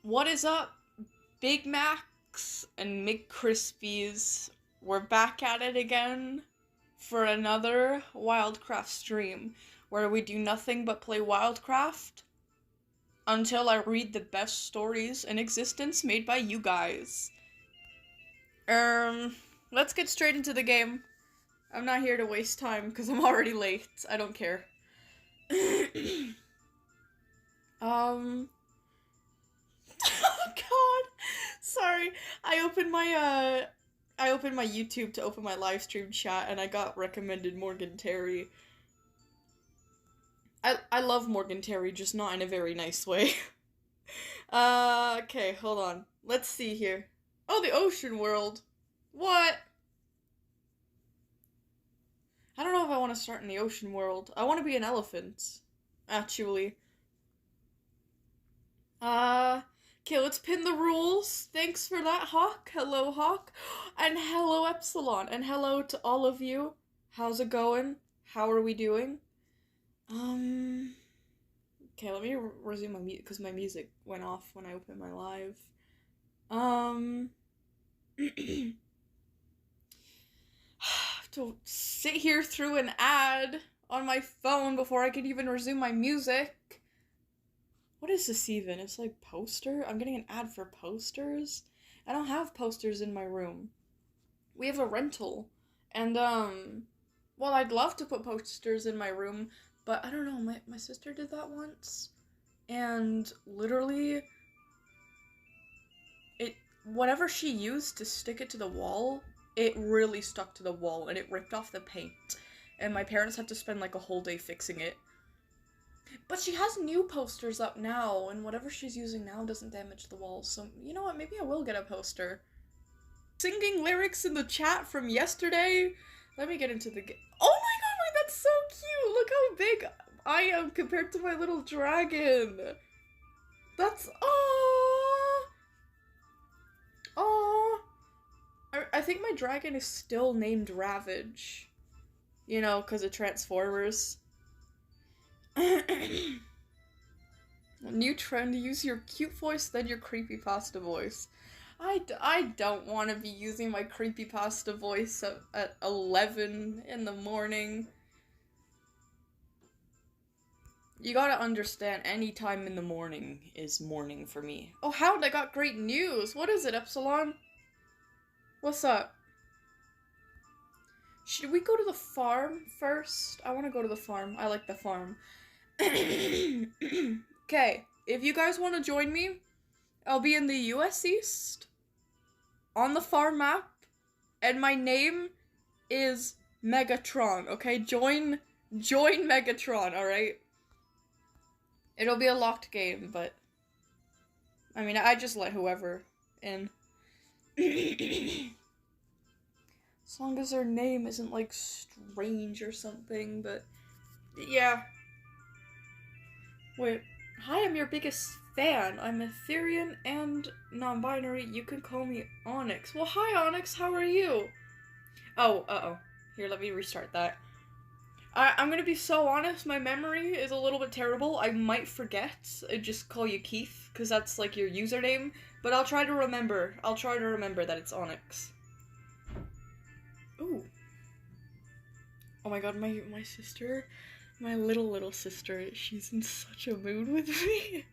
What is up, Big Macs and McCrispies? We're back at it again for another Wildcraft stream where we do nothing but play Wildcraft until I read the best stories in existence made by you guys. Let's get straight into the game. I'm not here to waste time because I'm already late. I don't care. Oh god. Sorry. I opened my YouTube to open my live stream chat and I got recommended Morgan Terry. I love Morgan Terry, just not in a very nice way. Okay, hold on. Let's see here. Oh, the ocean world. What? I don't know if I want to start in the ocean world. I want to be an elephant, actually. Okay, let's pin the rules. Thanks for that, Hawk. Hello, Hawk. And hello, Epsilon. And hello to all of you. How's it going? How are we doing? Okay, let me resume my music, because my music went off when I opened my live. Have to sit here through an ad on my phone before I could even resume my music. What is this even? It's like poster? I'm getting an ad for posters? I don't have posters in my room. We have a rental. And, well, I'd love to put posters in my room, but I don't know, my sister did that once. And literally, whatever she used to stick it to the wall, it really stuck to the wall and it ripped off the paint. And my parents had to spend like a whole day fixing it. But she has new posters up now, and whatever she's using now doesn't damage the walls, so you know what, maybe I will get a poster. Singing lyrics in the chat from yesterday? Let me get into the game. Oh my god, wait, that's so cute! Look how big I am compared to my little dragon! That's, aww! Aww! I think my dragon is still named Ravage. You know, because of Transformers. New trend, use your cute voice, then your creepypasta voice. I don't want to be using my creepypasta voice at 11 in the morning. You gotta understand, any time in the morning is morning for me. Oh, Hound, I got great news! What is it, Epsilon? What's up? Should we go to the farm first? I want to go to the farm. I like the farm. Okay, if you guys want to join me, I'll be in the US East, on the farm map, and my name is Megatron, okay? Join Megatron, alright? It'll be a locked game, but, I mean, I just let whoever in. As long as their name isn't, like, strange or something, but, yeah. Wait, hi, I'm your biggest fan. I'm Etherean and non-binary. You can call me Onyx. Well, hi, Onyx, how are you? Oh, uh-oh. Here, let me restart that. I'm gonna be so honest, my memory is a little bit terrible. I might forget. I just call you Keith, because that's, like, your username. But I'll try to remember. I'll try to remember that it's Onyx. Ooh. Oh my god, my sister... My little sister, she's in such a mood with me.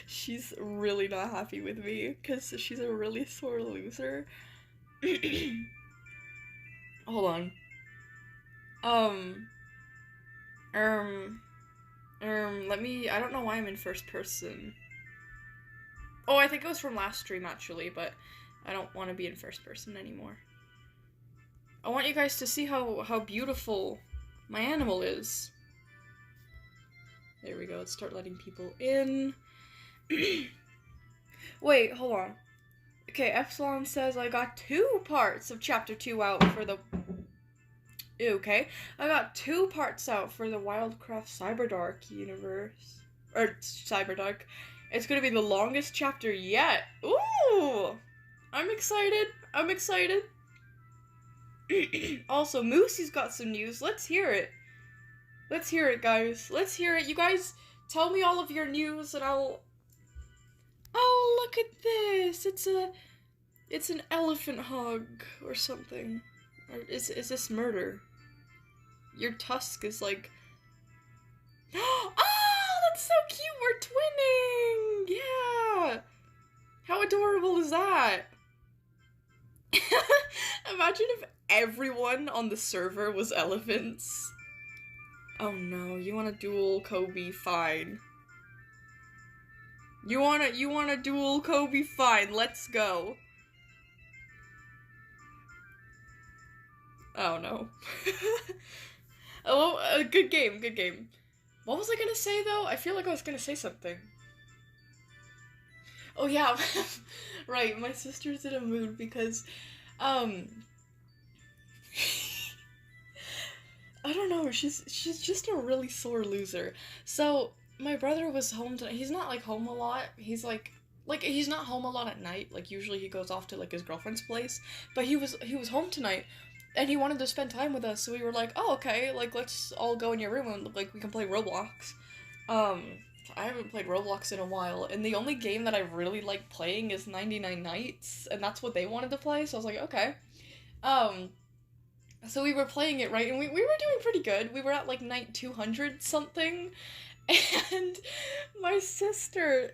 She's really not happy with me, because she's a really sore loser. Hold on. Let me, I don't know why I'm in first person. Oh, I think it was from last stream, actually, but I don't want to be in first person anymore. I want you guys to see how beautiful my animal is. There we go, let's start letting people in. Wait, hold on. Okay, Epsilon says I got 2 parts of chapter 2 out for the... Okay, I got 2 parts out for the Wildcraft Cyberdark universe. Or, Cyberdark. It's gonna be the longest chapter yet. Ooh! I'm excited. I'm excited. Also, Moosey's got some news. Let's hear it. Let's hear it, guys. Let's hear it. You guys tell me all of your news and I'll Oh, look at this! It's an elephant hug or something. Or is this murder? Your tusk is like... Oh, that's so cute! We're twinning! Yeah! How adorable is that? Imagine if everyone on the server was elephants. Oh no, you want a dual Kobe? Fine. You want a dual Kobe? Fine, let's go. Oh no. Oh, good game, good game. What was I gonna say though? I feel like I was gonna say something. Oh yeah, right, my sister's in a mood because, I don't know, she's just a really sore loser. So, my brother was home tonight. He's not, like, home a lot. He's, like, he's not home a lot at night. Like, usually he goes off to, like, his girlfriend's place. But he was home tonight, and he wanted to spend time with us, so we were like, oh, okay, like, let's all go in your room and, like, we can play Roblox. I haven't played Roblox in a while, and the only game that I really like playing is 99 Nights, and that's what they wanted to play, so I was like, okay. So we were playing it, right, and we were doing pretty good. We were at, like, night 200 something, and my sister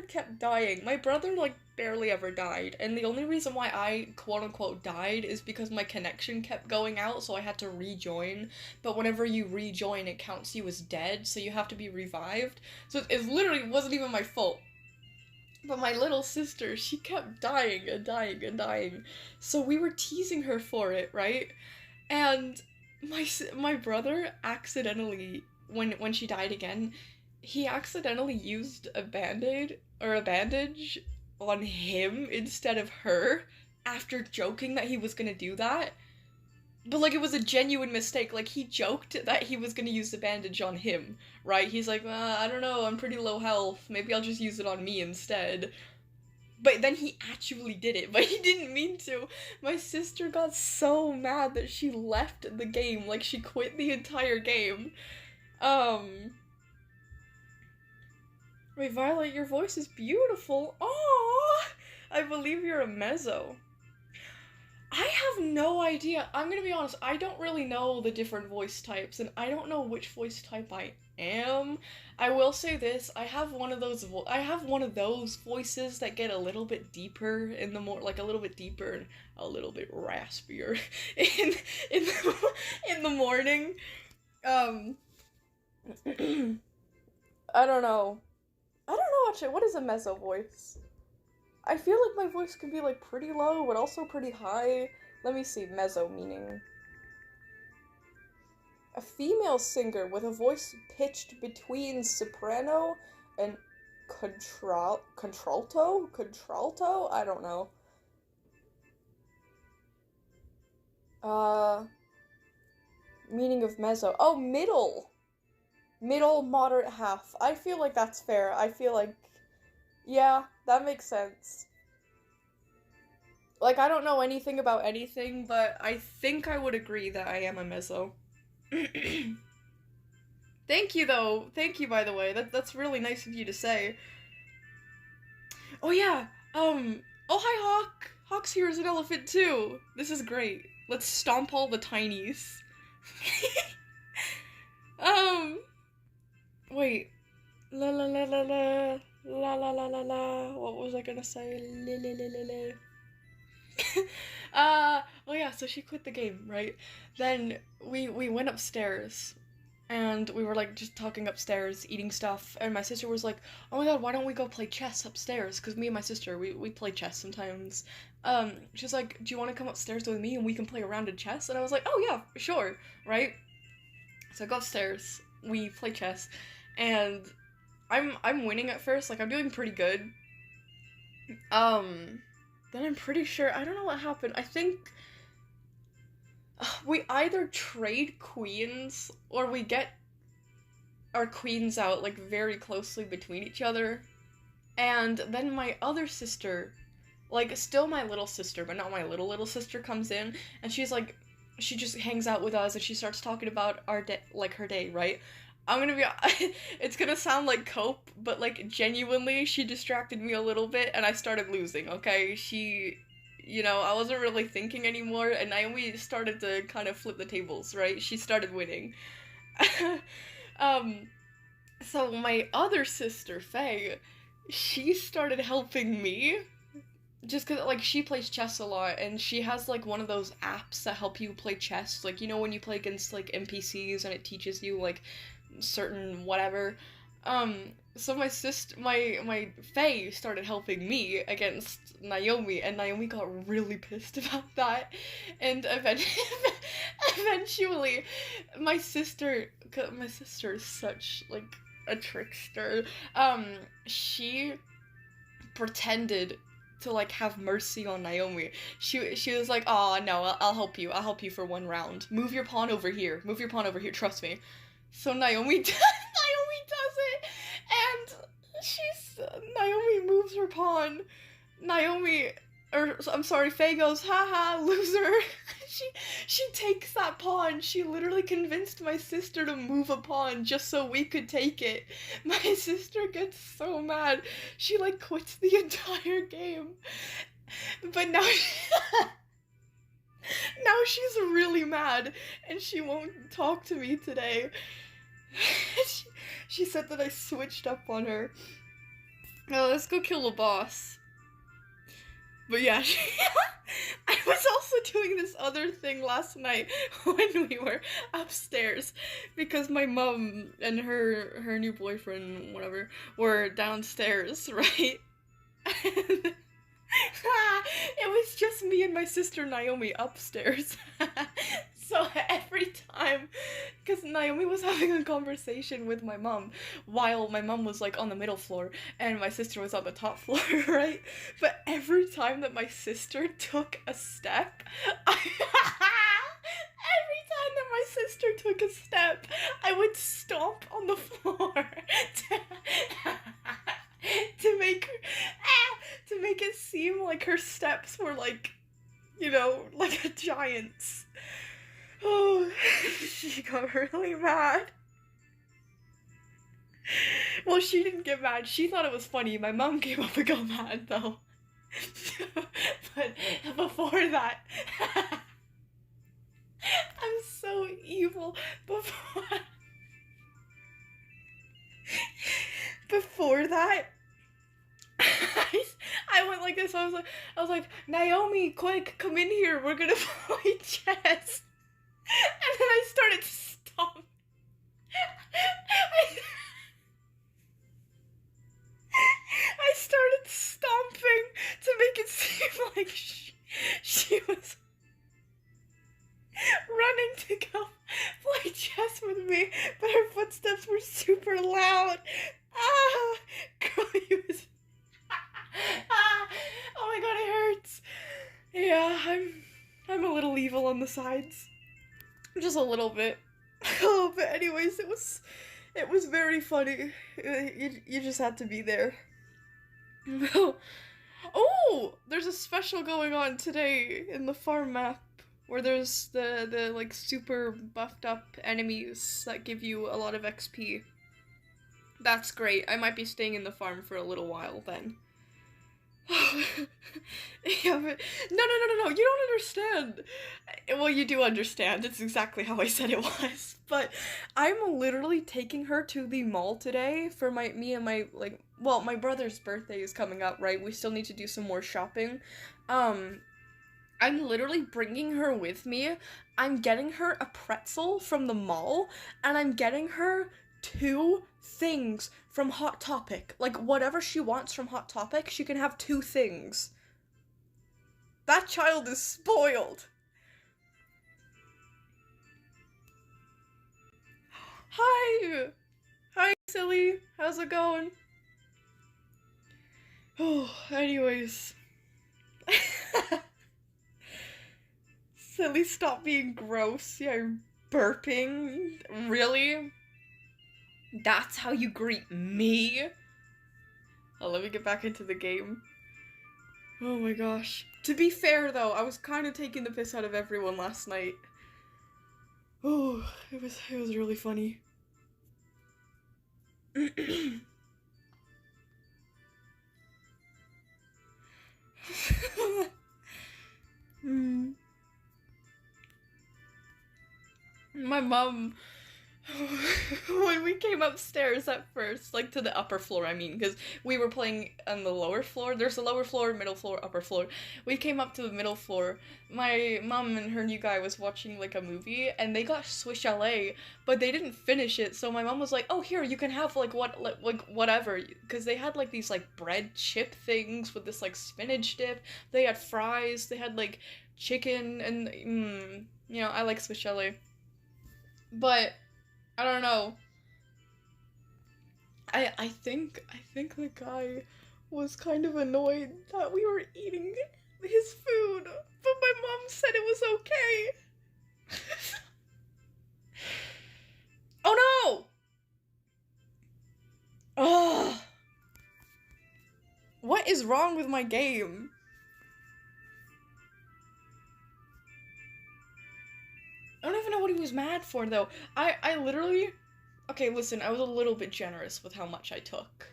kept dying. My brother, like, barely ever died, and the only reason why I, quote-unquote, died is because my connection kept going out, so I had to rejoin, but whenever you rejoin, it counts you as dead, so you have to be revived, so it literally wasn't even my fault. But my little sister, she kept dying and dying and dying, so we were teasing her for it, right? And my brother accidentally, when she died again, he accidentally used a band-aid, or a bandage, on him instead of her, after joking that he was gonna do that. But, like, it was a genuine mistake. Like, he joked that he was gonna use the bandage on him, right? He's like, I don't know, I'm pretty low health, maybe I'll just use it on me instead. But then he actually did it, but he didn't mean to. My sister got so mad that she left the game, like, she quit the entire game. Wait, Violet, your voice is beautiful. Aww! I believe you're a mezzo. I have no idea. I'm gonna be honest, I don't really know the different voice types, and I don't know which voice type I am. I will say this, I have one of those voices that get a little bit deeper in the like a little bit deeper and a little bit raspier in the morning. I don't know. Actually, what is a mezzo voice? I feel like my voice can be, like, pretty low, but also pretty high. Let me see, mezzo meaning. A female singer with a voice pitched between soprano and contralto? Contralto? I don't know. Meaning of mezzo. Oh, middle! Middle, moderate, half. I feel like that's fair. I feel like... yeah, that makes sense. Like, I don't know anything about anything, but I think I would agree that I am a mezzo. Thank you, though. Thank you, by the way. That's really nice of you to say. Oh, yeah. Oh, hi, Hawk. Hawk's here as an elephant, too. This is great. Let's stomp all the tinies. Wait. La la la la la. La la la la la. What was I gonna say? La la la la la. Oh yeah, so she quit the game, right? Then we went upstairs, and we were, like, just talking upstairs, eating stuff, and my sister was like, oh my god, why don't we go play chess upstairs? Because me and my sister, we play chess sometimes. She's like, do you want to come upstairs with me and we can play a round of chess? And I was like, oh yeah, sure, right? So I go upstairs, we play chess, and I'm winning at first, like, I'm doing pretty good. Then I'm pretty sure, I don't know what happened, I think we either trade queens, or we get our queens out, like, very closely between each other, and then my other sister, like, still my little sister, but not my little sister, comes in, and she's like, she just hangs out with us, and she starts talking about our day, like, her day, right? I'm gonna be, it's gonna sound like cope, but like genuinely, she distracted me a little bit and I started losing, okay? I wasn't really thinking anymore and Naomi started to kind of flip the tables, right? She started winning. um, so my other sister, Faye, she started helping me just because like she plays chess a lot and she has like one of those apps that help you play chess, like when you play against like NPCs and it teaches you like certain whatever. um so my Faye started helping me against Naomi and Naomi got really pissed about that, and eventually my sister is such like a trickster. She pretended to like have mercy on Naomi. She was like, "Oh no, I'll help you. I'll help you for one round. Move your pawn over here. Move your pawn over here. Trust me." So Naomi does it, and Naomi moves her pawn. I'm sorry, Faye goes, "Haha, loser." She takes that pawn. She literally convinced my sister to move a pawn just so we could take it. My sister gets so mad. She like quits the entire game. But now now she's really mad and she won't talk to me today. She said that I switched up on her. Now let's go kill the boss. But yeah, I was also doing this other thing last night when we were upstairs because my mom and her new boyfriend, whatever, were downstairs, right? It was just me and my sister Naomi upstairs. So every time, because Naomi was having a conversation with my mom while my mom was like on the middle floor and my sister was on the top floor, right? But every time that my sister took a step, I would stomp on the floor to make it seem like her steps were like, like a giant's. Oh, she got really mad. Well, she didn't get mad. She thought it was funny. My mom came up and got mad, though. But before that, I'm so evil. Before that, I went like this. I was like, "Naomi, quick, come in here. We're gonna play chess." And then I started stomping. I started stomping to make it seem like she was running to go play chess with me, but her footsteps were super loud. Girl, oh my god, it hurts. Yeah, I'm a little evil on the sides. Just a little bit. Oh, but anyways, it was very funny. You just had to be there. Oh, there's a special going on today in the farm map where there's the like super buffed up enemies that give you a lot of XP. That's great. I might be staying in the farm for a little while then. Yeah, but no, you don't understand. Well, you do understand. It's exactly how I said it was. But I'm literally taking her to the mall today for my brother's birthday is coming up, right? We still need to do some more shopping. I'm literally bringing her with me. I'm getting her a pretzel from the mall, and I'm getting her 2 things from Hot Topic. Like, whatever she wants from Hot Topic, she can have 2 things. That child is spoiled. Hi! Hi, silly. How's it going? Oh, anyways. Silly, stop being gross. Yeah, you're burping. Really? That's how you greet me? Oh, let me get back into the game. Oh my gosh. To be fair, though, I was kind of taking the piss out of everyone last night. Oh, it was really funny. My mom, when we came upstairs at first, like to the upper floor, I mean, because we were playing on the lower floor. There's a lower floor, middle floor, upper floor. We came up to the middle floor. My mom and her new guy was watching like a movie, and they got Swiss Chalet, but they didn't finish it. So my mom was like, "Oh, here, you can have like whatever," because they had like these like bread chip things with this like spinach dip. They had fries. They had like chicken and you know, I like Swiss Chalet, but I don't know. I think the guy was kind of annoyed that we were eating his food, but my mom said it was okay. Oh no! Ugh. What is wrong with my game? I don't even know what he was mad for, though. I literally... Okay, listen, I was a little bit generous with how much I took.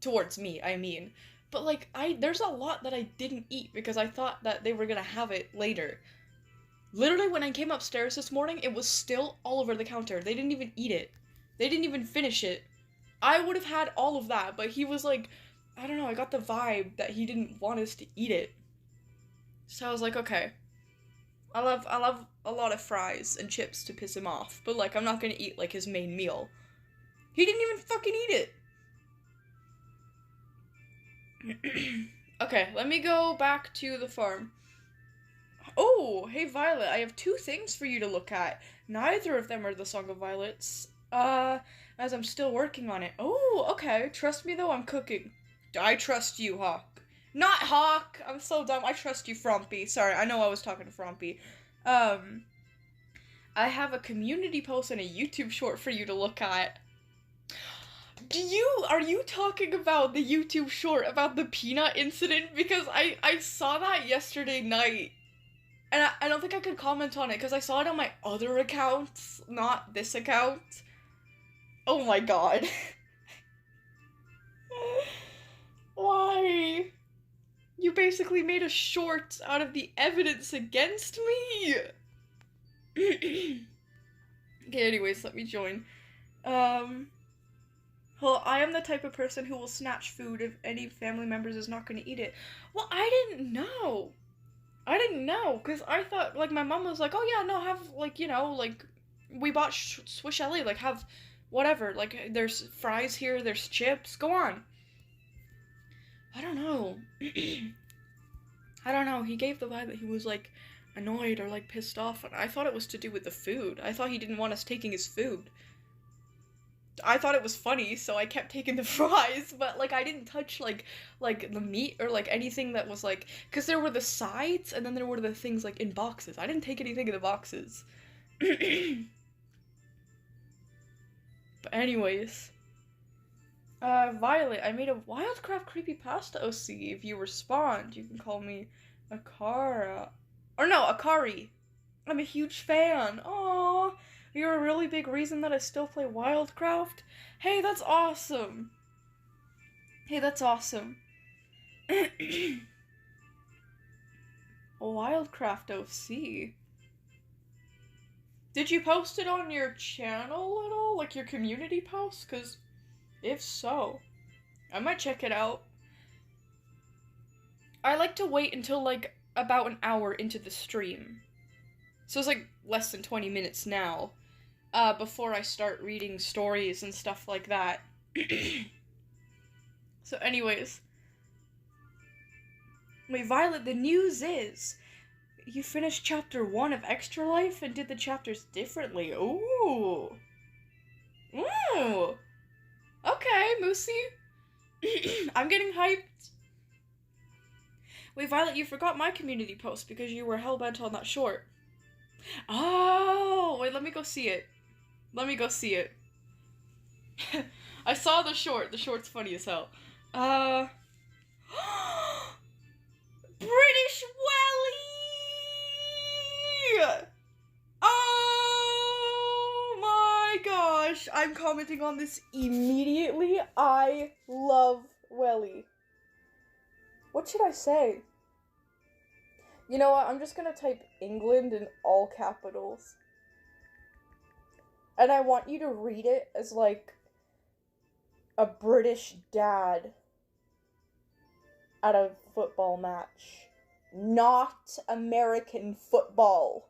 Towards me, I mean. But, like, there's a lot that I didn't eat because I thought that they were gonna have it later. Literally, when I came upstairs this morning, it was still all over the counter. They didn't even eat it. They didn't even finish it. I would have had all of that, but he was like... I don't know, I got the vibe that he didn't want us to eat it. So I was like, okay. I love a lot of fries and chips to piss him off, but like I'm not gonna eat like his main meal. He didn't even fucking eat it. Okay, let me go back to the farm. Oh, hey Violet, I have 2 things for you to look at. Neither of them are the Song of Violets. As I'm still working on it. Oh, okay. Trust me though, I'm cooking. I trust you, Hawk. Not Hawk! I'm so dumb. I trust you, Frompy. Sorry, I know I was talking to Frompy. I have a community post and a YouTube short for you to look at. Are you talking about the YouTube short about the peanut incident? Because I saw that yesterday night. And I don't think I could comment on it because I saw it on my other accounts, not this account. Oh my god. Why? You basically made a short out of the evidence against me! Okay, anyways, let me join. Well, I am the type of person who will snatch food if any family members is not gonna eat it. Well, I didn't know, because I thought, like, my mom was like, oh yeah, no, have, like, you know, like, we bought Swiss Chalet, like, have whatever, like, there's fries here, there's chips, go on. I don't know. I don't know, he gave the vibe that he was, like, annoyed or, like, pissed off, and I thought it was to do with the food. I thought he didn't want us taking his food. I thought it was funny, so I kept taking the fries, but, like, I didn't touch, like, the meat or, like, anything that was, like, because there were the sides, and then there were the things, like, in boxes. I didn't take anything in the boxes. But anyways... Violet, I made a Wildcraft Creepypasta OC. If you respond, you can call me Akara. Or no, Akari. I'm a huge fan. Aww. You're a really big reason that I still play Wildcraft. Hey, that's awesome. A Wildcraft OC. Did you post it on your channel at all? Like your community post? Because... if so, I might check it out. I like to wait until, like, about an hour into the stream. So it's, like, less than 20 minutes now. Before I start reading stories and stuff like that. So anyways. Wait, Violet, the news is... you finished chapter 1 of Extra Life and did the chapters differently. Ooh! Ooh! Okay, Moosey. I'm getting hyped. Wait, Violet, you forgot my community post because you were hellbent on that short. Oh, wait, let me go see it. I saw the short. The short's funny as hell. British Welly! Oh my gosh, gosh, I'm commenting on this immediately. I love Welly. What should I say? You know what, I'm just gonna type England in all capitals. And I want you to read it as, like, a British dad at a football match. Not American football.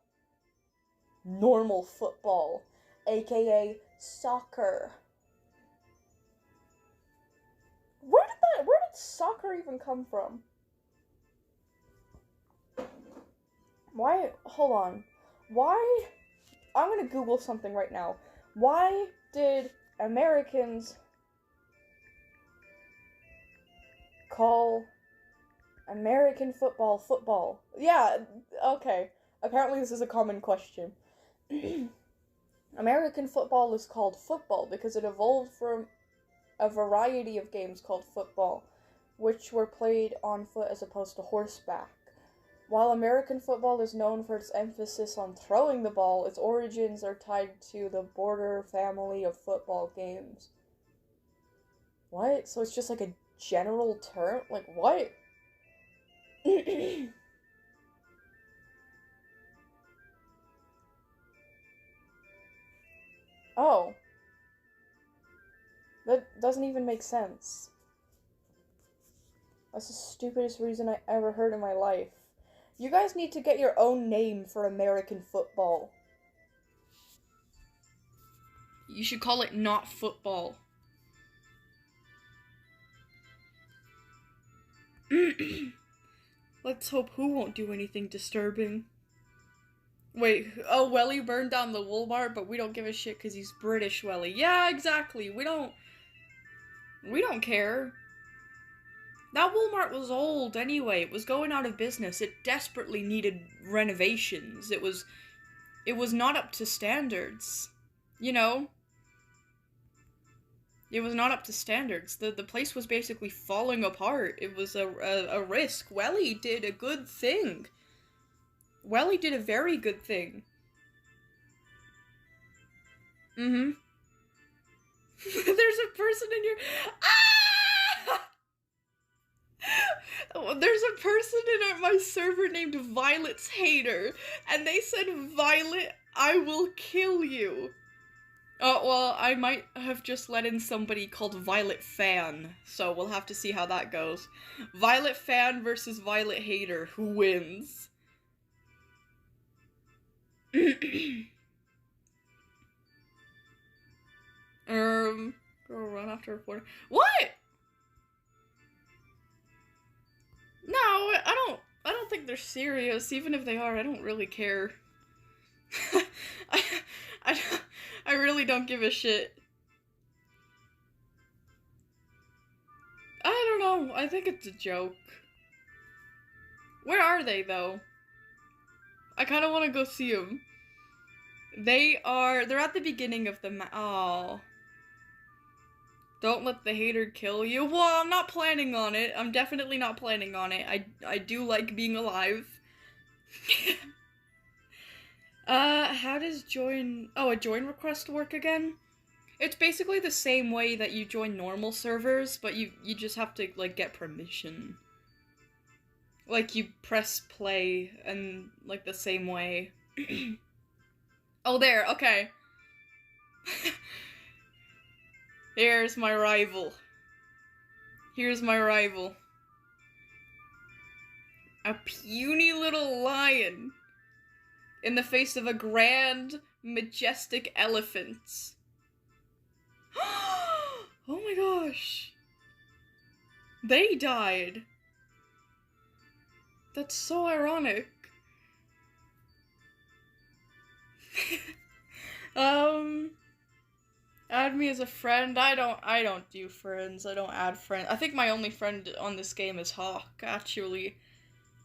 Normal football. AKA soccer. Where did soccer even come from? Why, hold on. Why, I'm gonna Google something right now. Why did Americans call American football? Yeah, okay. Apparently this is a common question. American football is called football because it evolved from a variety of games called football, which were played on foot as opposed to horseback. While American football is known for its emphasis on throwing the ball, its origins are tied to the border family of football games. What? So it's just like a general term? Like, what? Oh. That doesn't even make sense. That's the stupidest reason I ever heard in my life. You guys need to get your own name for American football. You should call it not football. Let's hope who won't do anything disturbing. Wait, oh, Welly burned down the Walmart, but we don't give a shit because he's British, Welly. Yeah, exactly. We don't care. That Walmart was old anyway. It was going out of business. It desperately needed renovations. It was not up to standards. You know? It was not up to standards. The place was basically falling apart. It was a risk. Welly did a good thing. Welly did a very good thing. Mm-hmm. There's a person in your... Ah! There's a person in my server named Violet's Hater, and they said, Violet, I will kill you. Oh, well, I might have just let in somebody called Violet Fan, so we'll have to see how that goes. Violet Fan versus Violet Hater, who wins? Girl, run after a reporter. What? No, I don't think they're serious. Even if they are, I don't really care. I really don't give a shit. I don't know. I think it's a joke. Where are they, though? I kind of want to go see them. They're at the beginning of the oh. Don't let the hater kill you. Well, I'm not planning on it. I'm definitely not planning on it. I do like being alive. How does a join request work again? It's basically the same way that you join normal servers, but you just have to, like, get permission. Like, you press play, and, like, the same way. Oh, there, okay. Here's my rival. Here's my rival. A puny little lion in the face of a grand, majestic elephant. Oh my gosh. They died. That's so ironic. Add me as a friend. I don't do friends. I don't add friends. I think my only friend on this game is Hawk, actually.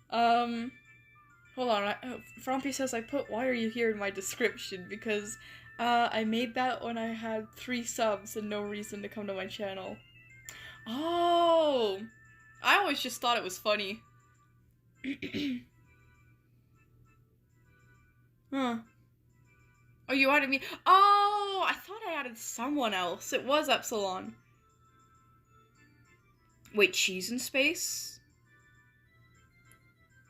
Hold on. Frumpy says I put "Why are you here" in my description because I made that when I had 3 subs and no reason to come to my channel. Oh, I always just thought it was funny. Huh. Oh, you added me. Oh! no, I thought I added someone else. It was Epsilon. Wait, Cheese in Space?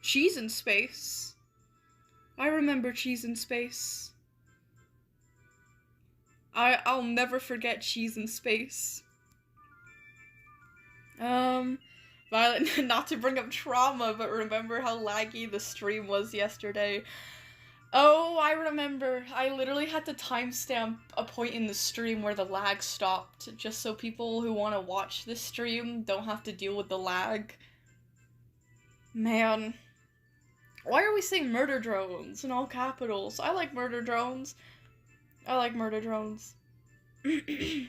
Cheese in Space? I remember Cheese in Space. I'll never forget Cheese in Space. Violet, not to bring up trauma, but remember how laggy the stream was yesterday. Oh, I remember. I literally had to timestamp a point in the stream where the lag stopped, just so people who want to watch this stream don't have to deal with the lag. Man. Why are we saying murder drones in all capitals? I like murder drones. I like murder drones. I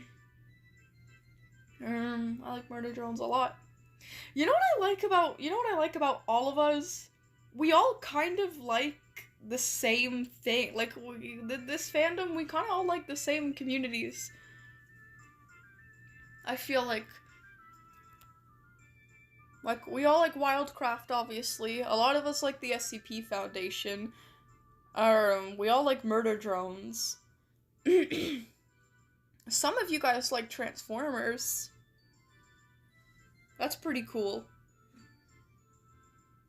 like murder drones a lot. You know what I like about all of us? We all kind of like the same thing. Like, this fandom, we kind of all like the same communities. I feel like we all like Wildcraft, obviously. A lot of us like the SCP Foundation. We all like murder drones. Some of you guys like Transformers. That's pretty cool.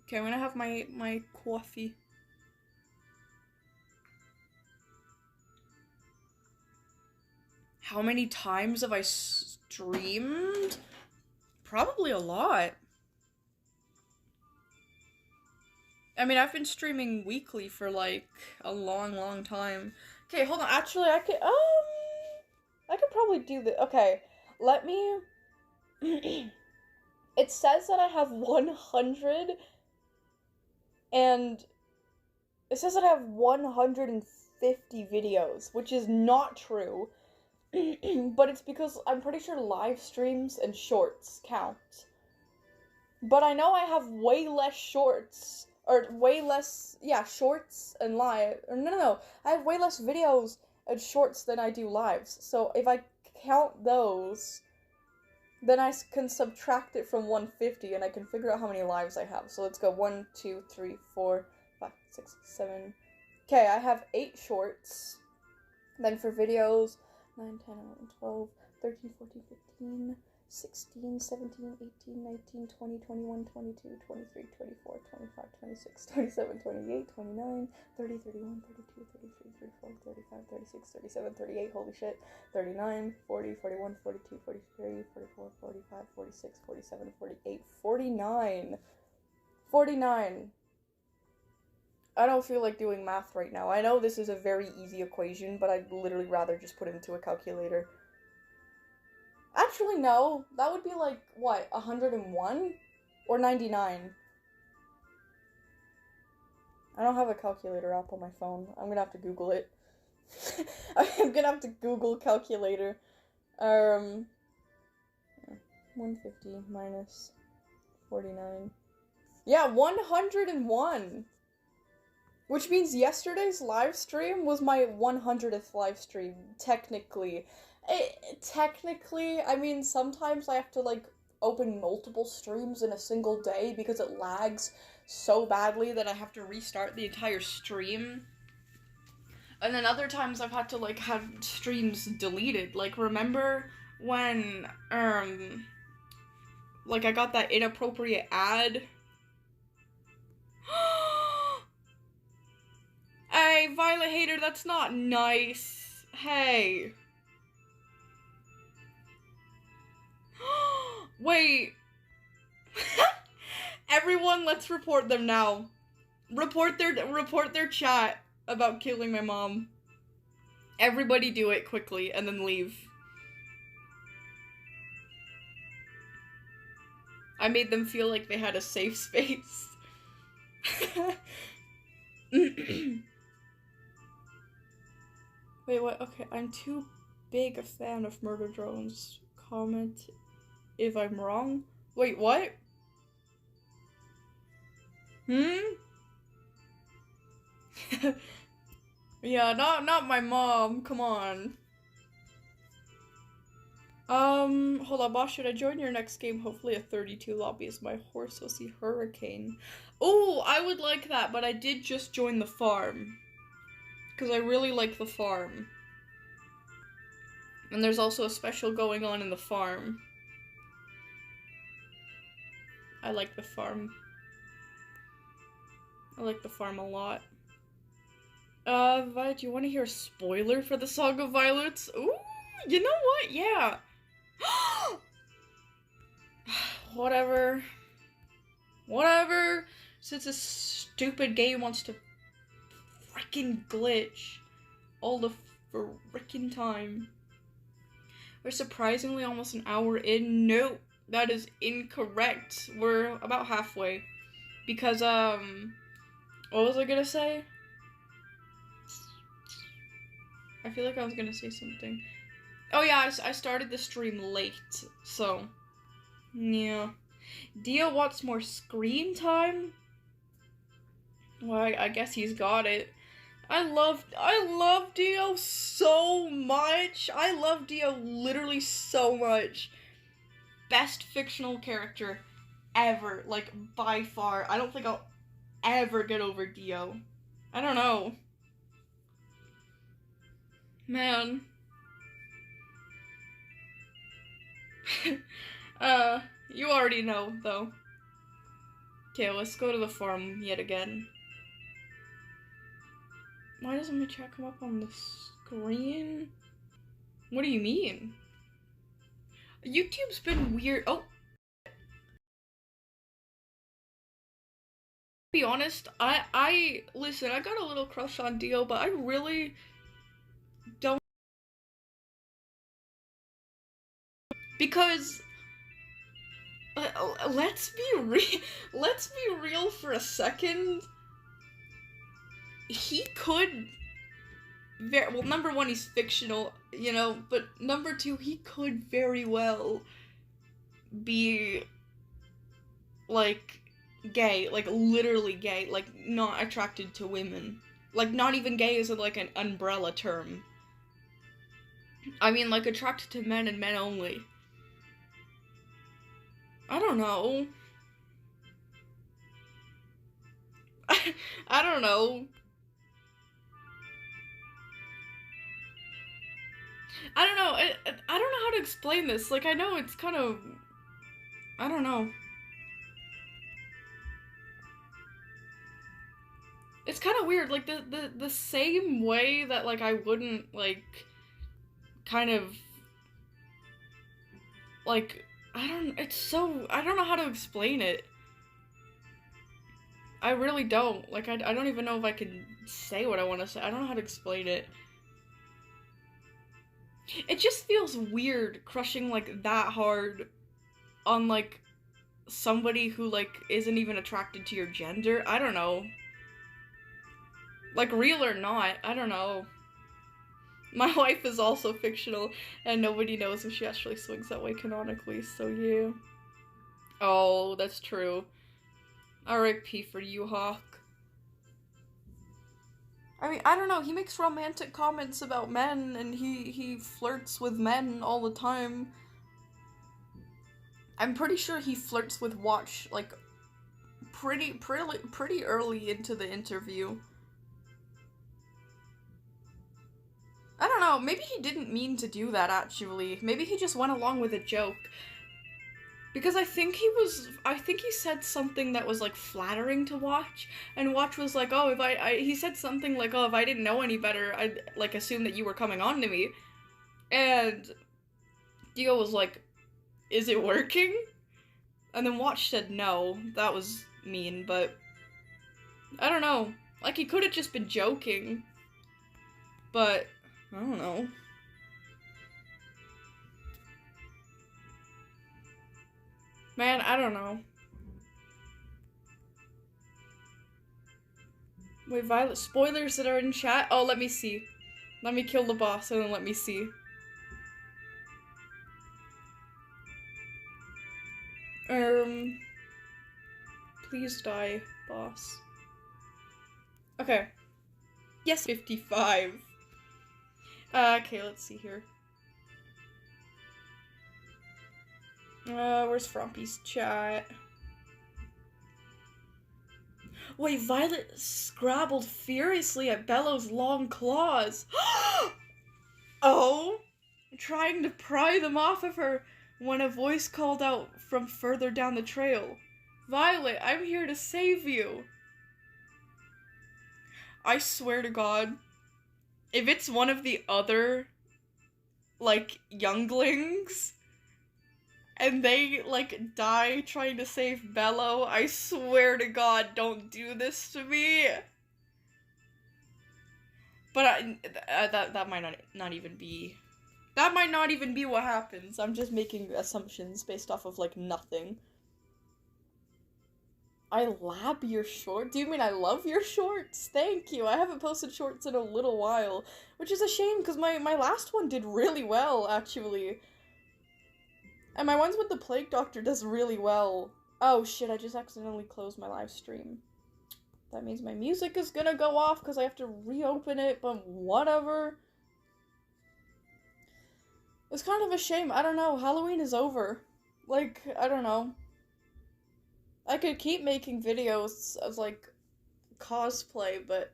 Okay, I'm gonna have my coffee. How many times have I streamed? Probably a lot. I mean, I've been streaming weekly for, like, a long time. Okay, hold on. Actually, I could probably do this. Okay, let me... It says that I have 100, and it says that I have 150 videos, which is not true. But it's because I'm pretty sure live streams and shorts count. But I know I have way less shorts, or way less, yeah, shorts and live, or no, I have way less videos and shorts than I do lives. So if I count those, then I can subtract it from 150 and I can figure out how many lives I have. So let's go 1, 2, 3, 4, 5, 6, 7. Okay, I have 8 shorts. Then for videos, 9, 10, 11, 12, 13, 14, 15, 16, 17, 18, 19, 20, 21, 22, 23, 24, 25, 26, 27, 28, 29, 30, 31, 32, 33, 34, 35, 36, 37, 38, holy shit, 39, 40, 41, 42, 43, 44, 45, 46, 47, 48, 49. 49. I don't feel like doing math right now. I know this is a very easy equation, but I'd literally rather just put it into a calculator. Actually, no. That would be like, what, 101? Or 99? I don't have a calculator app on my phone. I'm gonna have to Google it. I'm gonna have to Google calculator. 150 minus 49. Yeah, 101! Which means yesterday's live stream was my 100th live stream, technically. Technically, I mean, sometimes I have to, like, open multiple streams in a single day because it lags so badly that I have to restart the entire stream. And then other times I've had to, like, have streams deleted. Like, remember when, like, I got that inappropriate ad? Hey, Violet Hater, that's not nice. Hey. Wait. Everyone, let's report them now. Report their chat about killing my mom. Everybody do it quickly and then leave. I made them feel like they had a safe space. Wait, what? Okay, I'm too big a fan of murder drones. Comment if I'm wrong. Wait, what? Yeah, not my mom. Come on. Hold on, boss. Should I join your next game? Hopefully a 32 lobby is my horse will see Hurricane. Oh, I would like that, but I did just join the farm. Because I really like the farm. And there's also a special going on in the farm. I like the farm. I like the farm a lot. Violet, do you want to hear a spoiler for the Song of Violets? Ooh, you know what? Yeah. Whatever. Whatever. Since this stupid game wants to frickin' glitch all the frickin' time. We're surprisingly almost an hour in. Nope, that is incorrect. We're about halfway. Because, what was I gonna say? I feel like I was gonna say something. Oh yeah, I started the stream late, so, yeah. Dio wants more screen time? Well, I guess he's got it. I love Dio so much. I love Dio literally so much. Best fictional character ever, like, by far. I don't think I'll ever get over Dio. I don't know. Man. You already know, though. Okay, let's go to the farm yet again. Why doesn't my chat come up on the screen? What do you mean? YouTube's been weird. Oh. To be honest, listen, I got a little crush on Dio, but I really don't. Because let's be real for a second. He could well, number one, he's fictional, you know, but number two, he could very well be like gay, like literally gay, like not attracted to women. Like not even gay is like an umbrella term. I mean like attracted to men and men only. I don't know. I don't know. I don't know. I don't know how to explain this. Like, I know it's kind of... I don't know. It's kind of weird. Like, the same way that, like, I wouldn't, like, kind of... Like, I don't know how to explain it. I really don't. Like, I don't even know if I can say what I want to say. I don't know how to explain it. It just feels weird crushing, like, that hard on, like, somebody who, like, isn't even attracted to your gender. I don't know. Like, real or not, I don't know. My wife is also fictional, and nobody knows if she actually swings that way canonically, so yeah. Oh, that's true. R.I.P. for you, Hawk. I mean, I don't know, he makes romantic comments about men, and he flirts with men all the time. I'm pretty sure he flirts with Watch, like, pretty early into the interview. I don't know, maybe he didn't mean to do that, actually. Maybe he just went along with a joke. Because I think he said something that was, like, flattering to Watch, and Watch was like, oh, he said something like, oh, if I didn't know any better, I'd, like, assume that you were coming on to me. And Dio was like, is it working? And then Watch said no. That was mean, but I don't know. Like, he could have just been joking. But, I don't know. Man, I don't know. Wait, Violet, spoilers that are in chat? Oh, let me see. Let me kill the boss and then let me see. Please die, boss. Okay. Yes, 55. Okay, let's see here. Where's Frompy's chat? Wait, Violet scrabbled furiously at Bellow's long claws. Oh! trying to pry them off of her when a voice called out from further down the trail. Violet, I'm here to save you. I swear to God, if it's one of the other, like, younglings, and they, like, die trying to save Bello, I swear to God, don't do this to me. But that might not even be... That might not even be what happens. I'm just making assumptions based off of, like, nothing. I lab your short? Do you mean I love your shorts? Thank you. I haven't posted shorts in a little while, which is a shame because my last one did really well, actually. And my ones with the Plague Doctor does really well. Oh shit, I just accidentally closed my live stream. That means my music is gonna go off because I have to reopen it, but whatever. It's kind of a shame. I don't know. Halloween is over. Like, I don't know. I could keep making videos of, like, cosplay, but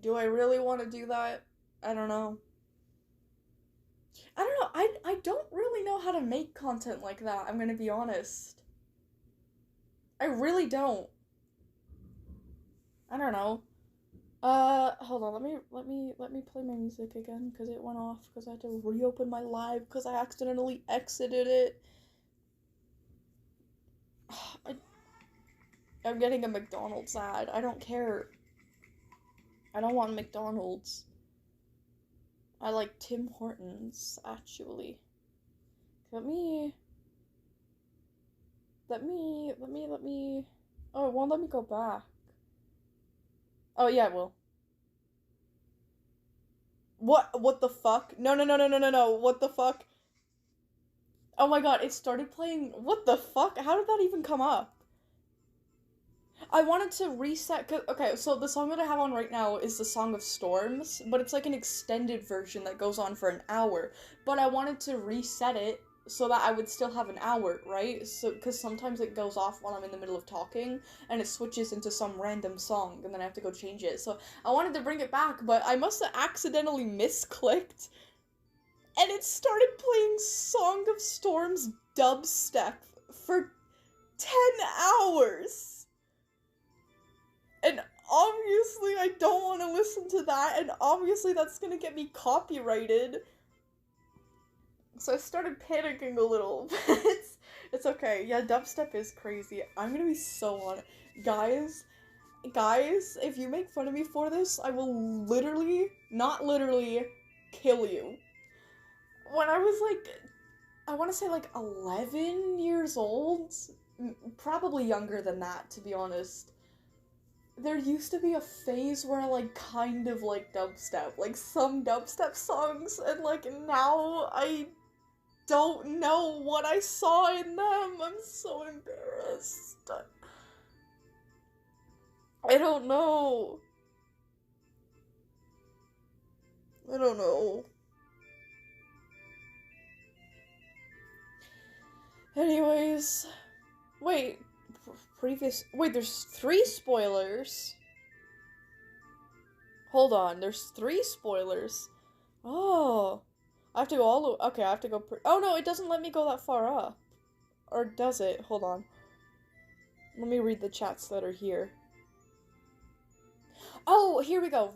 do I really want to do that? I don't know. I don't know. I don't really know how to make content like that, I'm gonna be honest. I really don't. I don't know. Hold on, let me play my music again, because it went off, because I had to reopen my live, because I accidentally exited it. I'm getting a McDonald's ad. I don't care. I don't want McDonald's. I like Tim Hortons, actually. Let me... Oh, it won't let me go back. Oh, yeah, it will. What the fuck? No, what the fuck? Oh my god, it started playing... What the fuck? How did that even come up? I wanted to reset, okay, so the song that I have on right now is the Song of Storms, but it's like an extended version that goes on for an hour, but I wanted to reset it so that I would still have an hour, right? So, because sometimes it goes off while I'm in the middle of talking, and it switches into some random song, and then I have to go change it, so I wanted to bring it back, but I must have accidentally misclicked, and it started playing Song of Storms dubstep for 10 hours! And obviously I don't want to listen to that, and obviously that's gonna get me copyrighted. So I started panicking a little, but it's okay. Yeah, dubstep is crazy. I'm gonna be so on it. Guys, if you make fun of me for this, I will literally, not literally, kill you. When I was like, I want to say like 11 years old, probably younger than that, to be honest. There used to be a phase where I, like, kind of like dubstep, like, some dubstep songs, and, like, now I don't know what I saw in them. I'm so embarrassed. I don't know. I don't know. Anyways, wait, there's 3 spoilers. Hold on, there's 3 spoilers. Oh, I have to go all the, okay, I have to go, oh no, it doesn't let me go that far up. Or does it? Hold on. Let me read the chats that are here. Oh, here we go.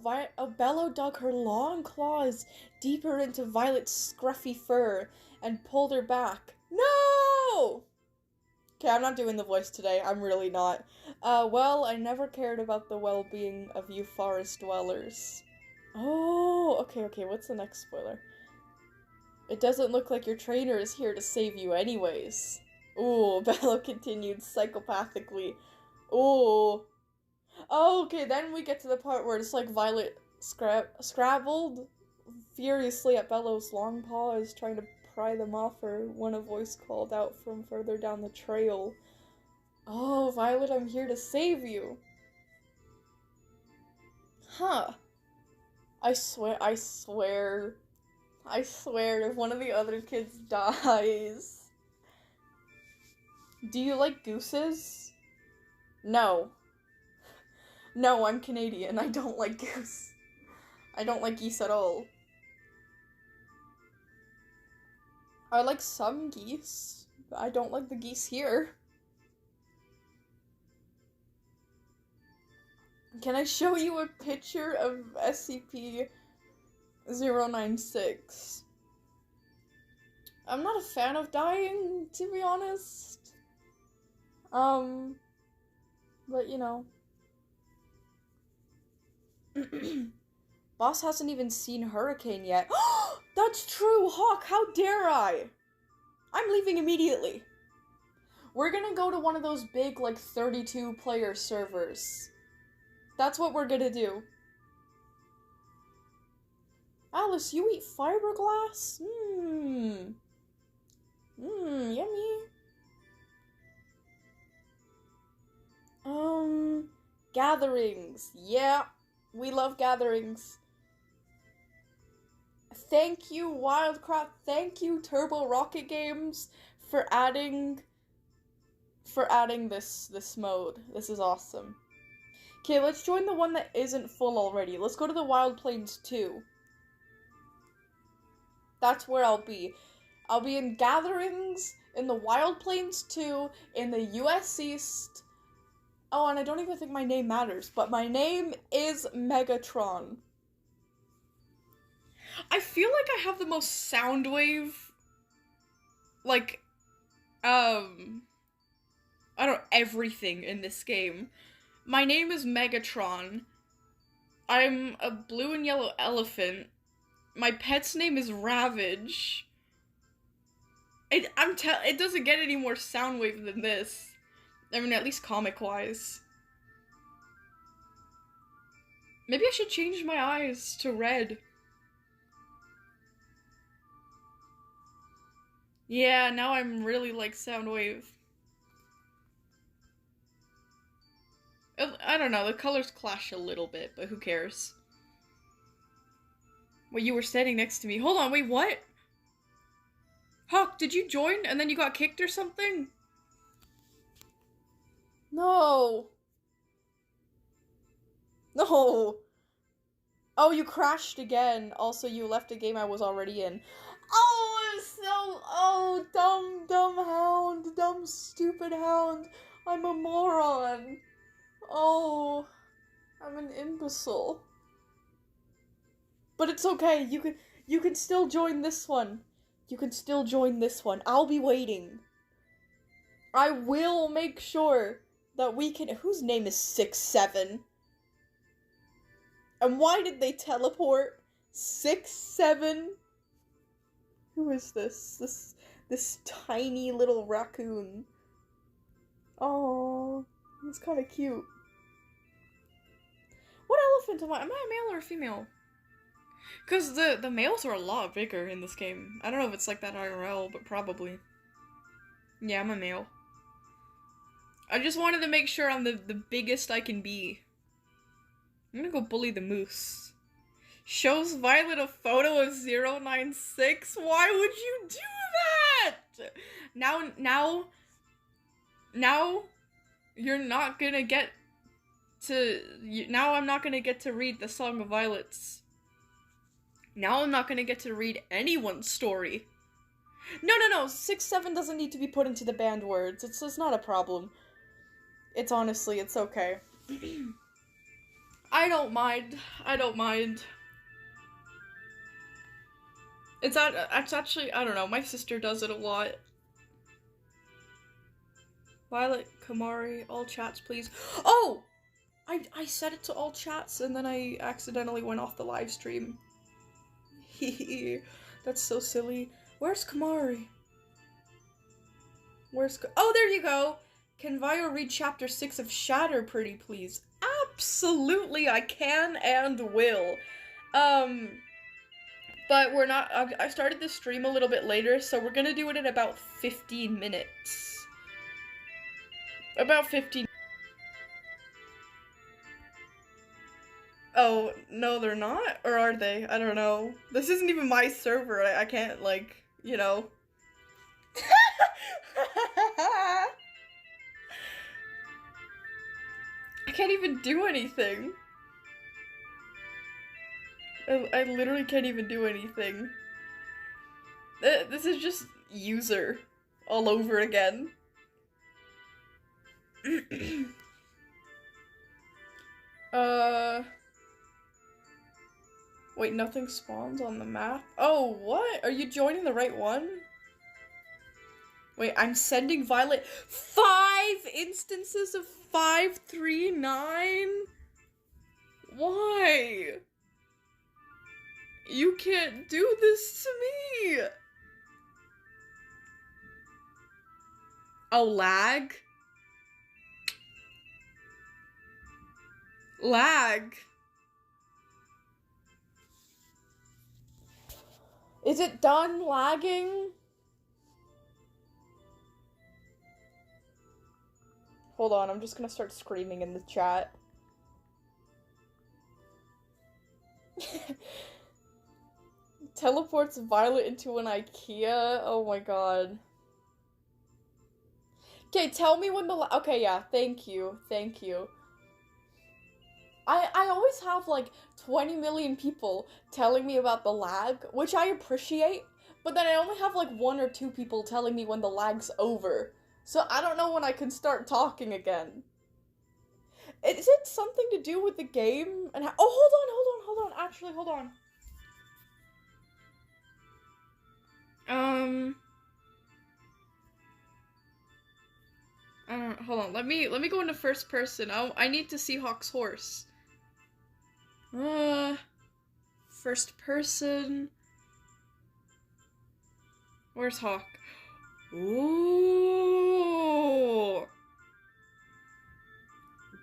Bello dug her long claws deeper into Violet's scruffy fur and pulled her back. No! Okay, I'm not doing the voice today. I'm really not. Well, I never cared about the well-being of you forest dwellers. Oh, okay, what's the next spoiler? It doesn't look like your trainer is here to save you anyways. Ooh, Bello continued psychopathically. Ooh. Oh, okay, then we get to the part where it's like Violet scrabbled furiously at Bello's long paws, trying to pry them off her when a voice called out from further down the trail. Oh, Violet, I'm here to save you. Huh. I swear, if one of the other kids dies. Do you like gooses? No. No, I'm Canadian. I don't like goose. I don't like geese at all. I like some geese. I don't like the geese here. Can I show you a picture of SCP-096? I'm not a fan of dying, to be honest. But you know. Boss hasn't even seen Hurricane yet. That's true, Hawk, how dare I? I'm leaving immediately. We're gonna go to one of those big, like, 32-player servers. That's what we're gonna do. Alice, you eat fiberglass? Yummy. Gatherings. Yeah, we love gatherings. Thank you, Wildcraft. Thank you, Turbo Rocket Games, for adding this mode. This is awesome. Okay, let's join the one that isn't full already. Let's go to the Wild Plains 2. That's where I'll be. I'll be in gatherings, in the Wild Plains 2, in the US East. Oh, and I don't even think my name matters, but my name is Megatron. I feel like I have the most Soundwave, like, I don't know, everything in this game. My name is Megatron. I'm a blue and yellow elephant. My pet's name is Ravage. It doesn't get any more Soundwave than this. I mean, at least comic-wise. Maybe I should change my eyes to red. Yeah, now I'm really like Soundwave. I don't know, the colors clash a little bit, but who cares? Wait, you were standing next to me. Hold on, wait, what? Hawk, did you join and then you got kicked or something? No. No. Oh, you crashed again. Also, you left a game I was already in. Oh, dumb hound. Dumb, stupid hound. I'm a moron. Oh, I'm an imbecile. But it's okay. You can still join this one. You can still join this one. I'll be waiting. I will make sure that we can. Whose name is 6-7? And why did they teleport? 6-7? Who is this? This tiny little raccoon. Oh, he's kind of cute. What elephant am I? Am I a male or a female? Because the males are a lot bigger in this game. I don't know if it's like that IRL, but probably. Yeah, I'm a male. I just wanted to make sure I'm the biggest I can be. I'm gonna go bully the moose. Shows Violet a photo of 096? Why would you do that? Now, you're not gonna get to, now I'm not gonna get to read the Song of Violets. Now I'm not gonna get to read anyone's story. No, 6-7 doesn't need to be put into the banned words. It's not a problem. It's honestly, it's okay. I don't mind. It's actually, I don't know, my sister does it a lot. Violet, Kamari, all chats, please. Oh! I set it to all chats and then I accidentally went off the live stream. That's so silly. Where's Kamari? Oh, there you go! Can Vio read chapter 6 of Shatter, pretty please? Absolutely, I can and will. But we're not, I started this stream a little bit later, so we're gonna do it in about 15 minutes. About 15. Oh, no they're not? Or are they? I don't know. This isn't even my server, I can't, like, you know. I can't even do anything. I literally can't even do anything. This is just user all over again. Wait, nothing spawns on the map? Oh, what? Are you joining the right one? Wait, I'm sending Violet 5 instances of 539? Why? You can't do this to me! Oh, lag? Lag. Is it done lagging? Hold on, I'm just gonna start screaming in the chat. Teleports Violet into an IKEA? Oh my god. Okay, tell me when the okay, yeah, thank you. I always have like 20 million people telling me about the lag, which I appreciate, but then I only have like 1 or 2 people telling me when the lag's over. So I don't know when I can start talking again. Is it something to do with the game? And oh, hold on. Actually, hold on. Hold on. Let me go into first person. I need to see Hawk's horse. First person. Where's Hawk? Ooh.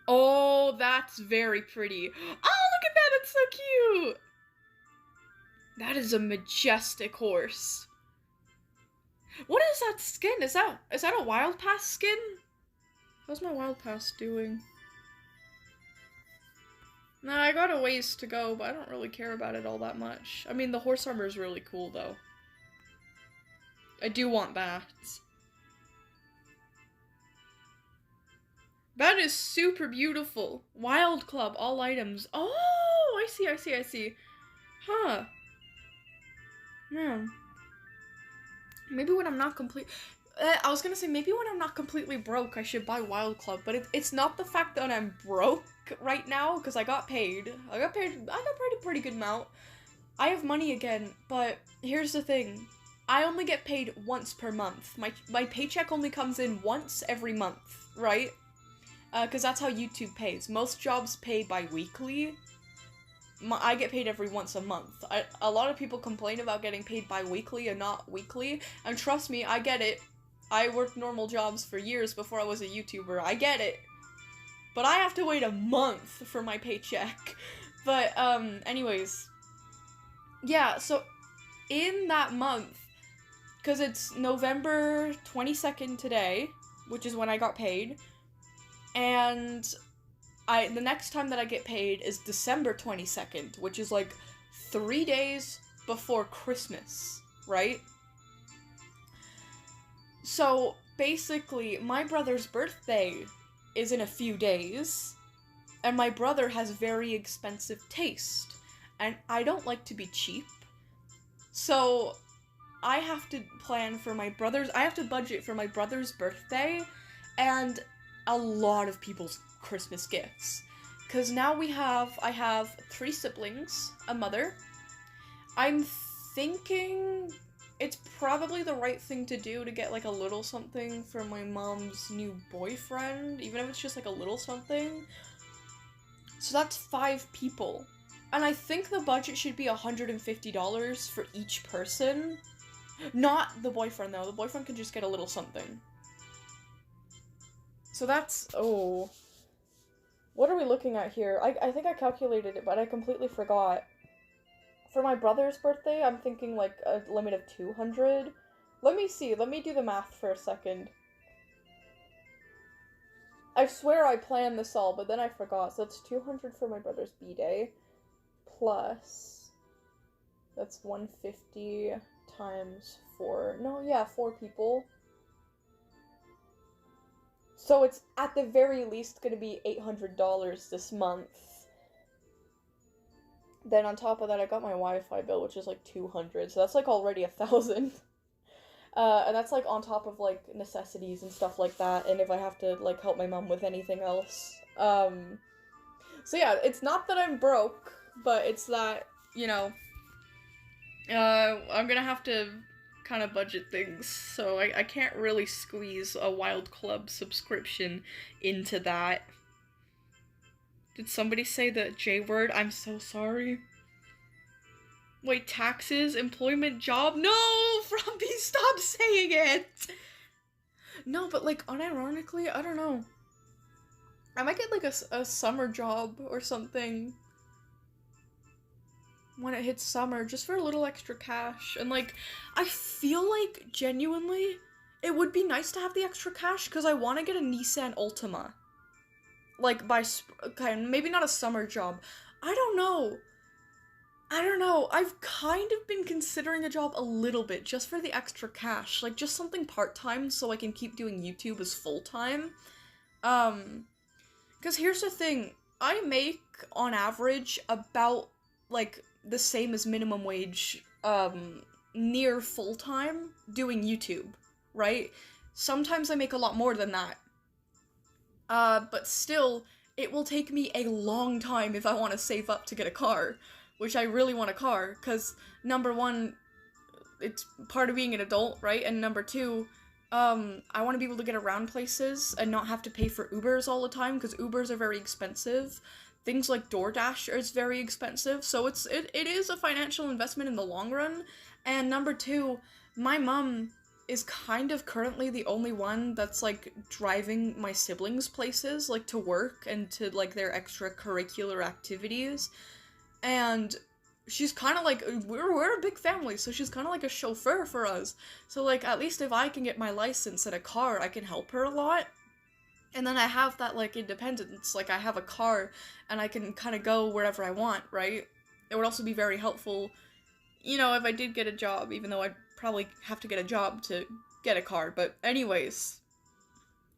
Oh, that's very pretty. Oh, look at that. It's so cute. That is a majestic horse. What is that skin? Is that a Wild Pass skin? How's my Wild Pass doing? Nah, I got a ways to go, but I don't really care about it all that much. I mean, the horse armor is really cool, though. I do want that. That is super beautiful. Wild Club, all items. Oh, I see. Huh. Yeah. Maybe when I'm not I was gonna say, maybe when I'm not completely broke, I should buy Wild Club, but it's not the fact that I'm broke right now, because I got paid. I got paid a pretty good amount. I have money again, but here's the thing. I only get paid once per month. My paycheck only comes in once every month, right? Because that's how YouTube pays. Most jobs pay bi-weekly. I get paid every once a month. A lot of people complain about getting paid bi-weekly and not weekly, and trust me, I get it. I worked normal jobs for years before I was a YouTuber. I get it. But I have to wait a month for my paycheck. But, anyways. Yeah, so in that month, because it's November 22nd today, which is when I got paid, and the next time that I get paid is December 22nd, which is like 3 days before Christmas, right? So, basically, my brother's birthday is in a few days, and my brother has very expensive taste, and I don't like to be cheap, so I have to plan for I have to budget for my brother's birthday, and a lot of people's Christmas gifts. Because now I have 3 siblings, a mother. I'm thinking it's probably the right thing to do to get like a little something for my mom's new boyfriend, even if it's just like a little something. So that's 5 people. And I think the budget should be $150 for each person. Not the boyfriend though, the boyfriend can just get a little something. So that's, oh. What are we looking at here? I think I calculated it, but I completely forgot. For my brother's birthday, I'm thinking like a limit of 200. Let me see, let me do the math for a second. I swear I planned this all, but then I forgot. So that's 200 for my brother's B-Day. Plus, that's 150 times 4. No, yeah, 4 people. So it's at the very least going to be $800 this month. Then on top of that, I got my Wi-Fi bill, which is like $200. So that's like already $1,000. And that's, like, on top of, like, necessities and stuff like that, and if I have to, like, help my mom with anything else. So yeah, it's not that I'm broke, but it's that, you know, I'm gonna have to kind of budget things, so I can't really squeeze a Wild Club subscription into that. Did somebody say the J word? I'm so sorry. Wait, taxes, employment, job? No! Frumpy, stop saying it! No, but, like, unironically, I don't know. I might get, like, a summer job or something when it hits summer, just for a little extra cash. And, like, I feel like, genuinely, it would be nice to have the extra cash, because I want to get a Nissan Altima. Like, okay, maybe not a summer job. I don't know. I've kind of been considering a job a little bit, just for the extra cash. Like, just something part-time, so I can keep doing YouTube as full-time. Because here's the thing. I make, on average, about, like, the same as minimum wage, near full-time, doing YouTube, right? Sometimes I make a lot more than that. But still, it will take me a long time if I want to save up to get a car, which I really want a car, because, number one, it's part of being an adult, right? And number two, I want to be able to get around places and not have to pay for Ubers all the time, because Ubers are very expensive. Things like DoorDash is very expensive, so it is a financial investment in the long run. And number two, my mom is kind of currently the only one that's, like, driving my siblings places, like, to work and to, like, their extracurricular activities. And she's kind of like, we're a big family, so she's kind of like a chauffeur for us. So, like, at least if I can get my license and a car, I can help her a lot. And then I have that, like, independence. Like, I have a car, and I can kind of go wherever I want, right? It would also be very helpful, you know, if I did get a job, even though I'd probably have to get a job to get a car. But anyways,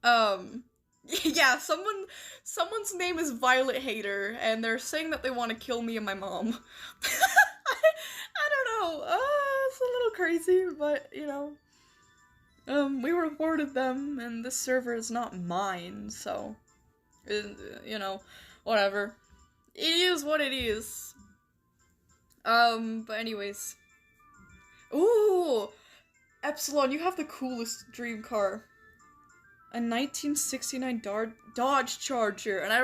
yeah, someone's name is Violet Hater, and they're saying that they want to kill me and my mom. I don't know, it's a little crazy, but, you know, we rewarded them, and this server is not mine, so, you know, whatever. It is what it is. But anyways. Ooh! Epsilon, you have the coolest dream car. A 1969 Dodge Charger, and I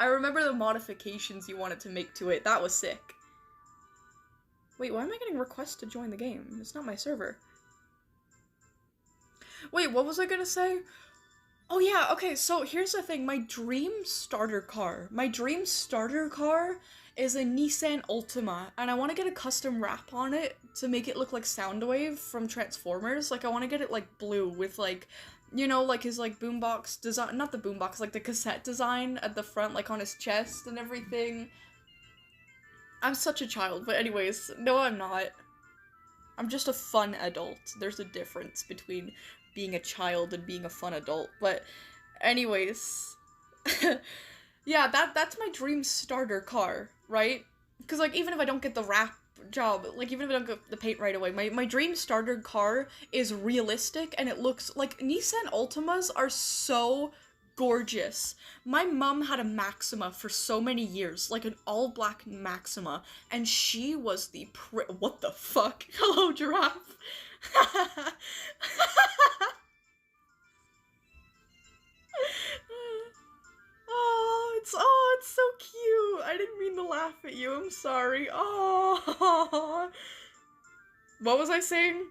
remember the modifications you wanted to make to it. That was sick. Wait, why am I getting requests to join the game? It's not my server. Wait, what was I gonna say? Oh yeah, okay, so here's the thing. My dream starter car is a Nissan Altima, and I want to get a custom wrap on it to make it look like Soundwave from Transformers. Like, I want to get it, like, blue with, like, you know, like, his, like, boombox design, not the boombox, like, the cassette design at the front, like, on his chest and everything. I'm such a child, but anyways, no, I'm not. I'm just a fun adult. There's a difference between being a child and being a fun adult, but anyways. Yeah, that's my dream starter car, right? Because, like, even if I don't get the wrap job, like, even if I don't get the paint right away, my dream starter car is realistic, and it looks, like, Nissan Altimas are so gorgeous. My mom had a Maxima for so many years, like an all-black Maxima, and she was the what the fuck? Hello, giraffe. Oh, it's so cute. I didn't mean to laugh at you. I'm sorry. Oh. What was I saying?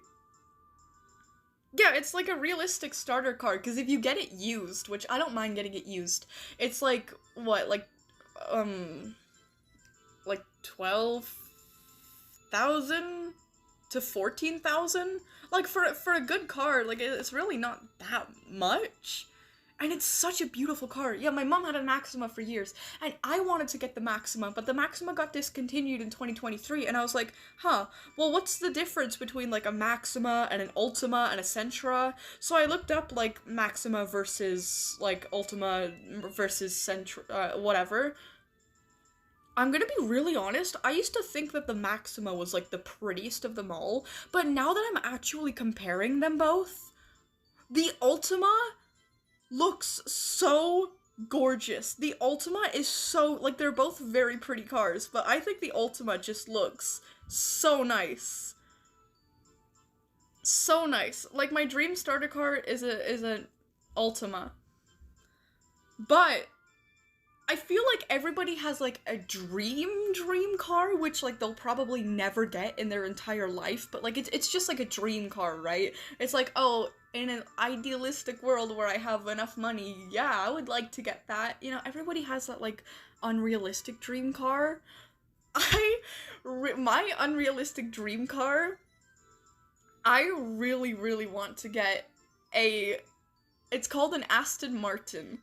Yeah, it's like a realistic starter car, because if you get it used, which I don't mind getting it used, it's like, what, like 12,000 to 14,000? Like, for a good car, like, it's really not that much. And it's such a beautiful car. Yeah, my mom had a Maxima for years, and I wanted to get the Maxima, but the Maxima got discontinued in 2023, and I was like, huh, well, what's the difference between, like, a Maxima and an Ultima and a Sentra? So I looked up, like, Maxima versus, like, Ultima versus Sentra, whatever. I'm gonna be really honest, I used to think that the Maxima was, like, the prettiest of them all, but now that I'm actually comparing them both, the Ultima looks so gorgeous. The Ultima is so, like, they're both very pretty cars, but I think the Ultima just looks so nice. So nice. Like, my dream starter car is an Ultima. But I feel like everybody has, like, a dream car, which, like, they'll probably never get in their entire life, but, like, it's just, like, a dream car, right? It's like, oh, in an idealistic world where I have enough money, yeah, I would like to get that. You know, everybody has that, like, unrealistic dream car. My unrealistic dream car, I really, really want to get it's called an Aston Martin.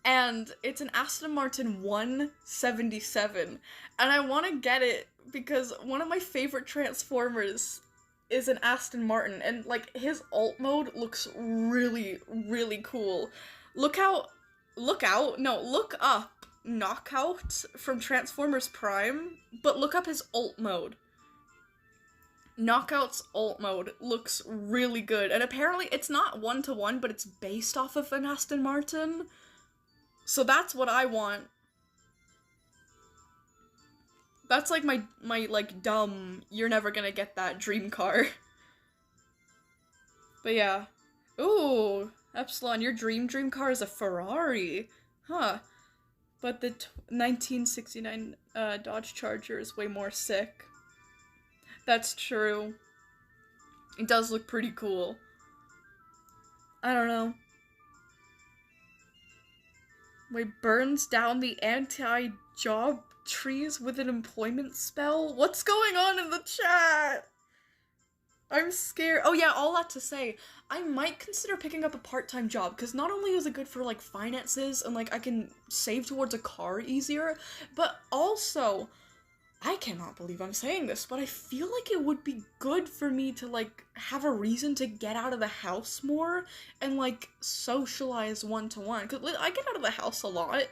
And it's an Aston Martin 177, and I want to get it because one of my favorite Transformers is an Aston Martin, and, like, his alt mode looks really, really cool. Look up Knockout from Transformers Prime, but look up his alt mode. Knockout's alt mode looks really good, and apparently it's not 1-to-1, but it's based off of an Aston Martin. So that's what I want. That's like my like dumb, you're never gonna get that dream car. But yeah. Ooh, Epsilon, your dream car is a Ferrari. Huh. But the 1969 Dodge Charger is way more sick. That's true. It does look pretty cool. I don't know. Wait, burns down the anti-job trees with an employment spell? What's going on in the chat? I'm scared. Oh yeah, all that to say, I might consider picking up a part-time job, because not only is it good for, like, finances, and, like, I can save towards a car easier, but also, I cannot believe I'm saying this, but I feel like it would be good for me to, like, have a reason to get out of the house more and, like, socialize one-to-one. Because I get out of the house a lot,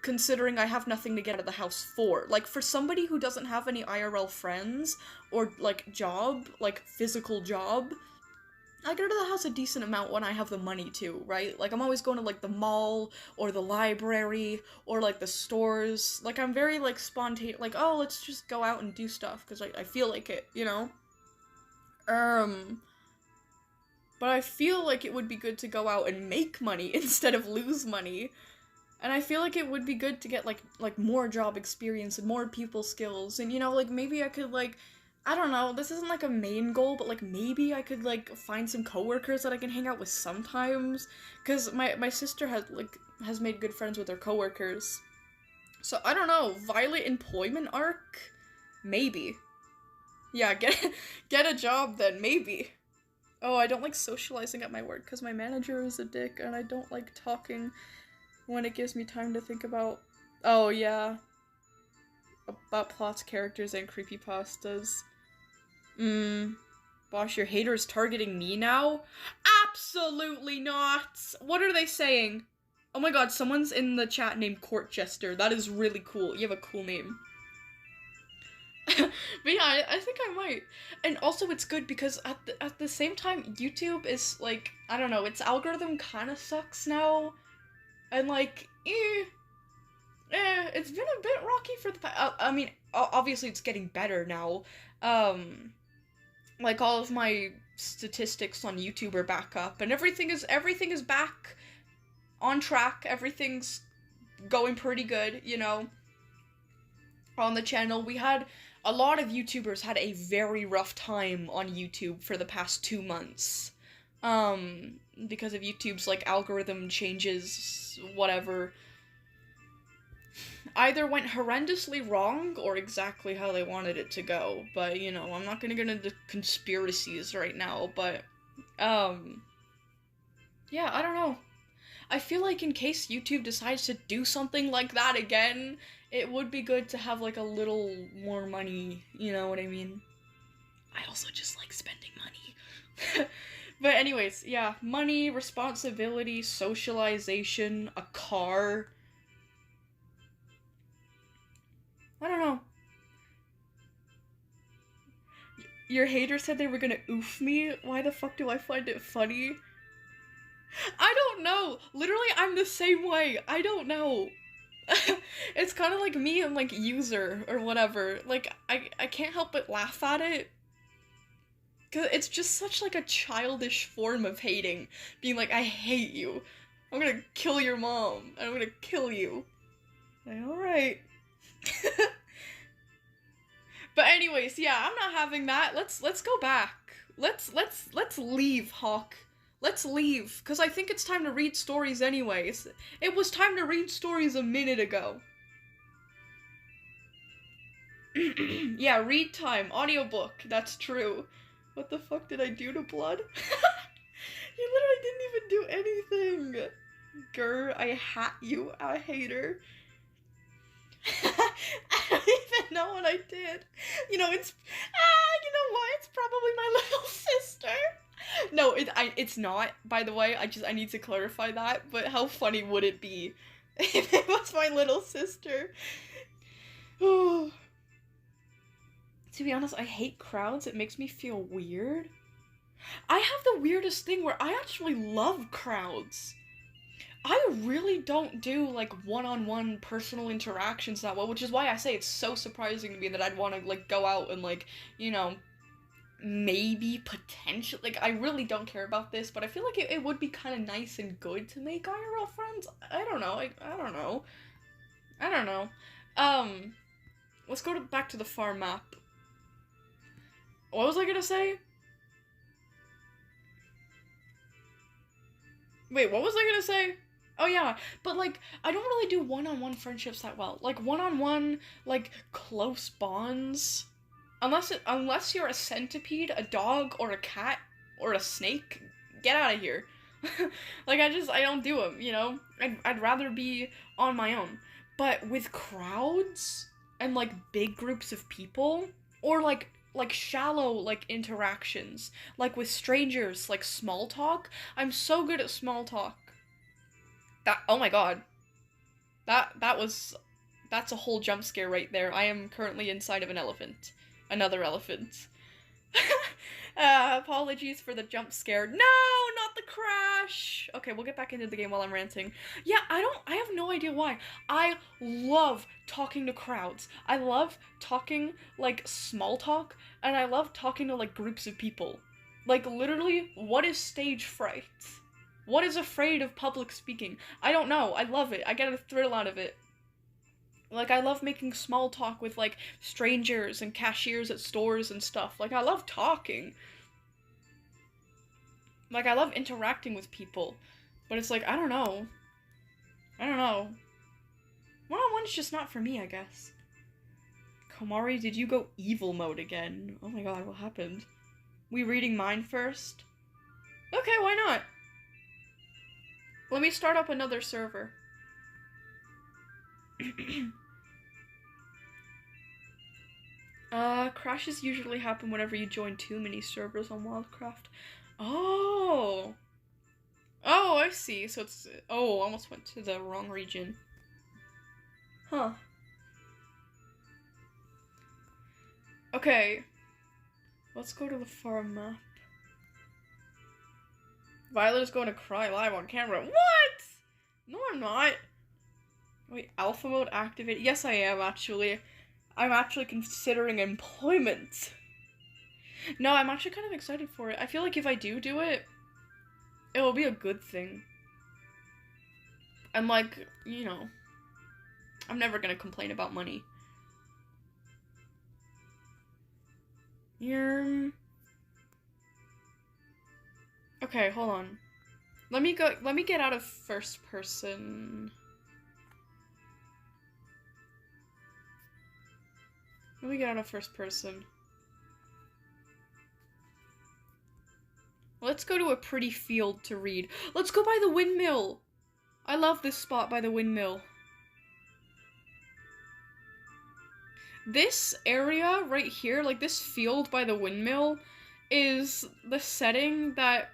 considering I have nothing to get out of the house for. Like, for somebody who doesn't have any IRL friends or, like, job, like, physical job, I get out of the house a decent amount when I have the money to, right? Like, I'm always going to, like, the mall, or the library, or, like, the stores. Like, I'm very, like, spontaneous, like, oh, let's just go out and do stuff, because I feel like it, you know? But I feel like it would be good to go out and make money instead of lose money. And I feel like it would be good to get, like, more job experience and more people skills, and, you know, like, maybe I could, like, I don't know, this isn't, like, a main goal, but, like, maybe I could, like, find some coworkers that I can hang out with sometimes, because my sister has made good friends with her coworkers. So, I don't know, Violet Employment Arc? Maybe. Yeah, get a job then, maybe. Oh, I don't like socializing at my work, because my manager is a dick, and I don't like talking when it gives me time to think about, oh, yeah, about plots, characters, and creepypastas. Bosh, your haters targeting me now? Absolutely not! What are they saying? Oh my god, someone's in the chat named Court Jester. That is really cool. You have a cool name. But yeah, I think I might. And also it's good because at the same time, YouTube is, like, I don't know, its algorithm kind of sucks now. And, like, it's been a bit rocky for the I mean, obviously it's getting better now. Like, all of my statistics on YouTube are back up, and everything is back on track. Everything's going pretty good, you know. On the channel, we had a lot of YouTubers had a very rough time on YouTube for the past 2 months. Because of YouTube's, like, algorithm changes, whatever. Either went horrendously wrong or exactly how they wanted it to go. But, you know, I'm not gonna get into conspiracies right now, but, yeah, I don't know. I feel like in case YouTube decides to do something like that again, it would be good to have, like, a little more money, you know what I mean? I also just like spending money. But anyways, yeah, money, responsibility, socialization, a car. I don't know. Your hater said they were gonna oof me. Why the fuck do I find it funny? I don't know. Literally, I'm the same way. I don't know. It's kind of like me and like user or whatever. Like I can't help but laugh at it. Cause it's just such like a childish form of hating. Being like, I hate you. I'm gonna kill your mom. I'm gonna kill you. Like, alright. But anyways, yeah, I'm not having that. Let's go back. Let's leave, Hawk. Let's leave, because I think it's time to read stories anyways. It was time to read stories a minute ago. Yeah, read time. Audiobook. That's true. What the fuck did I do to Blood? You literally didn't even do anything. Grr, I hat you, a hater. I don't even know what I did. You know, it's... you know what? It's probably my little sister. No, it's not, by the way. I need to clarify that, but how funny would it be if it was my little sister? To be honest, I hate crowds. It makes me feel weird. I have the weirdest thing where I actually love crowds. I really don't do, like, one-on-one personal interactions that well, which is why I say it's so surprising to me that I'd want to, like, go out and, like, you know, maybe, potentially, like, I really don't care about this, but I feel like it would be kind of nice and good to make IRL friends. I don't know, I don't know. I don't know. Let's go back to the farm map. What was I gonna say? Wait, what was I gonna say? Oh yeah, but like, I don't really do one-on-one friendships that well. Like, one-on-one, like, close bonds. Unless you're a centipede, a dog, or a cat, or a snake, get out of here. Like, I don't do them, you know? I'd rather be on my own. But with crowds, and like, big groups of people, or like shallow, like, interactions, like with strangers, like small talk, I'm so good at small talk. Oh my god. That's a whole jump scare right there. I am currently inside of an elephant. Another elephant. Apologies for the jump scare. No, not the crash! Okay, we'll get back into the game while I'm ranting. Yeah, I have no idea why. I love talking to crowds. I love talking, like, small talk, and I love talking to, like, groups of people. Like, literally, what is stage fright? What is afraid of public speaking? I don't know. I love it. I get a thrill out of it. Like, I love making small talk with, like, strangers and cashiers at stores and stuff. Like, I love talking. Like, I love interacting with people. But it's like, I don't know. I don't know. One-on-one's just not for me, I guess. Kamari, did you go evil mode again? Oh my god, what happened? We reading mine first? Okay, why not? Let me start up another server. Crashes usually happen whenever you join too many servers on Wildcraft. Oh! Oh, I see. So it's... Oh, almost went to the wrong region. Huh. Okay. Let's go to the farm map. Violet's going to cry live on camera. What? No, I'm not. Wait, alpha mode activated? Yes, I am, actually. I'm actually considering employment. No, I'm actually kind of excited for it. I feel like if I do it, it will be a good thing. And, like, you know, I'm never gonna complain about money. Okay, hold on. Let me get out of first person. Let me get out of first person. Let's go to a pretty field to read. Let's go by the windmill! I love this spot by the windmill. This area right here, like this field by the windmill, is the setting that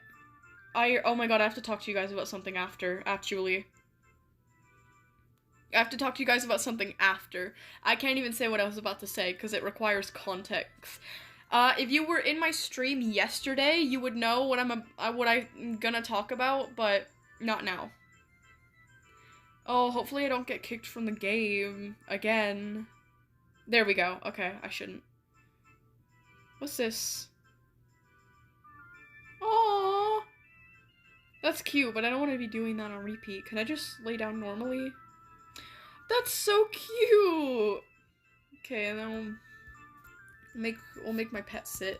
oh my god, I have to talk to you guys about something after, actually. I have to talk to you guys about something after. I can't even say what I was about to say because it requires context. If you were in my stream yesterday, you would know what I'm gonna talk about, but not now. Oh, hopefully I don't get kicked from the game again. There we go. Okay, I shouldn't. What's this? Aww. That's cute, but I don't want to be doing that on repeat. Can I just lay down normally? That's so cute! Okay, and then we'll make my pet sit.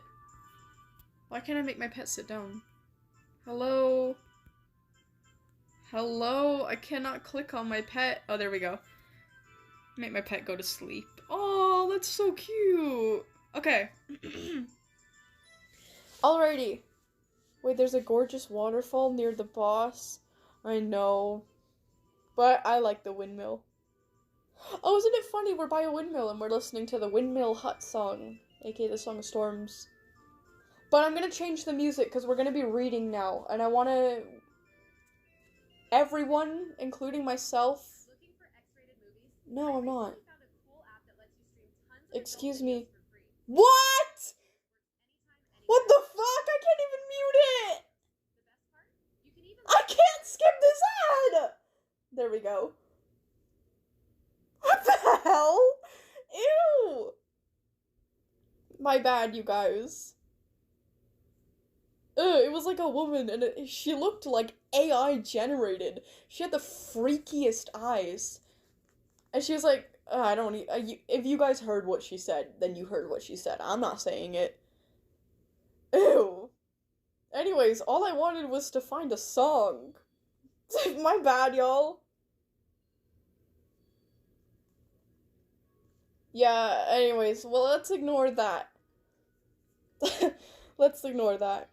Why can't I make my pet sit down? Hello? Hello? I cannot click on my pet. Oh, there we go. Make my pet go to sleep. Oh, that's so cute! Okay. Alrighty. Wait, there's a gorgeous waterfall near the boss. I know. But I like the windmill. Oh, isn't it funny? We're by a windmill and we're listening to the Windmill Hut song, aka the Song of Storms. But I'm gonna change the music because we're gonna be reading now, and I wanna... Everyone, including myself... Looking for X-rated movies? No, I'm not. Found a cool app that lets you stream tons of Excuse adult me. videos for free. What?! Anytime, What the fuck? I can't even mute it! The best part? You can even I can't skip this ad! There we go. What the hell? Ew! My bad, you guys. It was like a woman, and she looked like AI generated. She had the freakiest eyes. And she was like, I don't need, if you guys heard what she said, then you heard what she said. I'm not saying it. Ew. Anyways, all I wanted was to find a song. My bad, y'all. Yeah, anyways, well, let's ignore that. Let's ignore that.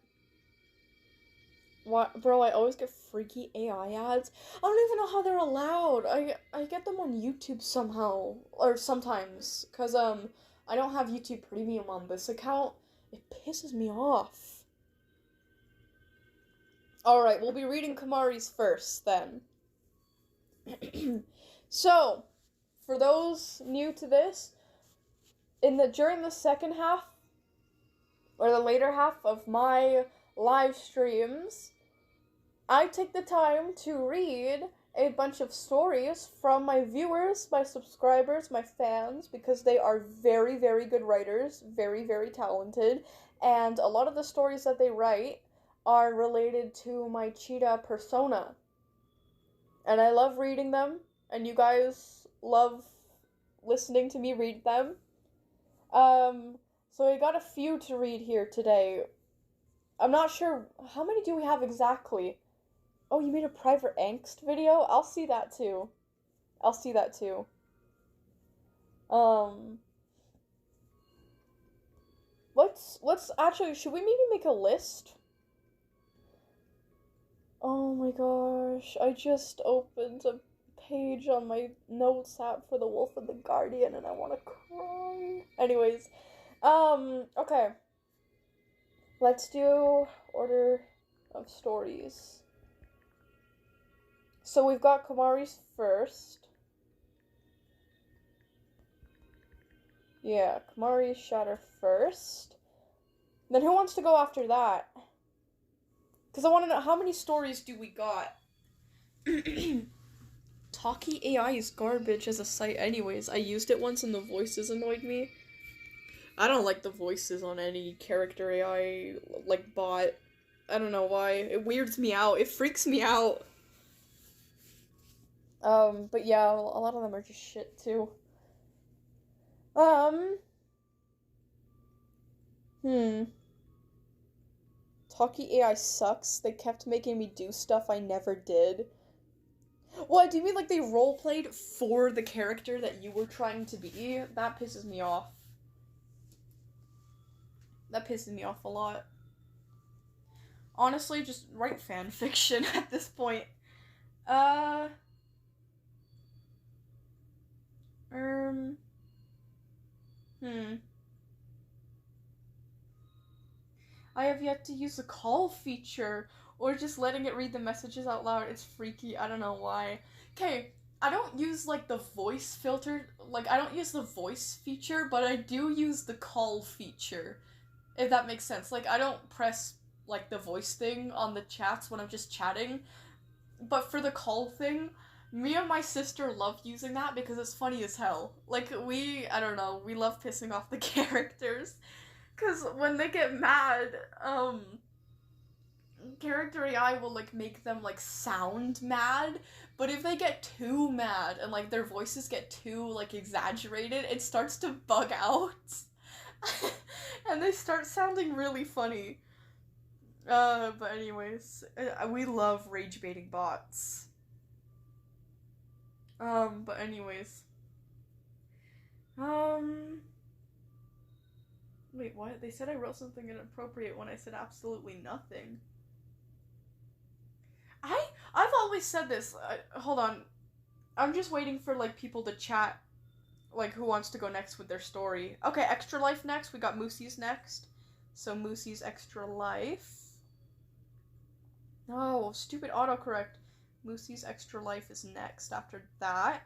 What, bro, I always get freaky AI ads. I don't even know how they're allowed. I get them on YouTube somehow, or sometimes, cause I don't have YouTube Premium on this account. It pisses me off. Alright, we'll be reading Kamari's first, then. So, for those new to this, during the second half, or the later half of my live streams, I take the time to read a bunch of stories from my viewers, my subscribers, my fans, because they are very, very good writers, very, very talented, and a lot of the stories that they write are related to my cheetah persona. And I love reading them, and you guys love listening to me read them. So I got a few to read here today. I'm not sure, how many do we have exactly? Oh, you made a private angst video? I'll see that too. I'll see that too. Let's actually, should we maybe make a list? Oh my gosh, I just opened a page on my notes app for The Wolf and the Guardian and I want to cry. Anyways, okay. Let's do order of stories. So we've got Kamari's first. Yeah, Kamari's Shatter first. Then who wants to go after that? Because I want to know, how many stories do we got? Talkie AI is garbage as a site anyways. I used it once and the voices annoyed me. I don't like the voices on any character AI, like, bot. I don't know why. It weirds me out. It freaks me out. But yeah, a lot of them are just shit, too. Talkie AI sucks. They kept making me do stuff I never did. What, do you mean like they roleplayed for the character that you were trying to be? That pisses me off. That pisses me off a lot. Honestly, just write fanfiction at this point. I have yet to use the call feature, or just letting it read the messages out loud. It's freaky, I don't know why. Okay, I don't use, like, the voice filter, like, I don't use the voice feature, but I do use the call feature, if that makes sense. Like, I don't press, like, the voice thing on the chats when I'm just chatting, but for the call thing, me and my sister love using that because it's funny as hell. Like, I don't know, we love pissing off the characters, because when they get mad, character AI will, like, make them, like, sound mad, but if they get too mad and, like, their voices get too, like, exaggerated, it starts to bug out. And they start sounding really funny. But anyways, we love rage baiting bots. But anyways. Wait, what? They said I wrote something inappropriate when I said absolutely nothing. I've always said this. Hold on. I'm just waiting for, like, people to chat, like, who wants to go next with their story. Okay, Extra Life next. We got Moosey's next. So Moosey's Extra Life. Oh, stupid autocorrect. Moosey's Extra Life is next after that.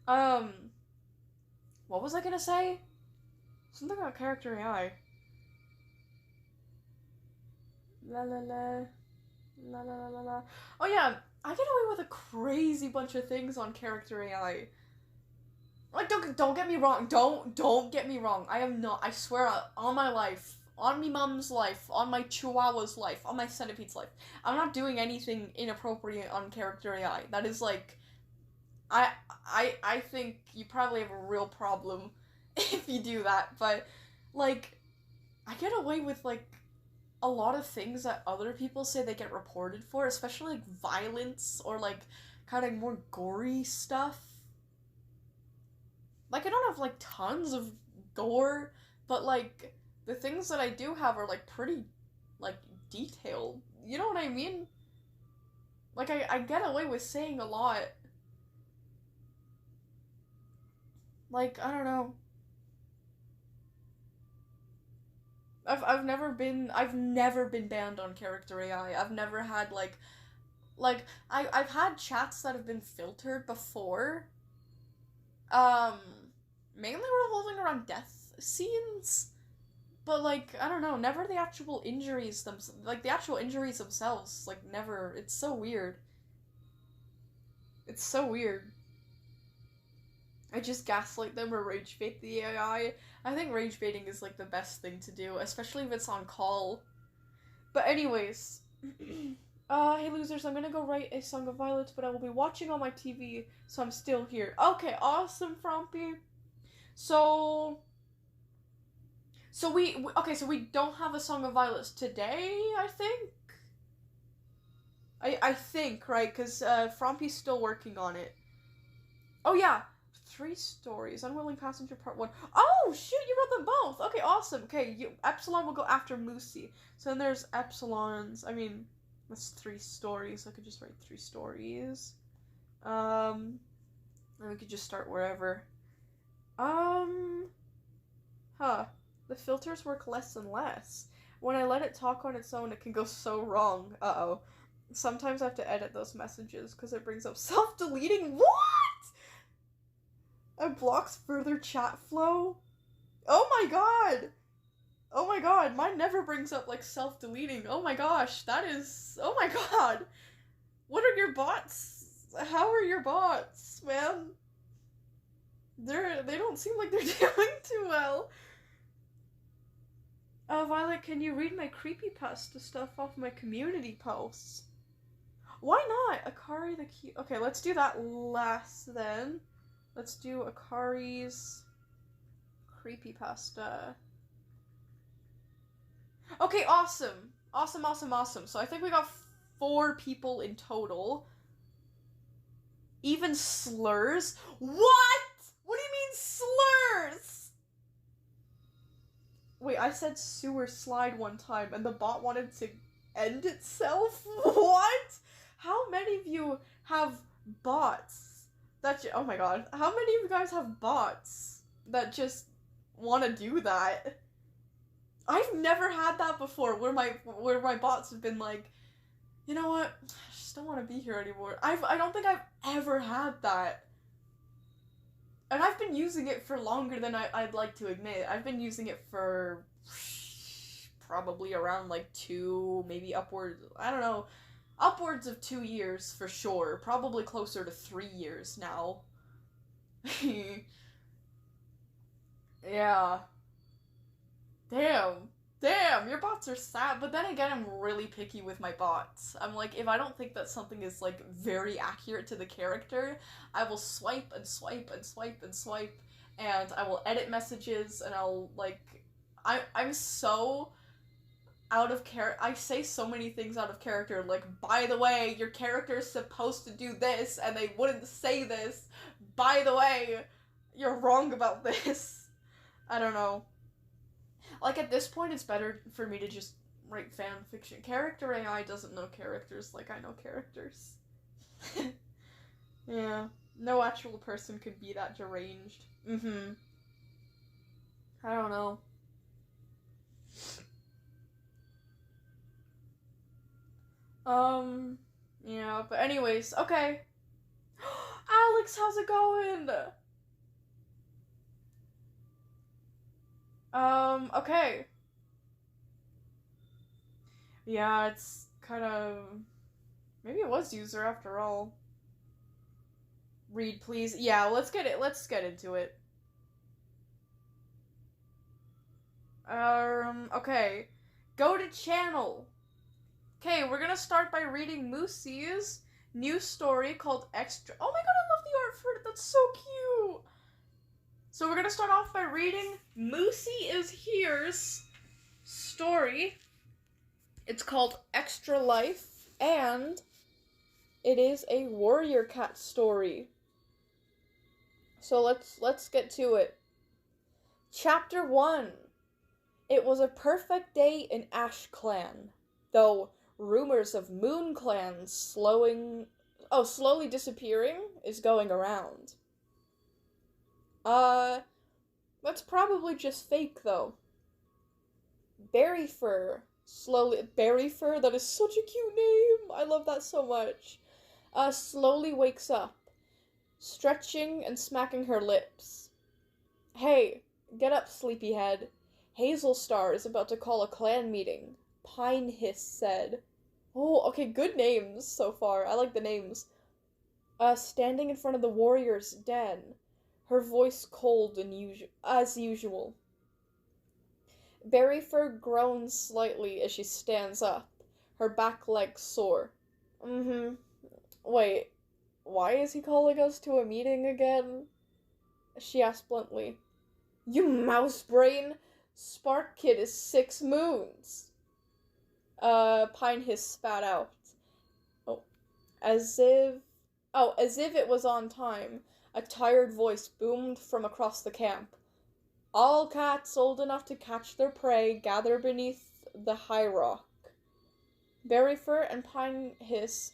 What was I gonna say? Something about character AI. La la la. La la la la la. Oh yeah, I get away with a crazy bunch of things on character AI. Like, don't get me wrong. Don't get me wrong. I am not. I swear on my life, on me mum's life, on my chihuahua's life, on my centipede's life, I'm not doing anything inappropriate on character AI. That is, like, I think you probably have a real problem if you do that. But, like, I get away with, like, a lot of things that other people say they get reported for, especially, like, violence or, like, kind of more gory stuff. Like, I don't have, like, tons of gore, but, like, the things that I do have are, like, pretty, like, detailed. You know what I mean? Like, I get away with saying a lot. Like, I don't know. I've never been banned on character AI. I've never had, like, I've had chats that have been filtered before. Mainly revolving around death scenes. But, like, I don't know, never the actual injuries themselves, like, never. It's so weird. It's so weird. I just gaslight them or rage bait the AI. I think rage baiting is, like, the best thing to do, especially if it's on call. But anyways, hey losers, I'm gonna go write a Song of Violets, but I will be watching on my TV, so I'm still here. Okay, awesome, Frompy. So we don't have a Song of Violets today, I think? I think, right? Because Frompy's still working on it. Oh yeah, 3 stories. Unwilling Passenger Part 1. Oh, shoot, you wrote them both! Okay, awesome. Okay, Epsilon will go after Moosey. So then there's Epsilon's, I mean, that's 3 stories. I could just write 3 stories. And we could just start wherever. The filters work less and less. When I let it talk on its own, it can go so wrong. Uh-oh. Sometimes I have to edit those messages because it brings up self-deleting. What? It blocks further chat flow? Oh my god! Oh my god, mine never brings up, like, self-deleting. Oh my gosh, that is... Oh my god! What are your bots? How are your bots, man? They don't seem like they're doing too well. Violet, can you read my creepypasta stuff off my community posts? Why not? Akari the Cute... Okay, let's do that last then. Let's do Akari's creepypasta. Okay, awesome. Awesome. So I think we got 4 people in total. Even slurs? What? What do you mean slurs? Wait, I said sewer slide one time and the bot wanted to end itself? What? How many of you have bots that oh my god, how many of you guys have bots that just want to do that? I've never had that before where my bots have been like, You know what? I just don't want to be here anymore. I don't think I've ever had that. And I've been using it for longer than I'd like to admit. I've been using it for probably around like 2, maybe upwards, I don't know, upwards of 2 years for sure. Probably closer to 3 years now. Yeah. Damn, your bots are sad. But then again, I'm really picky with my bots. I'm like, if I don't think that something is, like, very accurate to the character, I will swipe and swipe and swipe and swipe, and I will edit messages, and I'll, like, I'm so out of character. I say so many things out of character, like, by the way, your character is supposed to do this, and they wouldn't say this. By the way, you're wrong about this. I don't know. Like, at this point, it's better for me to just write fan fiction. Character AI doesn't know characters like I know characters. Yeah. No actual person could be that deranged. I don't know. Yeah, but anyways, okay. Alex, how's it going? Okay. Yeah, it's kind of... Maybe it was user after all. Read, please. Yeah, let's get into it. Okay. Go to channel. Okay, we're gonna start by reading Moosey's new story called Extra... Oh my god, I love the art for it! That's so cute! So we're gonna start off by reading Moosey is Here's story. It's called Extra Life, and it is a warrior cat story. So let's get to it. Chapter 1. It was a perfect day in Ash Clan, though rumors of Moon Clan slowly disappearing is going around. That's probably just fake, though. Berryfur, that is such a cute name! I love that so much. Slowly wakes up, stretching and smacking her lips. Hey, get up, sleepyhead. Hazel Star is about to call a clan meeting, Pine Hiss said. Oh, okay, good names so far. I like the names. Standing in front of the warrior's den, her voice cold and as usual. Berryfur groans slightly as she stands up, her back legs sore. Wait, why is he calling us to a meeting again? She asked bluntly. You mouse brain! Spark Kid is 6 moons! Pine Hiss spat out. As if it was on time, a tired voice boomed from across the camp. All cats old enough to catch their prey gather beneath the high rock. Berryfur and Pine Hiss,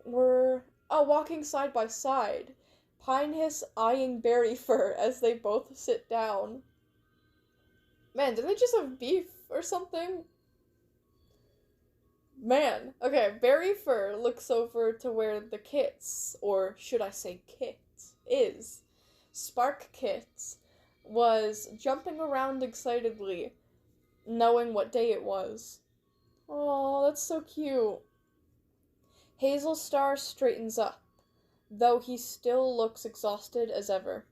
were walking side by side. Pine Hiss eyeing Berryfur as they both sit down. Man, did they just have beef or something? Man, okay, Berryfur looks over to where the kits, or should I say kit, is. Spark Kit was jumping around excitedly, knowing what day it was. Oh, that's so cute. Hazel Star straightens up, though he still looks exhausted as ever.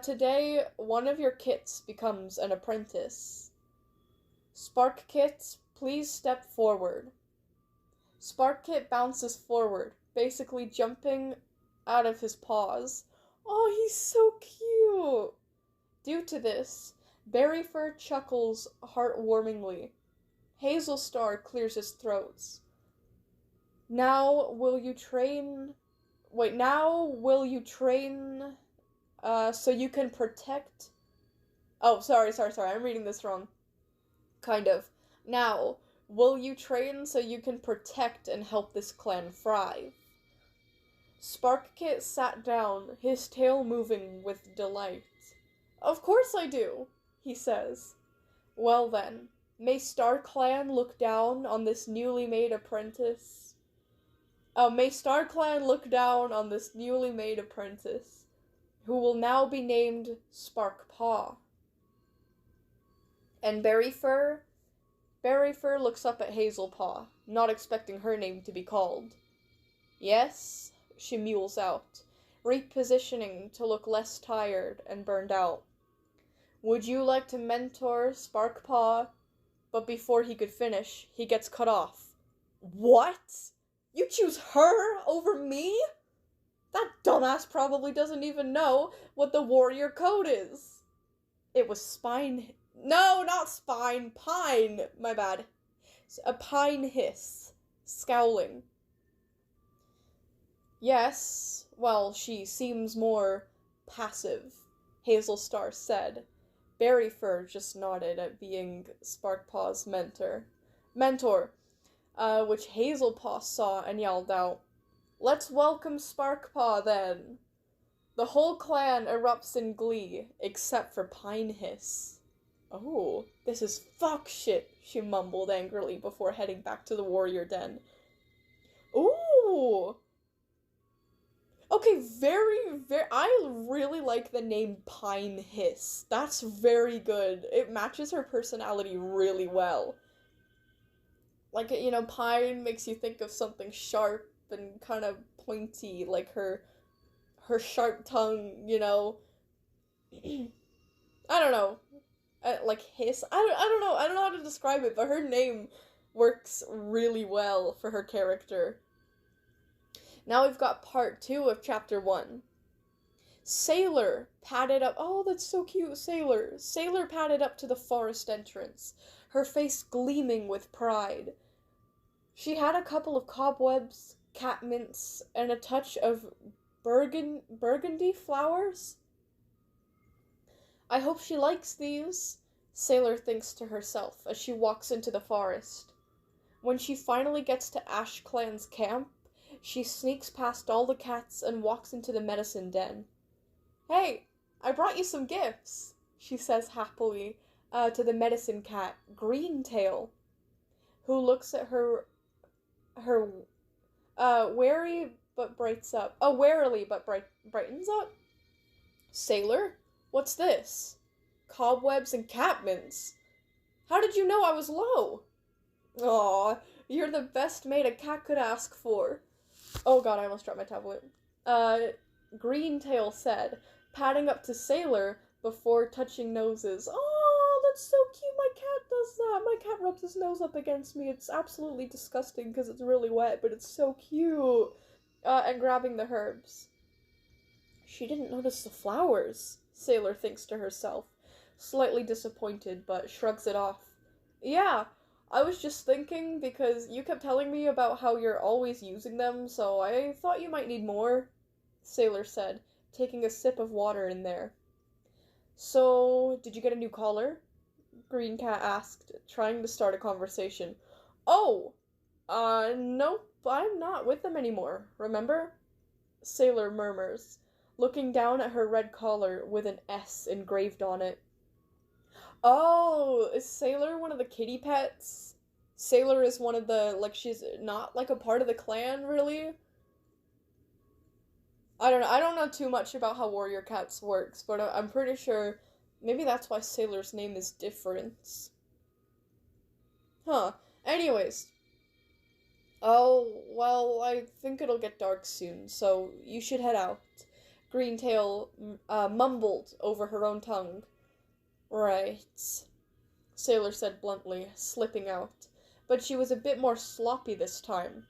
Today, one of your kits becomes an apprentice. Spark Kit, please step forward. Spark Kit bounces forward, basically jumping out of his paws. Oh, he's so cute! Due to this, Berryfur chuckles heartwarmingly. Hazel Star clears his throat. Now will you train so you can protect... Oh, sorry, I'm reading this wrong. Kind of. Now, will you train so you can protect and help this clan thrive? Sparkkit sat down, his tail moving with delight. Of course I do, he says. Well then, May StarClan look down on this newly made apprentice. May StarClan look down on this newly made apprentice, who will now be named Sparkpaw. And Berryfur looks up at Hazelpaw, not expecting her name to be called. Yes, she mules out, repositioning to look less tired and burned out. Would you like to mentor Sparkpaw? But before he could finish, he gets cut off. What? You choose her over me? That dumbass probably doesn't even know what the warrior code is. It was Spine... No, not Spine. Pine. My bad. A Pine hiss, scowling. Yes, well, she seems more passive, Hazelstar said. Berryfur just nodded at being Sparkpaw's mentor, which Hazelpaw saw and yelled out, "Let's welcome Sparkpaw, then!" The whole clan erupts in glee, except for Pinehiss. "Oh, this is fuck shit," she mumbled angrily before heading back to the warrior den. Ooh! Okay, I really like the name Pinehiss. That's very good. It matches her personality really well. Like, you know, pine makes you think of something sharp and kind of pointy, like her sharp tongue, you know. I don't know. Like hiss. I don't know. I don't know how to describe it, but her name works really well for her character. Now we've got part 2 of chapter 1. Sailor padded up. Oh, that's so cute, Sailor. Sailor padded up to the forest entrance, her face gleaming with pride. She had a couple of cobwebs, catmints, and a touch of burgundy flowers. I hope she likes these, Sailor thinks to herself as she walks into the forest. When she finally gets to Ash Clan's camp, she sneaks past all the cats and walks into the medicine den. "Hey, I brought you some gifts," she says happily to the medicine cat, Greentail, who looks at her warily but brightens up. "Sailor, what's this? Cobwebs and catmints. How did you know I was low?" "Aw, you're the best mate a cat could ask for." Oh god, I almost dropped my tablet. Greentail said, patting up to Sailor before touching noses. "Oh, that's so cute, my cat does that. My cat rubs his nose up against me. It's absolutely disgusting because it's really wet, but it's so cute." And grabbing the herbs. She didn't notice the flowers, Sailor thinks to herself, slightly disappointed, but shrugs it off. "Yeah, I was just thinking because you kept telling me about how you're always using them, so I thought you might need more," Sailor said, taking a sip of water in there. "So, did you get a new collar?" Green Cat asked, trying to start a conversation. "Oh, nope, I'm not with them anymore, remember?" Sailor murmurs, looking down at her red collar with an S engraved on it. Oh, is Sailor one of the kitty pets? Sailor is one of the, like, she's not, like, a part of the clan, really? I don't know too much about how Warrior Cats works, but I'm pretty sure maybe that's why Sailor's name is different. Huh. Anyways. Oh, well, I think it'll get dark soon, so you should head out. Greentail mumbled over her own tongue. "Right," Sailor said bluntly, slipping out, but she was a bit more sloppy this time.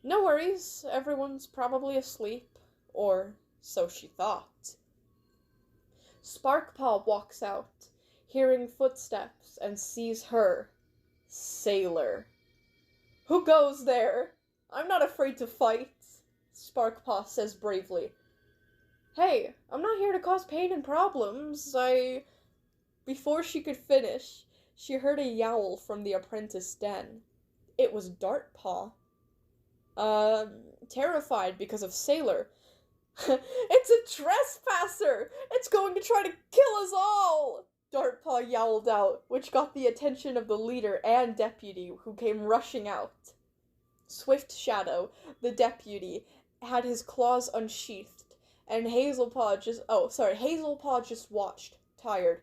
"No worries, everyone's probably asleep," or so she thought. Sparkpaw walks out, hearing footsteps, and sees her, Sailor. "Who goes there? I'm not afraid to fight," Sparkpaw says bravely. "Hey, I'm not here to cause pain and problems. Before she could finish, she heard a yowl from the apprentice den. It was Dartpaw. Terrified because of Sailor. "It's a trespasser! It's going to try to kill us all!" Dartpaw yowled out, which got the attention of the leader and deputy, who came rushing out. Swift Shadow, the deputy, had his claws unsheathed, and Hazelpaw just watched, tired.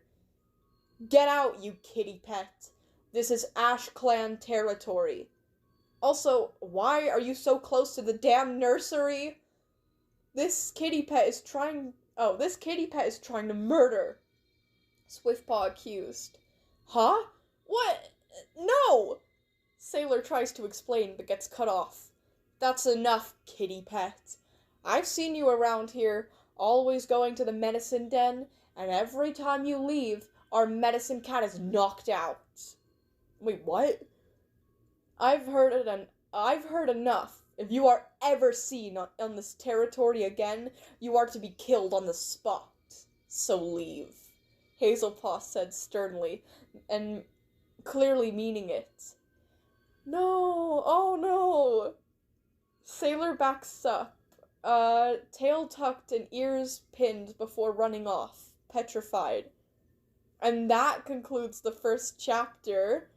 Get out, you kitty pet. This is Ash Clan territory. Also, why are you so close to the damn nursery? This kitty pet is trying to murder. Swiftpaw accused. Huh? What? No! Sailor tries to explain but gets cut off. That's enough, kitty pet. I've seen you around here, always going to the medicine den, and every time you leave, our medicine cat is knocked out. Wait, what? I've heard enough. If you are ever seen on this territory again, you are to be killed on the spot. So leave. Hazelpaw said sternly, and clearly meaning it. No! Oh no! Sailor backs up, tail tucked and ears pinned before running off, petrified. And that concludes the first chapter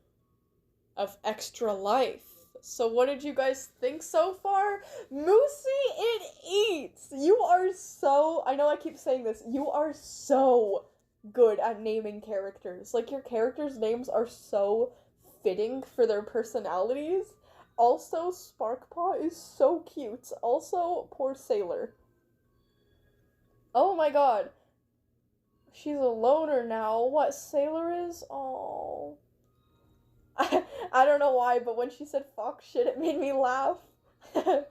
of Extra Life. So what did you guys think so far? Moosey, it eats! You are so... I know I keep saying this. You are so good at naming characters. Like, your characters' names are so fitting for their personalities. Also, Sparkpaw is so cute. Also, poor Sailor. Oh my god. She's a loner now. What, Sailor is? Oh. I don't know why, but when she said fuck shit, it made me laugh. It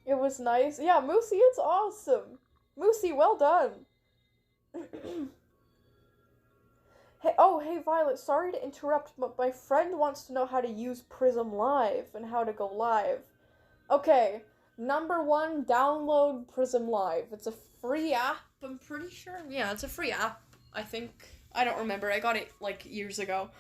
was nice. Yeah, Moosey, it's awesome. Moosey, well done. Hey, Violet, sorry to interrupt, but my friend wants to know how to use Prism Live and how to go live. Okay, number 1, download Prism Live. It's a free app, I'm pretty sure. Yeah, it's a free app, I think. I don't remember, I got it, like, years ago.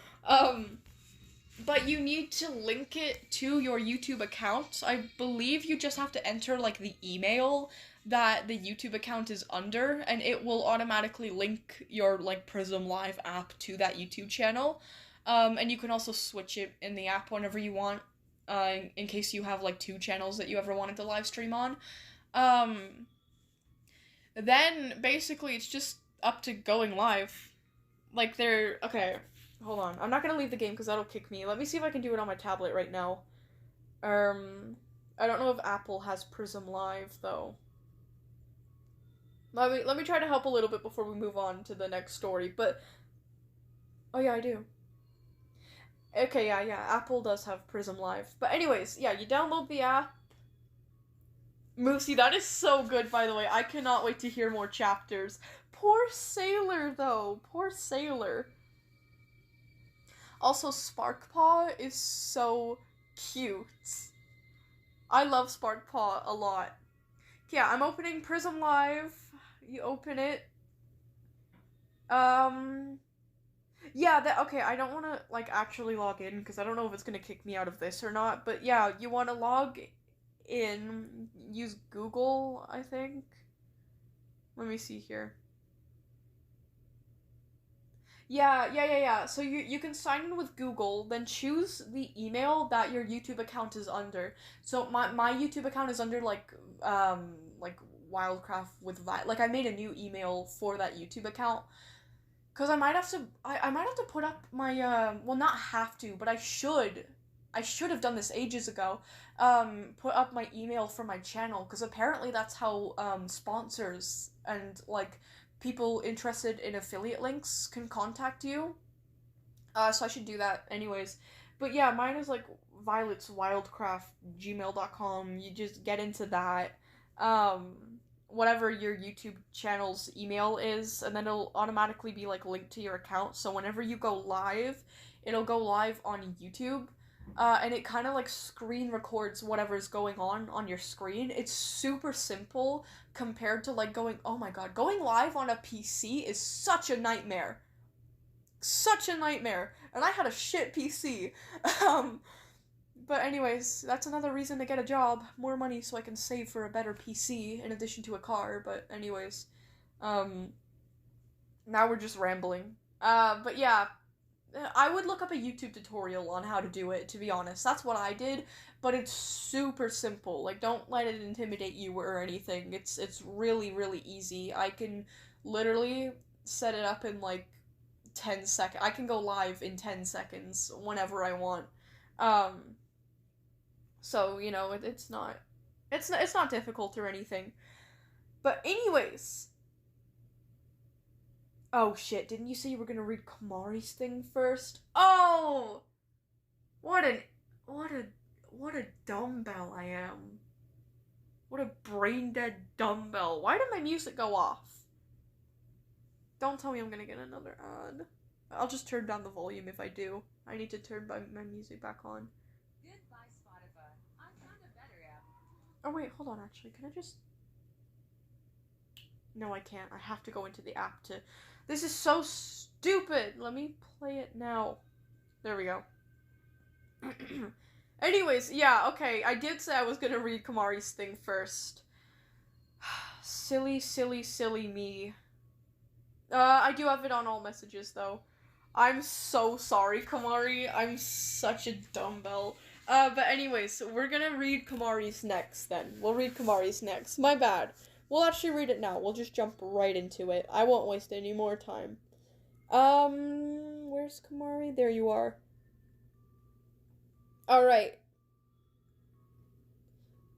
But you need to link it to your YouTube account. I believe you just have to enter, like, the email that the YouTube account is under, and it will automatically link your, like, Prism Live app to that YouTube channel. And you can also switch it in the app whenever you want, in case you have, like, 2 channels that you ever wanted to live stream on. Then, basically, it's just up to going live. Like, okay, hold on. I'm not gonna leave the game because that'll kick me. Let me see if I can do it on my tablet right now. I don't know if Apple has Prism Live, though. Let me try to help a little bit before we move on to the next story, but... Oh, yeah, I do. Okay, yeah, Apple does have Prism Live. But anyways, yeah, you download the app. Moosey, that is so good, by the way. I cannot wait to hear more chapters. Poor Sailor, though. Poor Sailor. Also, Sparkpaw is so cute. I love Sparkpaw a lot. Yeah, I'm opening Prism Live. You open it. Yeah, okay, I don't want to, like, actually log in, because I don't know if it's going to kick me out of this or not, but yeah, you want to log in, use Google, I think. Let me see here. Yeah. So you can sign in with Google, then choose the email that your YouTube account is under. So my YouTube account is under, like Wildcraft with like, I made a new email for that YouTube account. Because I might have to put up my, well, not have to, but I should have done this ages ago, put up my email for my channel, because apparently that's how, sponsors and, like, people interested in affiliate links can contact you. So I should do that anyways. But yeah, mine is, like, violetswildcraft@gmail.com. You just get into that. Whatever your YouTube channel's email is, and then it'll automatically be, like, linked to your account, so whenever you go live, it'll go live on YouTube, and it kind of, like, screen records whatever's going on your screen. It's super simple compared to, like, oh my god, going live on a PC is such a nightmare. Such a nightmare. And I had a shit PC. But anyways, that's another reason to get a job. More money so I can save for a better PC in addition to a car. But anyways, Now we're just rambling. But yeah, I would look up a YouTube tutorial on how to do it, to be honest. That's what I did, but it's super simple. Like, don't let it intimidate you or anything. It's really, really easy. I can literally set it up in, like, 10 seconds. I can go live in 10 seconds whenever I want. So, you know, it's not difficult or anything. But anyways, oh shit, didn't you say you were gonna read Kamari's thing first? Oh! What a dumbbell I am. What a brain dead dumbbell. Why did my music go off? Don't tell me I'm gonna get another ad. I'll just turn down the volume if I do. I need to turn my music back on. Goodbye, Spotify. I found a better app. Oh wait, hold on actually. Can I just... No, I can't. I have to go into the app to... This is so stupid! Let me play it now. There we go. Anyways, yeah, okay. I did say I was gonna read Kamari's thing first. Silly, silly, silly me. I do have it on all messages, though. I'm so sorry, Kamari. I'm such a dumbbell. But anyways, we're gonna read Kamari's next, then. We'll read Kamari's next. My bad. We'll actually read it now. We'll just jump right into it. I won't waste any more time. Where's Kamari? There you are. Alright.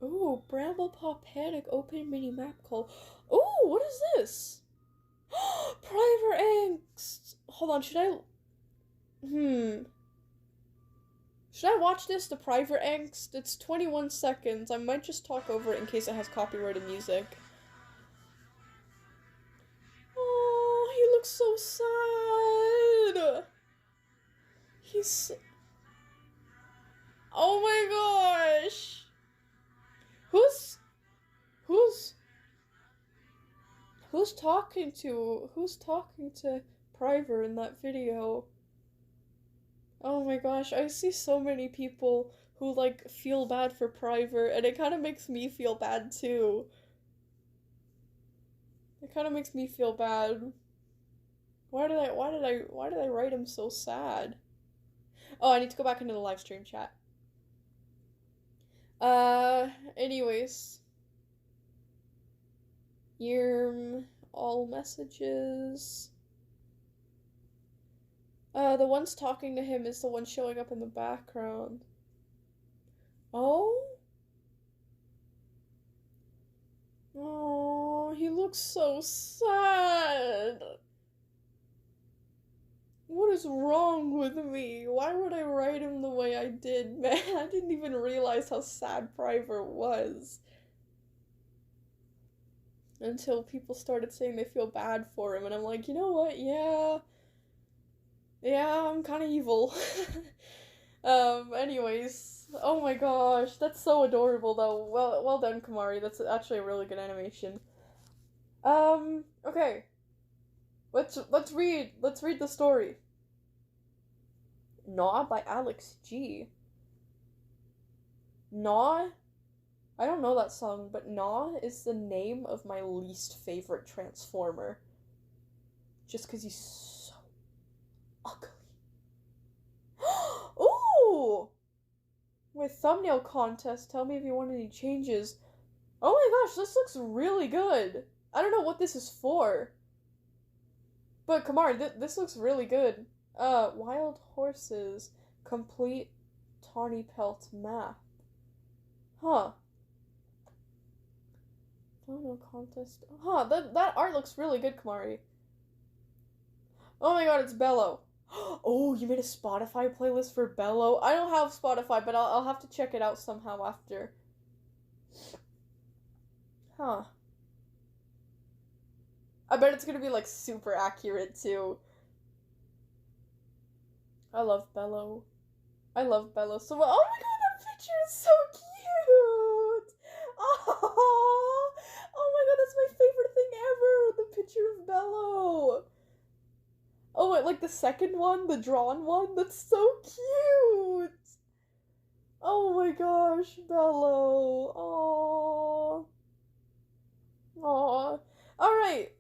Ooh, Bramblepaw Panic open mini-map call. Ooh, what is this? Private Angst! Hold on, should I... Should I watch this, the Private Angst? It's 21 seconds. I might just talk over it in case it has copyrighted music. Oh, he looks so sad. He's... Oh my gosh! Who's talking to Priver in that video? Oh my gosh, I see so many people who, like, feel bad for Priver, and it kind of makes me feel bad too. It kind of makes me feel bad. Why did I write him so sad? Oh, I need to go back into the live stream chat. Anyways. All messages. The one's talking to him is the one showing up in the background. Oh? Oh, he looks so sad. What is wrong with me? Why would I write him the way I did, man? I didn't even realize how sad Priver was. Until people started saying they feel bad for him, and I'm like, you know what? Yeah, I'm kind of evil. Anyways, oh my gosh, that's so adorable, though. Well done, Kamari. That's actually a really good animation. Okay. Let's read the story. Gnaw by Alex G. Gnaw? I don't know that song, but Gnaw is the name of my least favorite Transformer. Just because he's so ugly. Ooh! My thumbnail contest. Tell me if you want any changes. Oh my gosh, this looks really good. I don't know what this is for. But Kamari, this looks really good. Wild Horses. Complete Tawny Pelt map. Huh. Photo contest. Huh, that art looks really good, Kamari. Oh my god, it's Bello. Oh, you made a Spotify playlist for Bello? I don't have Spotify, but I'll have to check it out somehow after. Huh. I bet it's gonna be, like, super accurate, too. I love Bello. So well. Oh my god, that picture is so cute! Oh my god, that's my favorite thing ever! The picture of Bello! Oh, wait, like the second one, the drawn one? That's so cute! Oh my gosh, Bello. Aww. Alright.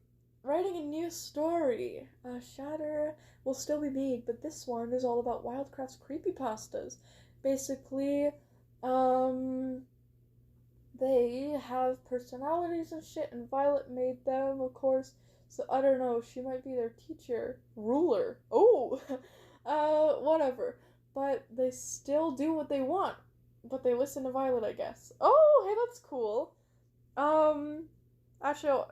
writing a new story. Shatter will still be made, but this one is all about Wildcraft's creepypastas. Basically, they have personalities and shit, and Violet made them, of course. So I don't know, she might be their teacher, ruler. Oh, whatever. But they still do what they want. But they listen to Violet, I guess. Oh, hey, that's cool. Actually,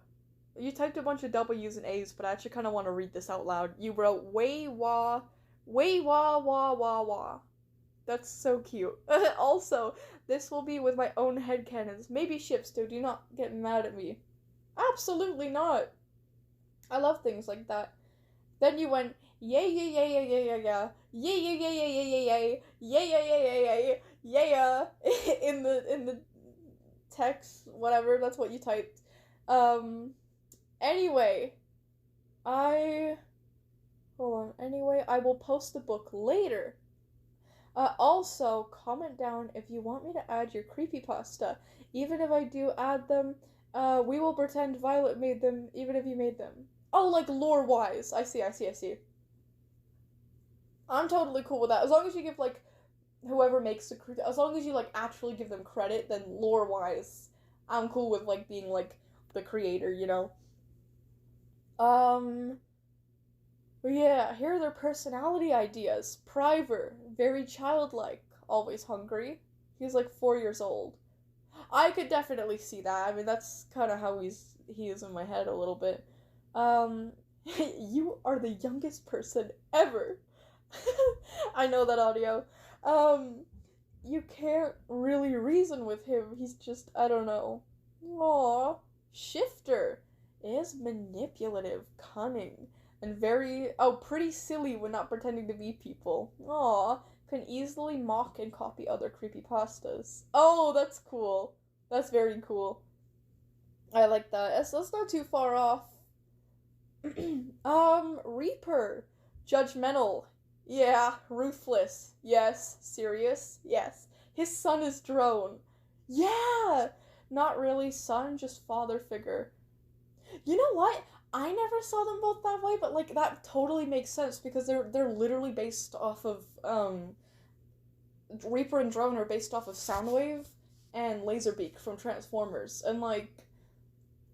you typed a bunch of W's and A's, but I actually kind of want to read this out loud. You wrote way wah wah wah. That's so cute. Also, this will be with my own headcanons. Maybe ships, so do not get mad at me. Absolutely not. I love things like that. Then you went yay yay yay yay yay yay yay yay yay yay yay yay yay yay yay yay yay in the text, whatever, that's what you typed. Anyway, I will post the book later. Also, comment down if you want me to add your creepypasta. Even if I do add them, we will pretend Violet made them, even if you made them. Oh, like lore-wise. I see. I'm totally cool with that. As long as you give, like, whoever makes the creepy, as long as you, like, actually give them credit, then lore-wise, I'm cool with, like, being, like, the creator, you know? But yeah, here are their personality ideas. Priver, very childlike, always hungry. He's like 4 years old. I could definitely see that. I mean, that's kind of how he is in my head a little bit. You are the youngest person ever. I know that audio. You can't really reason with him. He's just, I don't know. Aww. Shifter is manipulative, cunning, and pretty silly when not pretending to be people. Aw, can easily mock and copy other creepypastas. Oh, that's cool. That's very cool. I like that. That's not too far off. Reaper. Judgmental. Yeah. Ruthless. Yes. Serious. Yes. His son is Drone. Yeah! Not really son, just father figure. You know what? I never saw them both that way, but, like, that totally makes sense, because they're literally based off of, Reaper and Drone are based off of Soundwave and Laserbeak from Transformers, and, like,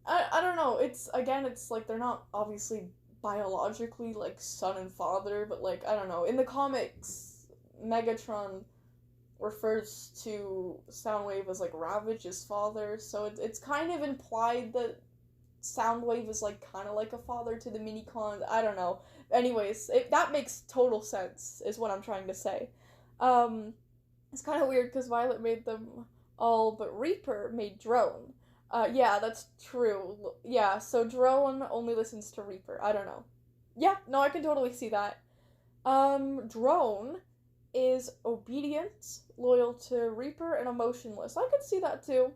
I don't know, it's, like, they're not obviously biologically, like, son and father, but, like, I don't know, in the comics, Megatron refers to Soundwave as, like, Ravage's father, so it's kind of implied that Soundwave is, like, kind of like a father to the Minicons. I don't know. Anyways, that makes total sense, is what I'm trying to say. It's kind of weird, because Violet made them all, but Reaper made Drone. Yeah, that's true. Yeah, so Drone only listens to Reaper. I don't know. Yeah, no, I can totally see that. Drone is obedient, loyal to Reaper, and emotionless. I could see that, too.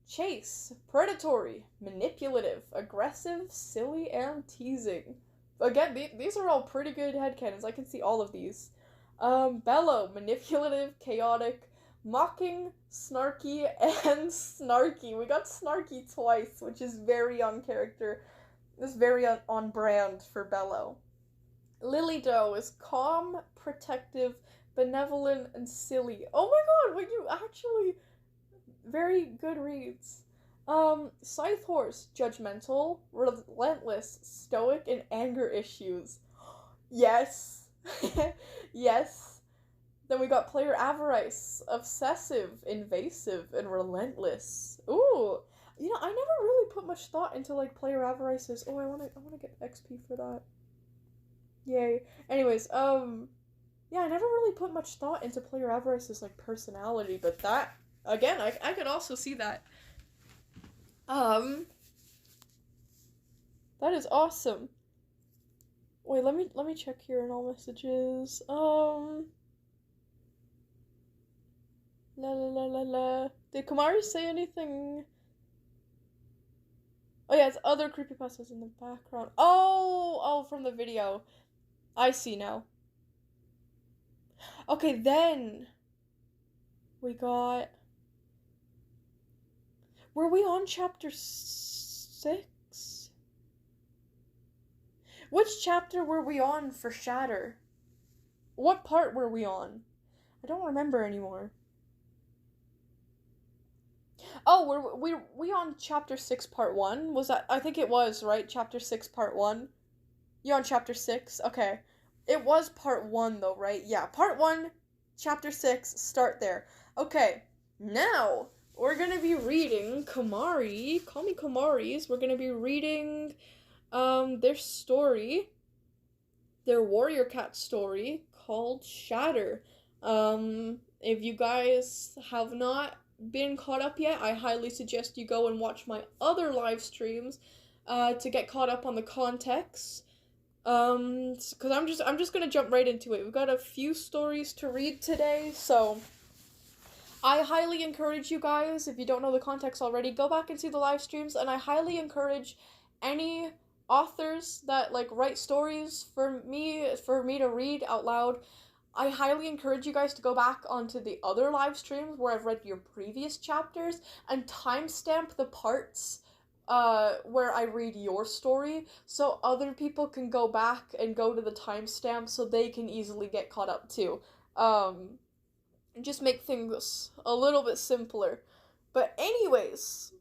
Chase, predatory, manipulative, aggressive, silly, and teasing. Again, these are all pretty good headcanons. I can see all of these. Bellow, manipulative, chaotic, mocking, snarky, and snarky. We got snarky twice, which is very on character. It's very on brand for Bellow. Lily Doe is calm, protective, benevolent, and silly. Oh my god, what you actually... Very good reads. Scythe Horse, judgmental, relentless, stoic, and anger issues. Yes. Yes. Then we got Player Avarice, obsessive, invasive, and relentless. Ooh. You know, I never really put much thought into, like, Player Avarice's. Oh, I wanna get XP for that. Yay. Anyways, yeah, I never really put much thought into Player Avarice's, like, personality, but that... Again, I could also see that. That is awesome. Wait, let me check here in all messages. La la la la la. Did Kamari say anything? Oh yeah, it's other creepypastas in the background. Oh, from the video. I see now. Okay, then we got... Were we on chapter 6? Which chapter were we on for Shatter? What part were we on? I don't remember anymore. Oh, were we on chapter 6 part 1? Was that, I think it was, right? Chapter 6 part 1? You on chapter 6? Okay. It was part 1 though, right? Yeah, part 1, chapter 6, start there. Okay, now we're gonna be reading Kamari, Call Me Kamari's. We're gonna be reading their story, their warrior cat story called Shatter. If you guys have not been caught up yet, I highly suggest you go and watch my other live streams to get caught up on the context. Because I'm just gonna jump right into it. We've got a few stories to read today, so I highly encourage you guys, if you don't know the context already, go back and see the live streams, and I highly encourage any authors that like write stories for me to read out loud. I highly encourage you guys to go back onto the other live streams where I've read your previous chapters and timestamp the parts where I read your story so other people can go back and go to the timestamp so they can easily get caught up too. Just make things a little bit simpler. But anyways,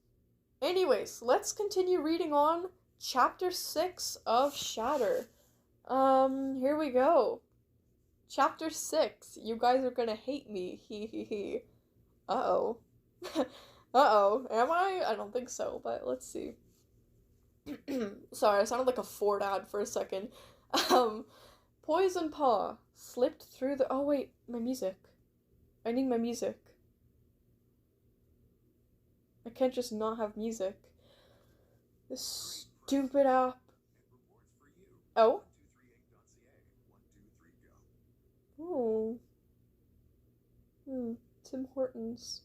let's continue reading on chapter 6 of Shatter. Here we go. Chapter 6. You guys are gonna hate me. Hee hee hee. Uh-oh. Uh-oh. Am I? I don't think so, but let's see. Sorry, I sounded like a Ford ad for a second. Poison Paw slipped through the... Oh, wait. My music. I need my music. I can't just not have music. This stupid app. Oh? Oh. Tim Hortons.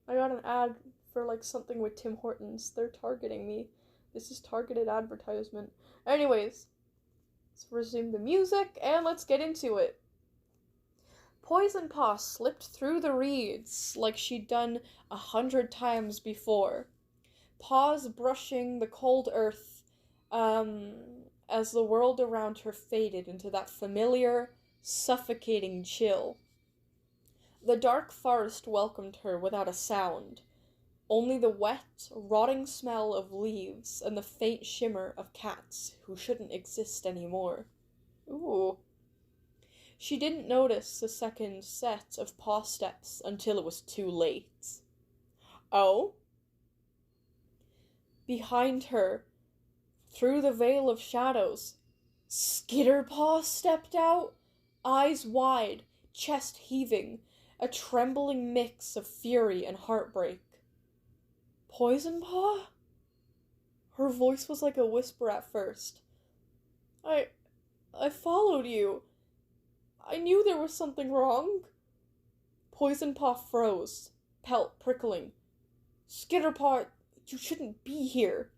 I got an ad for like something with Tim Hortons. They're targeting me. This is targeted advertisement. Anyways, let's resume the music and let's get into it. Poison Paw slipped through the reeds like she'd done 100 times before. Paws brushing the cold earth as the world around her faded into that familiar, suffocating chill. The dark forest welcomed her without a sound. Only the wet, rotting smell of leaves and the faint shimmer of cats who shouldn't exist anymore. Ooh. She didn't notice the second set of paw steps until it was too late. Oh? Behind her, through the veil of shadows, Skitterpaw stepped out, eyes wide, chest heaving, a trembling mix of fury and heartbreak. Poison Paw? Her voice was like a whisper at first. I followed you. I knew there was something wrong. Poison Paw froze, pelt prickling. Skitterpaw, you shouldn't be here.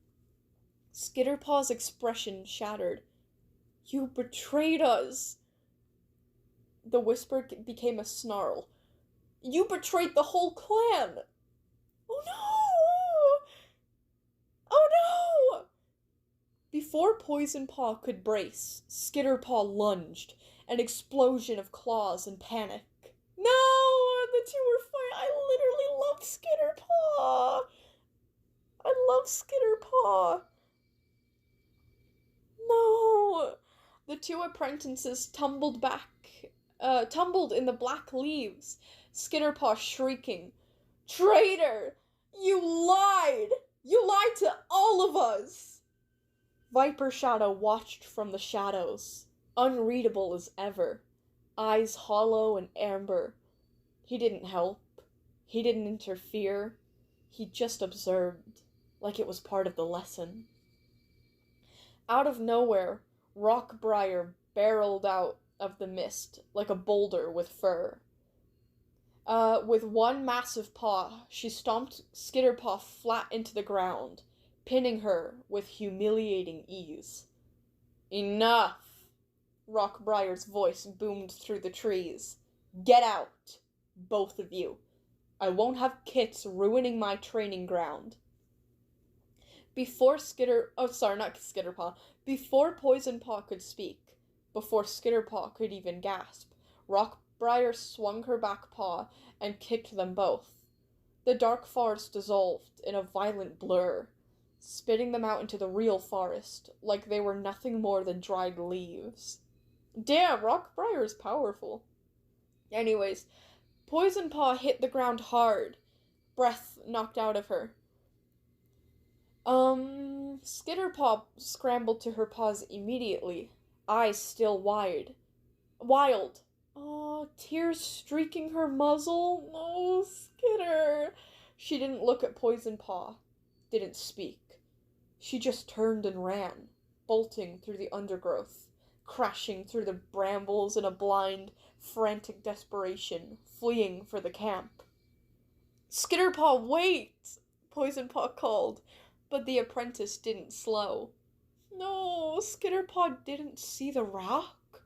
Skitterpaw's expression shattered. You betrayed us. The whisper became a snarl. You betrayed the whole clan! Oh no! Oh no! Before Poison Paw could brace, Skitterpaw lunged, an explosion of claws and panic. No! The two were fighting. I literally loved Skitterpaw! I love Skitterpaw! No! The two apprentices tumbled in the black leaves, Skitterpaw shrieking, Traitor! You lied! You lied to all of us! Viper Shadow watched from the shadows, unreadable as ever, eyes hollow and amber. He didn't help. He didn't interfere. He just observed, like it was part of the lesson. Out of nowhere, Rockbriar barreled out of the mist like a boulder with fur. With one massive paw, she stomped Skitterpaw flat into the ground, pinning her with humiliating ease. Enough! Rockbriar's voice boomed through the trees. Get out, both of you. I won't have Kits ruining my training ground. Before Before Poison Paw could speak, before Skitterpaw could even gasp, Rockbriar swung her back paw and kicked them both. The dark forest dissolved in a violent blur, spitting them out into the real forest like they were nothing more than dried leaves. Damn, Rockbriar is powerful. Anyways, Poison Paw hit the ground hard, breath knocked out of her. Skitterpaw scrambled to her paws immediately, eyes still wild. Oh, tears streaking her muzzle. No, Skitter. She didn't look at Poison Paw, didn't speak. She just turned and ran, bolting through the undergrowth, crashing through the brambles in a blind, frantic desperation, fleeing for the camp. Skitterpaw, wait! Poison Paw called, but the apprentice didn't slow. No, Skitterpaw didn't see the rock.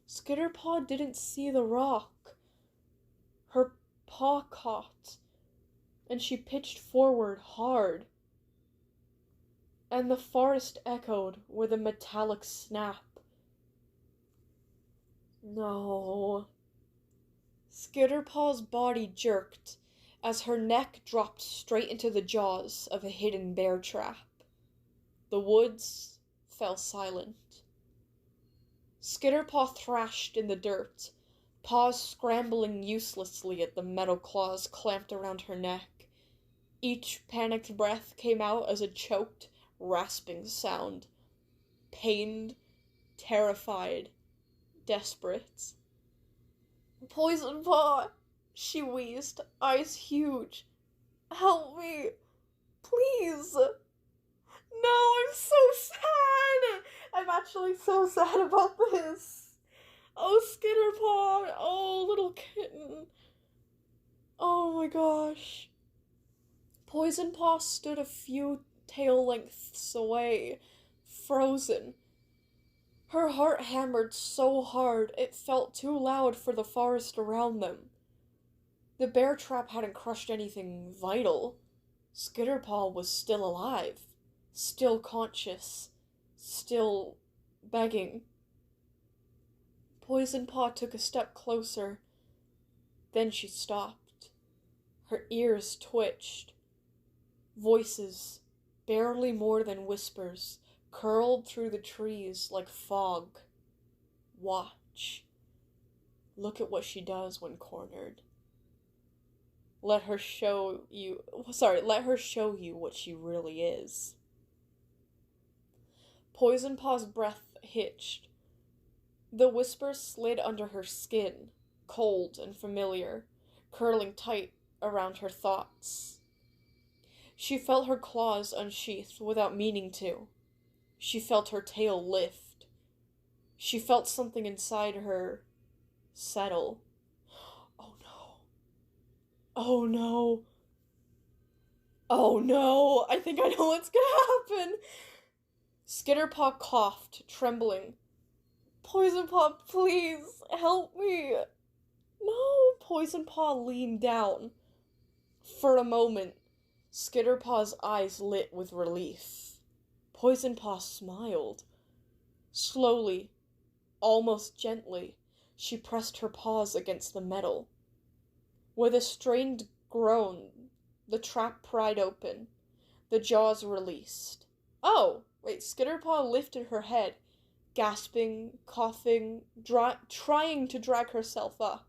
Skitterpaw didn't see the rock. Her paw caught, and she pitched forward hard. And the forest echoed with a metallic snap. No. Skitterpaw's body jerked as her neck dropped straight into the jaws of a hidden bear trap. The woods fell silent. Skitterpaw thrashed in the dirt, paws scrambling uselessly at the metal claws clamped around her neck. Each panicked breath came out as a choked, rasping sound. Pained, terrified, desperate. Poison Paw, she wheezed, eyes huge. Help me, please. No, I'm so sad. I'm actually so sad about this. Oh, Skitterpaw. Oh, little kitten. Oh my gosh. Poison Paw stood a few tail lengths away, frozen. Her heart hammered so hard it felt too loud for the forest around them. The bear trap hadn't crushed anything vital. Skitterpaw was still alive, still conscious, still begging. Poison Paw took a step closer. Then she stopped. Her ears twitched. Voices, barely more than whispers, curled through the trees like fog. Watch. Look at what she does when cornered. Let her show you what she really is. Poison Paw's breath hitched. The whispers slid under her skin, cold and familiar, curling tight around her thoughts. She felt her claws unsheathed without meaning to. She felt her tail lift. She felt something inside her settle. Oh no. Oh no. Oh no. I think I know what's gonna happen. Skitterpaw coughed, trembling. Poison Paw, please, help me. No, Poison Paw leaned down. For a moment, Skitterpaw's eyes lit with relief. Poison Paw smiled. Slowly, almost gently, she pressed her paws against the metal. With a strained groan, the trap pried open. The jaws released. Oh, wait, Skitterpaw lifted her head, gasping, coughing, trying to drag herself up.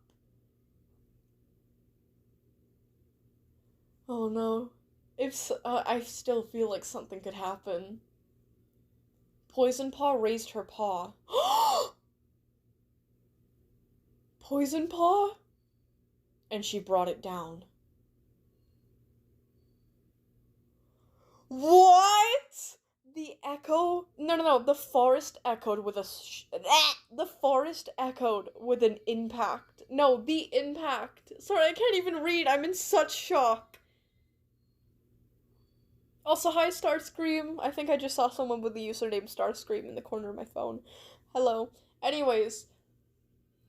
Oh no. I still feel like something could happen. Poison Paw raised her paw. Poison Paw? And she brought it down. What? The echo? No. The forest echoed with the forest echoed with an impact. No, the impact. Sorry, I can't even read. I'm in such shock. Also, hi, Starscream. I think I just saw someone with the username Starscream in the corner of my phone. Hello. Anyways.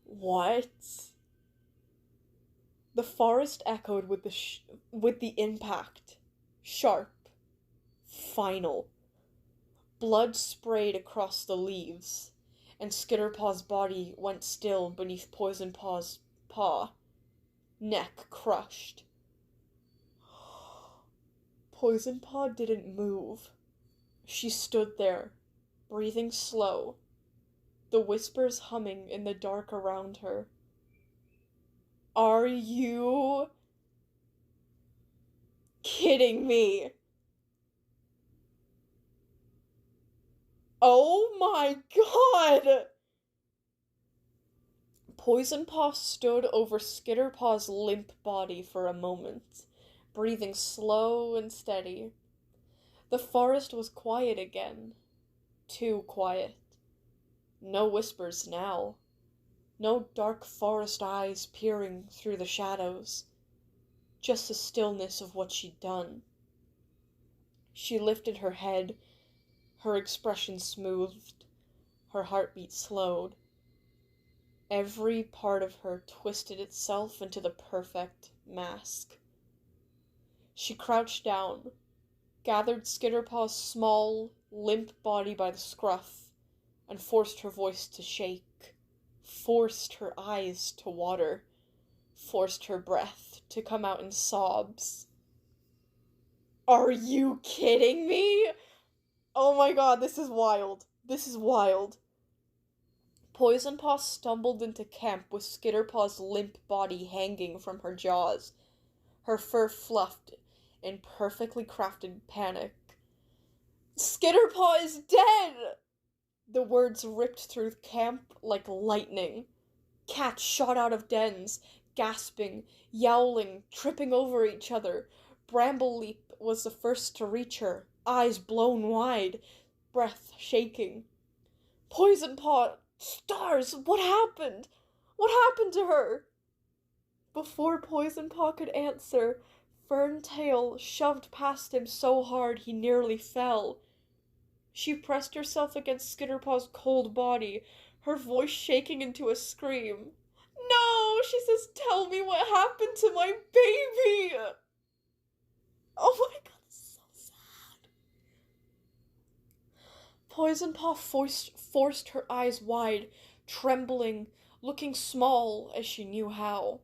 What? The forest echoed with the impact. Sharp. Final. Blood sprayed across the leaves, and Skitterpaw's body went still beneath Poison Paw's paw, neck crushed. Poison Paw didn't move. She stood there, breathing slow, the whispers humming in the dark around her. Are you kidding me? Oh my god! Poison Paw stood over Skitterpaw's limp body for a moment, breathing slow and steady. The forest was quiet again. Too quiet. No whispers now. No dark forest eyes peering through the shadows. Just the stillness of what she'd done. She lifted her head, her expression smoothed, her heartbeat slowed. Every part of her twisted itself into the perfect mask. She crouched down, gathered Skitterpaw's small, limp body by the scruff, and forced her voice to shake, forced her eyes to water, forced her breath to come out in sobs. Are you kidding me? Oh my god, this is wild. This is wild. Poison Paw stumbled into camp with Skitterpaw's limp body hanging from her jaws, her fur fluffed in perfectly crafted panic. Skitterpaw is dead! The words ripped through camp like lightning. Cats shot out of dens, gasping, yowling, tripping over each other. Brambleleap was the first to reach her, eyes blown wide, breath shaking. Poison Paw, stars, what happened? What happened to her? Before Poison Paw could answer, Ferntail shoved past him so hard he nearly fell. She pressed herself against Skitterpaw's cold body, her voice shaking into a scream. No, she says, tell me what happened to my baby! Oh my god, it's so sad. Poison Paw forced her eyes wide, trembling, looking small as she knew how.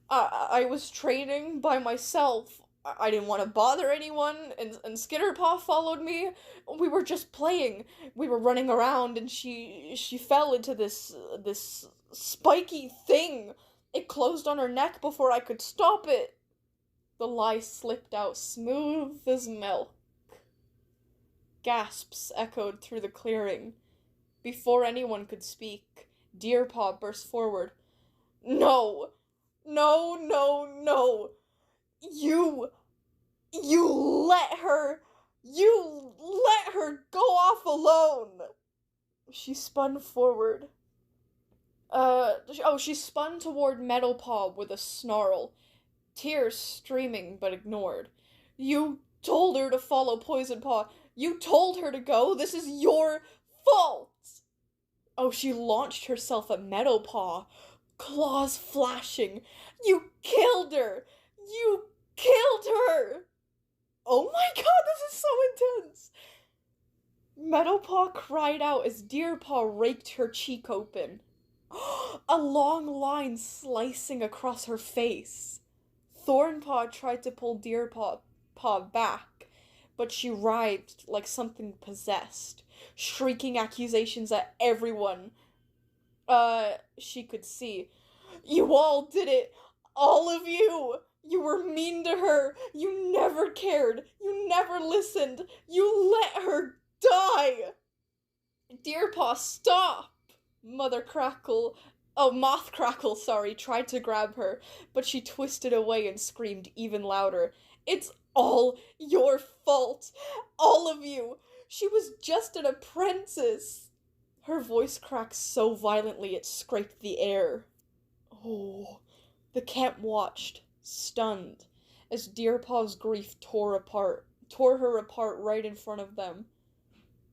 I was training by myself. I didn't want to bother anyone, and Skitterpaw followed me. We were just playing. We were running around, and she fell into this spiky thing. It closed on her neck before I could stop it. The lie slipped out smooth as milk. Gasps echoed through the clearing. Before anyone could speak, Deerpaw burst forward. No! No, no, no! You let her go off alone! She spun forward. She spun toward Meadowpaw with a snarl, tears streaming but ignored. You told her to follow Poison Paw. You told her to go. This is your fault! Oh, she launched herself at Meadowpaw, claws flashing. You killed her! You killed her! Oh my god, this is so intense! Meadowpaw cried out as Deerpaw raked her cheek open. A long line slicing across her face. Thornpaw tried to pull Deerpaw back, but she writhed like something possessed, shrieking accusations at everyone she could see. You all did it! All of you! You were mean to her! You never cared! You never listened! You let her die! Deerpaw, stop! Moth Crackle, tried to grab her, but she twisted away and screamed even louder. It's all your fault! All of you! She was just an apprentice! Her voice cracked so violently it scraped the air. Oh, the camp watched, stunned, as Deerpaw's grief tore her apart right in front of them.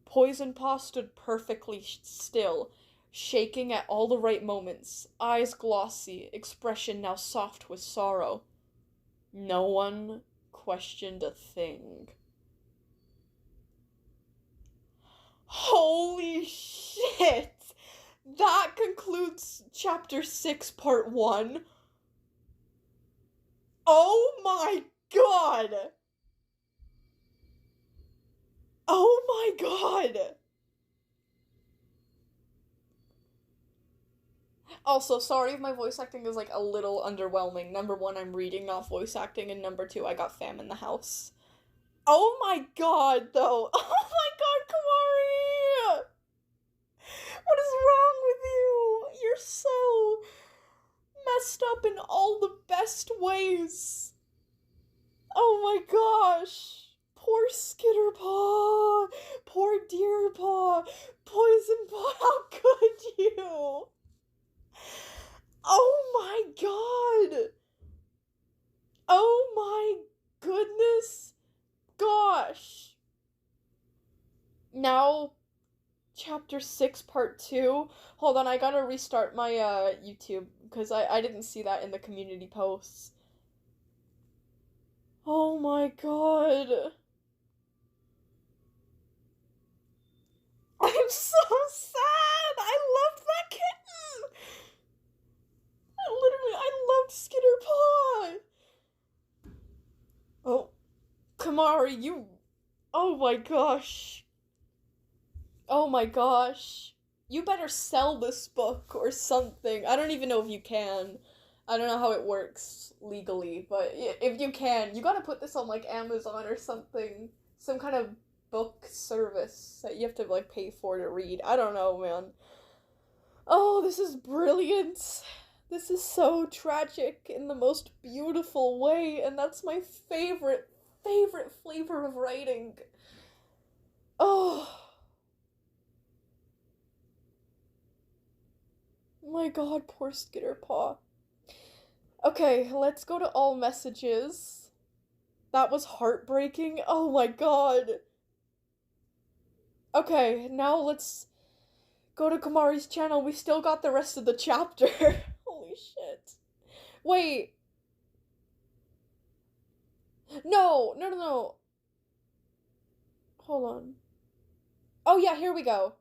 Poison Paw stood perfectly still, shaking at all the right moments, eyes glossy, expression now soft with sorrow. No one questioned a thing. Holy shit! That concludes chapter 6, part 1. Oh my god! Oh my god! Also, sorry if my voice acting is like a little underwhelming. Number 1, I'm reading, not voice acting, and number 2, I got fam in the house. Oh my god, though! Oh my god, Kamari! What is wrong with you? You're so messed up in all the best ways. Oh my gosh. Poor Skitterpaw. Poor Deerpaw. Poisonpaw. How could you? Oh my god. Oh my goodness. Gosh. Now, chapter 6, part 2. Hold on, I gotta restart my YouTube because I didn't see that in the community posts. Oh my god. I'm so sad! I loved that kitten! I loved Skitterpaw! Oh, Kamari, you... Oh my gosh. Oh my gosh. You better sell this book or something. I don't even know if you can. I don't know how it works legally, but if you can, you gotta put this on like Amazon or something. Some kind of book service that you have to like pay for to read. I don't know, man. Oh, this is brilliant. This is so tragic in the most beautiful way, and that's my favorite flavor of writing. Oh. My god, poor Skitterpaw. Okay, let's go to all messages. That was heartbreaking. Oh my god. Okay, now let's go to Kamari's channel. We still got the rest of the chapter. Holy shit. Wait. No. Hold on. Oh yeah, here we go.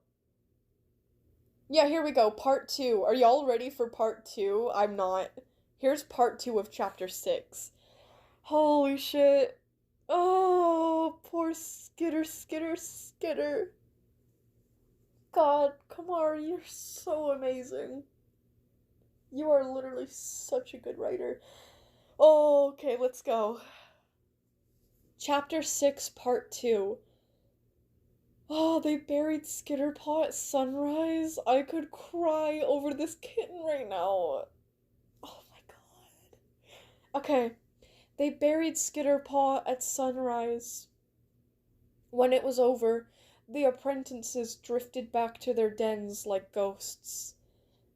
Yeah, here we go. Part 2. Are y'all ready for part 2? I'm not. Here's part 2 of chapter 6. Holy shit. Oh, poor Skitter. God, Kamari, you're so amazing. You are literally such a good writer. Oh, okay, let's go. Chapter 6, part 2. Oh, they buried Skitterpaw at sunrise. I could cry over this kitten right now. Oh my god. Okay, they buried Skitterpaw at sunrise. When it was over, the apprentices drifted back to their dens like ghosts.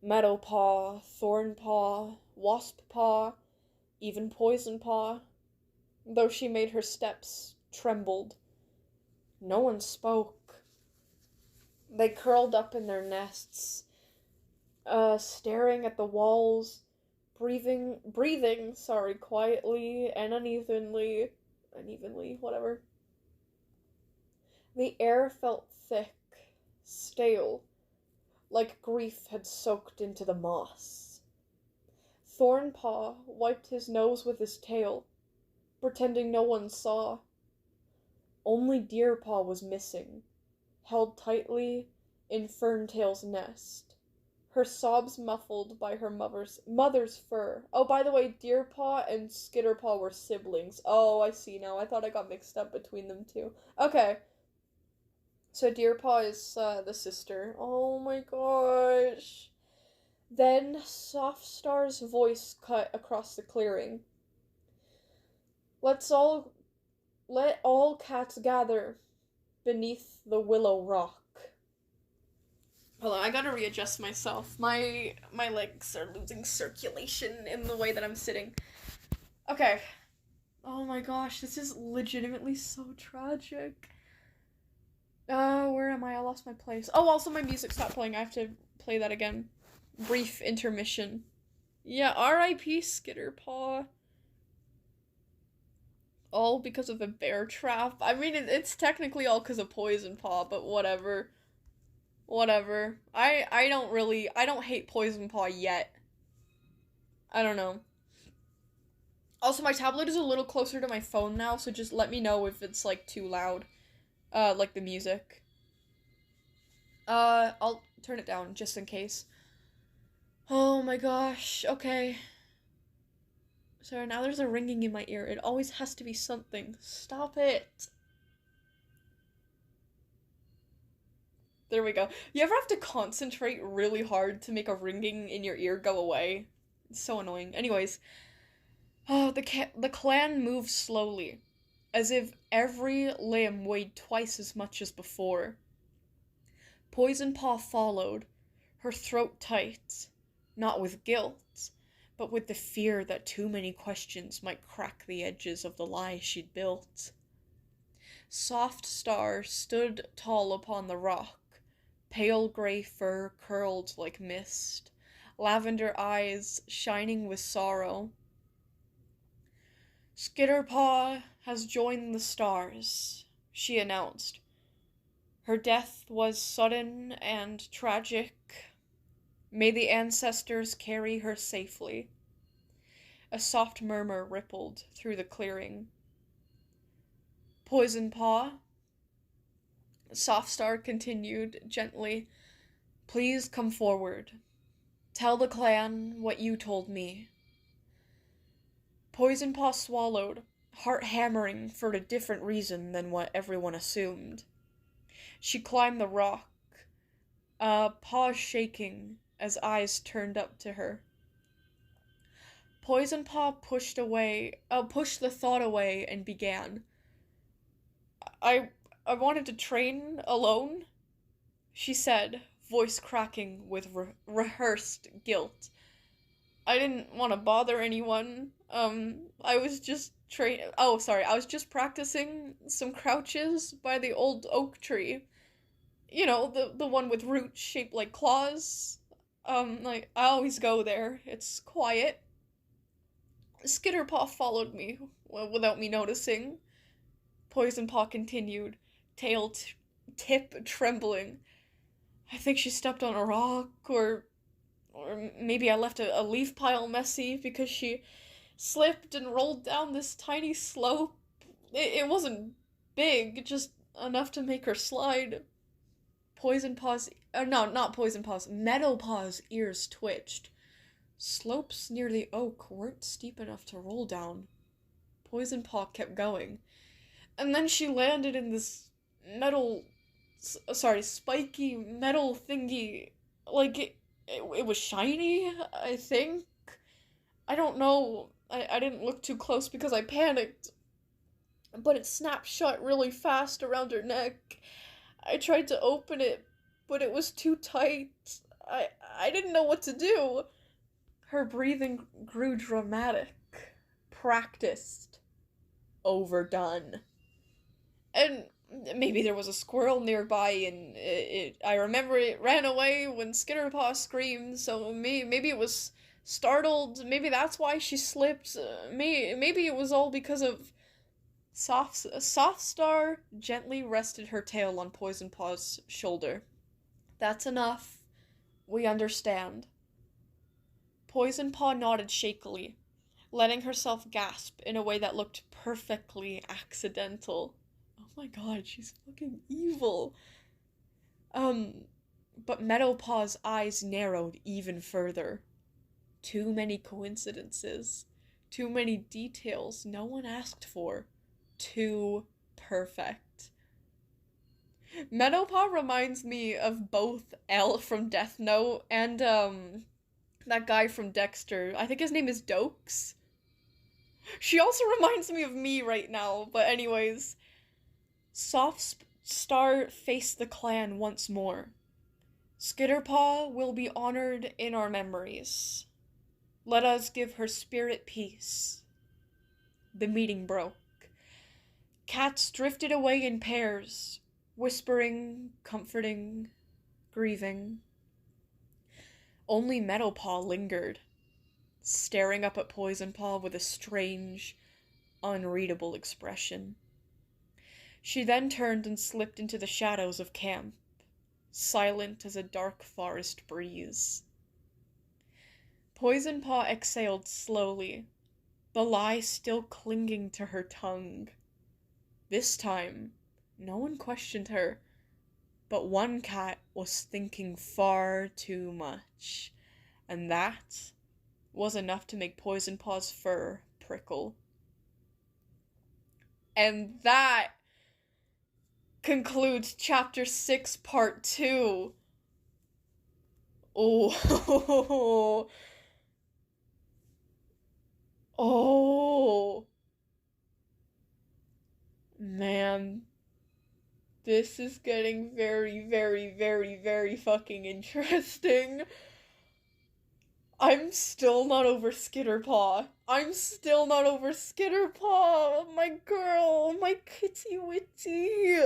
Meadowpaw, Thornpaw, Wasppaw, even Poisonpaw. Though she made her steps, trembled. No one spoke. They curled up in their nests, staring at the walls, breathing, quietly and unevenly, whatever. The air felt thick, stale, like grief had soaked into the moss. Thornpaw wiped his nose with his tail, pretending no one saw. Only Deerpaw was missing, held tightly in Ferntail's nest, her sobs muffled by her mother's fur. Oh, by the way, Deerpaw and Skitterpaw were siblings. Oh, I see now. I thought I got mixed up between them two. Okay. So Deerpaw is the sister. Oh my gosh. Then Softstar's voice cut across the clearing. Let all cats gather beneath the willow rock. Hold on, I gotta readjust myself. My legs are losing circulation in the way that I'm sitting. Okay. Oh my gosh, this is legitimately so tragic. Where am I? I lost my place. Oh, also my music stopped playing. I have to play that again. Brief intermission. Yeah, R.I.P. Skitterpaw. All because of a bear trap. I mean, it's technically all because of Poisonpaw, but whatever. Whatever. I don't hate Poison Paw yet. I don't know. Also, my tablet is a little closer to my phone now, so just let me know if it's, like, too loud. Like the music. I'll turn it down just in case. Oh my gosh, okay. Sorry, now there's a ringing in my ear. It always has to be something. Stop it. There we go. You ever have to concentrate really hard to make a ringing in your ear go away? It's so annoying. Anyways, the clan moved slowly, as if every limb weighed twice as much as before. Poison Paw followed, her throat tight, not with guilt, but with the fear that too many questions might crack the edges of the lie she'd built. Soft Star stood tall upon the rock, pale gray fur curled like mist, lavender eyes shining with sorrow. Skitterpaw has joined the stars, she announced. Her death was sudden and tragic. May the ancestors carry her safely. A soft murmur rippled through the clearing. Poison Paw, Soft Star continued gently, please come forward. Tell the clan what you told me. Poison Paw swallowed, heart hammering for a different reason than what everyone assumed. She climbed the rock, paws shaking as eyes turned up to her. Poison Paw pushed the thought away and began. I wanted to train alone, she said, voice cracking with rehearsed guilt. I didn't want to bother anyone. I was just I was just practicing some crouches by the old oak tree. You know, the one with roots shaped like claws. Like, I always go there. It's quiet. Skitterpaw followed me, without me noticing. Poison Paw continued, tail tip trembling. I think she stepped on a rock, or maybe I left a leaf pile messy because she slipped and rolled down this tiny slope. It wasn't big, just enough to make her slide. Poison Paw's, no, not Poison Paw's, Meadow Paw's ears twitched. Slopes near the oak weren't steep enough to roll down. Poison Paw kept going. And then she landed in this spiky metal thingy. Like, it was shiny, I think. I don't know. I didn't look too close because I panicked. But it snapped shut really fast around her neck. I tried to open it, but it was too tight. I didn't know what to do. Her breathing grew dramatic, practiced, overdone. And maybe there was a squirrel nearby, and I remember it ran away when Skitterpaw screamed, so maybe it was startled, maybe that's why she slipped, maybe it was all because of Soft Star gently rested her tail on Poison Paw's shoulder. That's enough. We understand. Poison Paw nodded shakily, letting herself gasp in a way that looked perfectly accidental. Oh my god, she's fucking evil. But Meadowpaw's eyes narrowed even further. Too many coincidences. Too many details no one asked for. Too perfect. Meadowpaw reminds me of both L from Death Note and, that guy from Dexter. I think his name is Dokes. She also reminds me of me right now, but anyways. Soft Star faced the clan once more. Skitterpaw will be honored in our memories. Let us give her spirit peace. The meeting broke. Cats drifted away in pairs, whispering, comforting, grieving. Only Meadowpaw lingered, staring up at Poison Paw with a strange, unreadable expression. She then turned and slipped into the shadows of camp, silent as a dark forest breeze. Poison Paw exhaled slowly, the lie still clinging to her tongue. This time, no one questioned her, but one cat was thinking far too much, and that was enough to make Poison Paw's fur prickle. And that concludes Chapter 6, Part 2. Oh. Oh. Man. This is getting very, very, very, very fucking interesting. I'm still not over Skitterpaw. I'm still not over Skitterpaw. My girl, my kitty witty.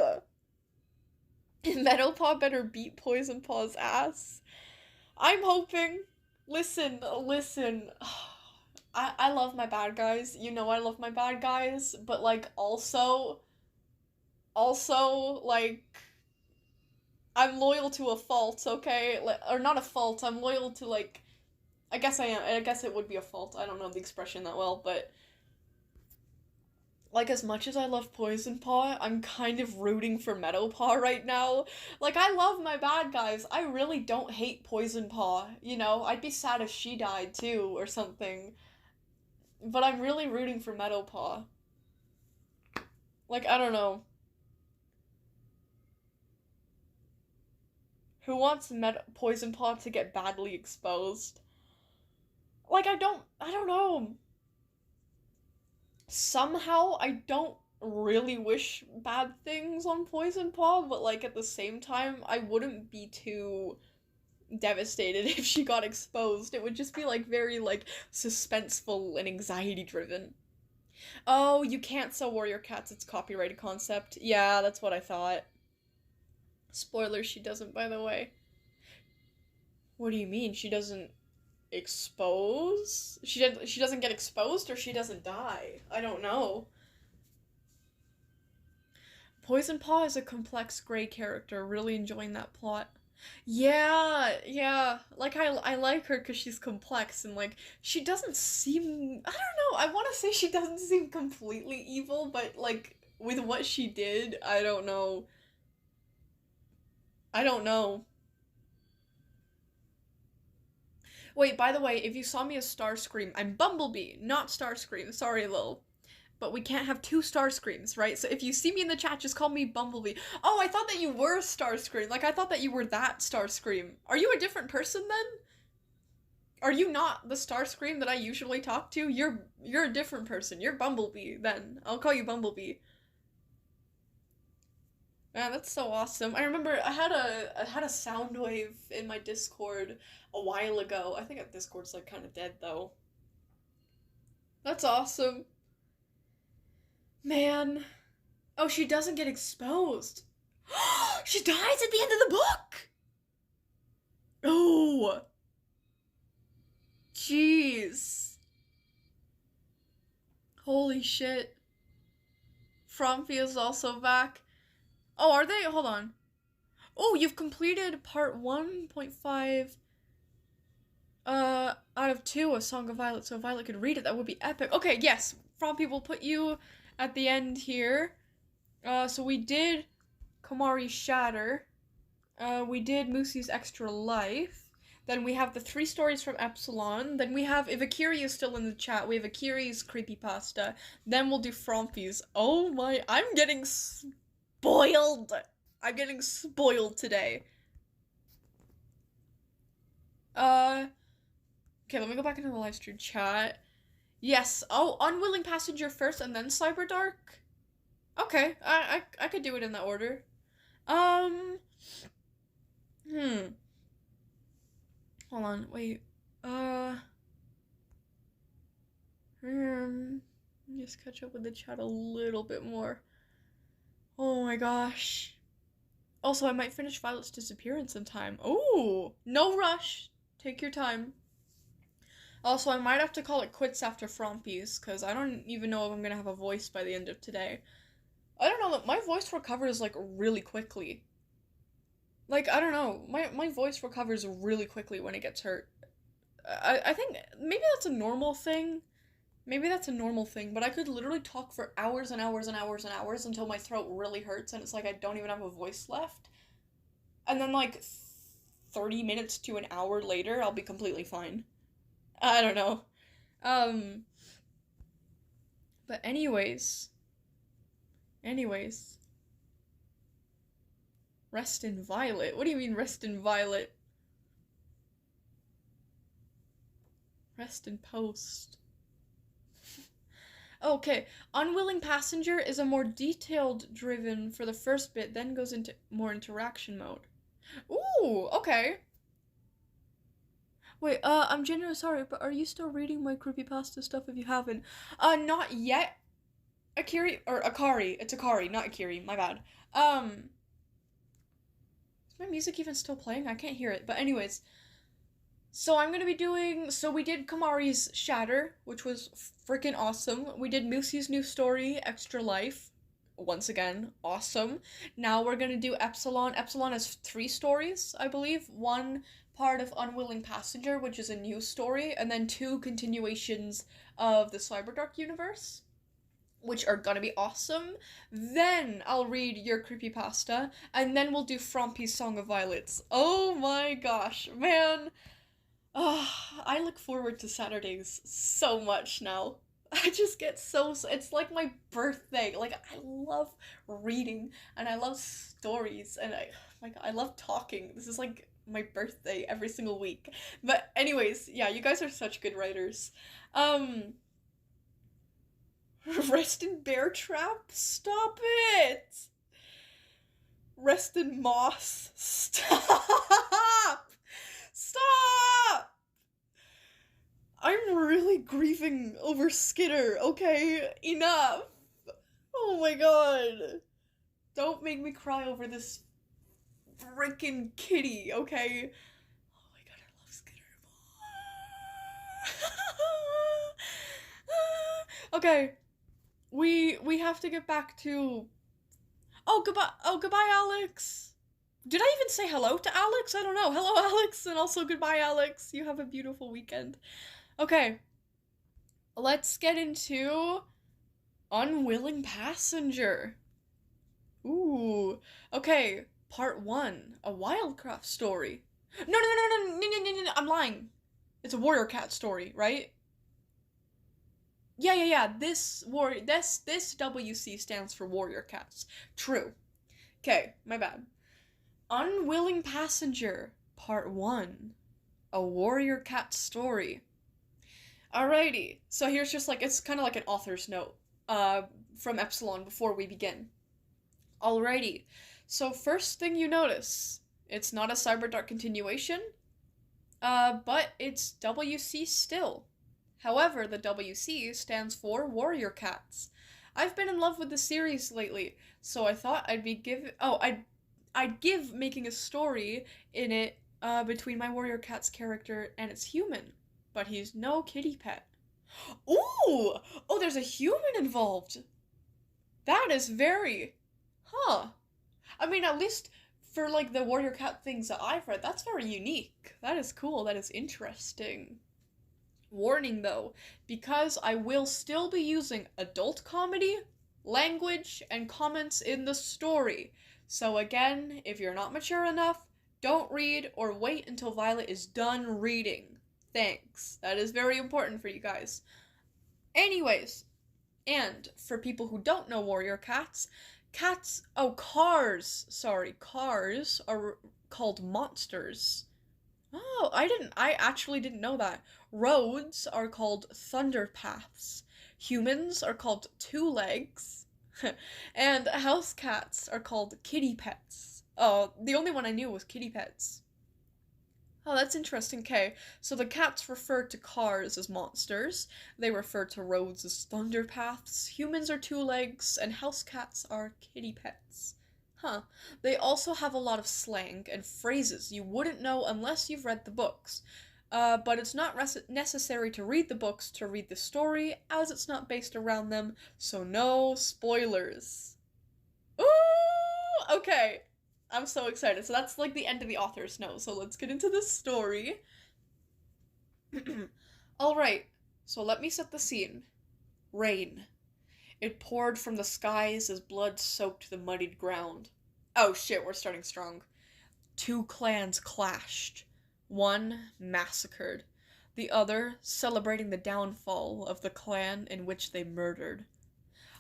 Meadowpaw better beat Poison Paw's ass. I'm hoping. Listen. I love my bad guys. You know I love my bad guys, but like also, like, I'm loyal to a fault, okay? Or not a fault, I'm loyal to, like, I guess I am. I guess it would be a fault. I don't know the expression that well, but like, as much as I love Poison Paw, I'm kind of rooting for Meadowpaw right now. Like, I love my bad guys. I really don't hate Poison Paw. You know, I'd be sad if she died too, or something. But I'm really rooting for Meadowpaw. Like, I don't know. Who wants Poison Paw to get badly exposed? Like, I don't know. Somehow, I don't really wish bad things on Poison Paw, but, like, at the same time, I wouldn't be too devastated if she got exposed. It would just be, like, very, like, suspenseful and anxiety-driven. Oh, you can't sell warrior cats, it's copyrighted concept. Yeah, that's what I thought. Spoiler, she doesn't, by the way. What do you mean? She doesn't expose? She doesn't get exposed, or she doesn't die? I don't know. Poison Paw is a complex gray character. Really enjoying that plot. Yeah. Like, I like her because she's complex, and, like, she doesn't seem... I don't know, I want to say she doesn't seem completely evil, but, like, with what she did, I don't know. Wait, by the way, if you saw me as Starscream, I'm Bumblebee, not Starscream. Sorry, Lil. But we can't have two Starscreams, right? So if you see me in the chat, just call me Bumblebee. Oh, I thought that you were Starscream. Like, I thought that you were that Starscream. Are you a different person, then? Are you not the Starscream that I usually talk to? You're a different person. You're Bumblebee, then. I'll call you Bumblebee. Man, that's so awesome. I remember I had a sound wave in my Discord a while ago. I think that Discord's, like, kind of dead, though. That's awesome. Man. Oh, she doesn't get exposed. She dies at the end of the book! Oh! Jeez. Holy shit. Frumpy is also back. Oh, are they? Hold on. Oh, you've completed part 1.5 out of 2 of Song of Violet, so Violet could read it. That would be epic. Okay, yes. Frumpy will put you at the end here. So we did Kamari's Shatter. We did Moosey's Extra Life. Then we have the 3 stories from Epsilon. Then we have, if Akiri is still in the chat, we have Akiri's Creepypasta. Then we'll do Frumpy's. Oh my, I'm getting spoiled. I'm getting spoiled today. Okay, let me go back into the live stream chat. Yes. Oh, Unwilling Passenger first and then Cyberdark? Okay, I could do it in that order. Hold on, wait. Just catch up with the chat a little bit more. Oh my gosh. Also, I might finish Violet's Disappearance in time. Oh, no rush. Take your time. Also, I might have to call it quits after Frumpy's, because I don't even know if I'm going to have a voice by the end of today. I don't know, my voice recovers, like, really quickly. Like, I don't know, my voice recovers really quickly when it gets hurt. I think maybe that's a normal thing. Maybe that's a normal thing, but I could literally talk for hours and hours and hours and hours until my throat really hurts and it's like I don't even have a voice left. And then, like, 30 minutes to an hour later, I'll be completely fine. I don't know. Um, but anyways. Rest in Violet? What do you mean, rest in Violet? Rest in Post. Okay, Unwilling Passenger is a more detailed driven for the first bit, then goes into more interaction mode. Ooh, okay. Wait, I'm genuinely sorry, but are you still reading my creepypasta stuff if you haven't? Not yet. Akari. It's Akari, not Akiri, my bad. Is my music even still playing? I can't hear it, but anyways. So I'm gonna be doing, so we did Kamari's Shatter, which was freaking awesome. We did Moosey's new story, Extra Life. Once again, awesome. Now we're gonna do Epsilon. Epsilon has 3 stories, I believe. One part of Unwilling Passenger, which is a new story, and then 2 continuations of the Cyberdark universe, which are gonna be awesome. Then I'll read your creepypasta, and then we'll do Frompy's Song of Violets. Oh my gosh, man. I look forward to Saturdays so much now. I just get so, it's like my birthday. Like, I love reading, and I love stories, and I love talking. This is like my birthday every single week. But anyways, yeah, you guys are such good writers. Rest in Bear Trap? Stop it! Rest in Moss? Stop! Stop! I'm really grieving over Skitter, okay? Enough! Oh my god. Don't make me cry over this freaking kitty, okay? Oh my god, I love Skitter. Okay. We have to get back to... Oh, goodbye, Alex! Did I even say hello to Alex? I don't know. Hello, Alex, and also goodbye, Alex. You have a beautiful weekend. Okay. Let's get into Unwilling Passenger. Ooh. Okay, part 1. A Wildcraft story. No. I'm lying. It's a Warrior Cat story, right? Yeah. This WC stands for Warrior Cats. True. Okay, my bad. Unwilling Passenger, Part 1. A Warrior Cat story. Alrighty, so here's just like, it's kind of like an author's note from Epsilon before we begin. Alrighty, so first thing you notice, it's not a Cyberdark continuation, but it's WC still. However, the WC stands for Warrior Cats. I've been in love with the series lately, so I thought I'd give making a story in it between my Warrior Cat's character and its human, but he's no kitty pet. Ooh! Oh, there's a human involved! That is very... Huh. I mean, at least for, like, the Warrior Cat things that I've read, that's very unique. That is cool, that is interesting. Warning, though, because I will still be using adult comedy, language, and comments in the story. So again, if you're not mature enough, don't read or wait until Violet is done reading. Thanks. That is very important for you guys. Anyways, and for people who don't know Warrior Cats, cars are called monsters. Oh, I actually didn't know that. Roads are called thunderpaths. Humans are called 2 legs. And house cats are called kitty pets. Oh, the only one I knew was kitty pets. Oh, that's interesting. Okay, so the cats refer to cars as monsters, they refer to roads as thunderpaths, humans are 2 legs, and house cats are kitty pets. Huh. They also have a lot of slang and phrases you wouldn't know unless you've read the books. But it's not necessary to read the books to read the story, as it's not based around them, so no spoilers. Ooh! Okay. I'm so excited. So that's like the end of the author's note. So let's get into the story. Alright, so let me set the scene. Rain. It poured from the skies as blood soaked the muddied ground. Oh shit, we're starting strong. Two clans clashed. One massacred. The other celebrating the downfall of the clan in which they murdered.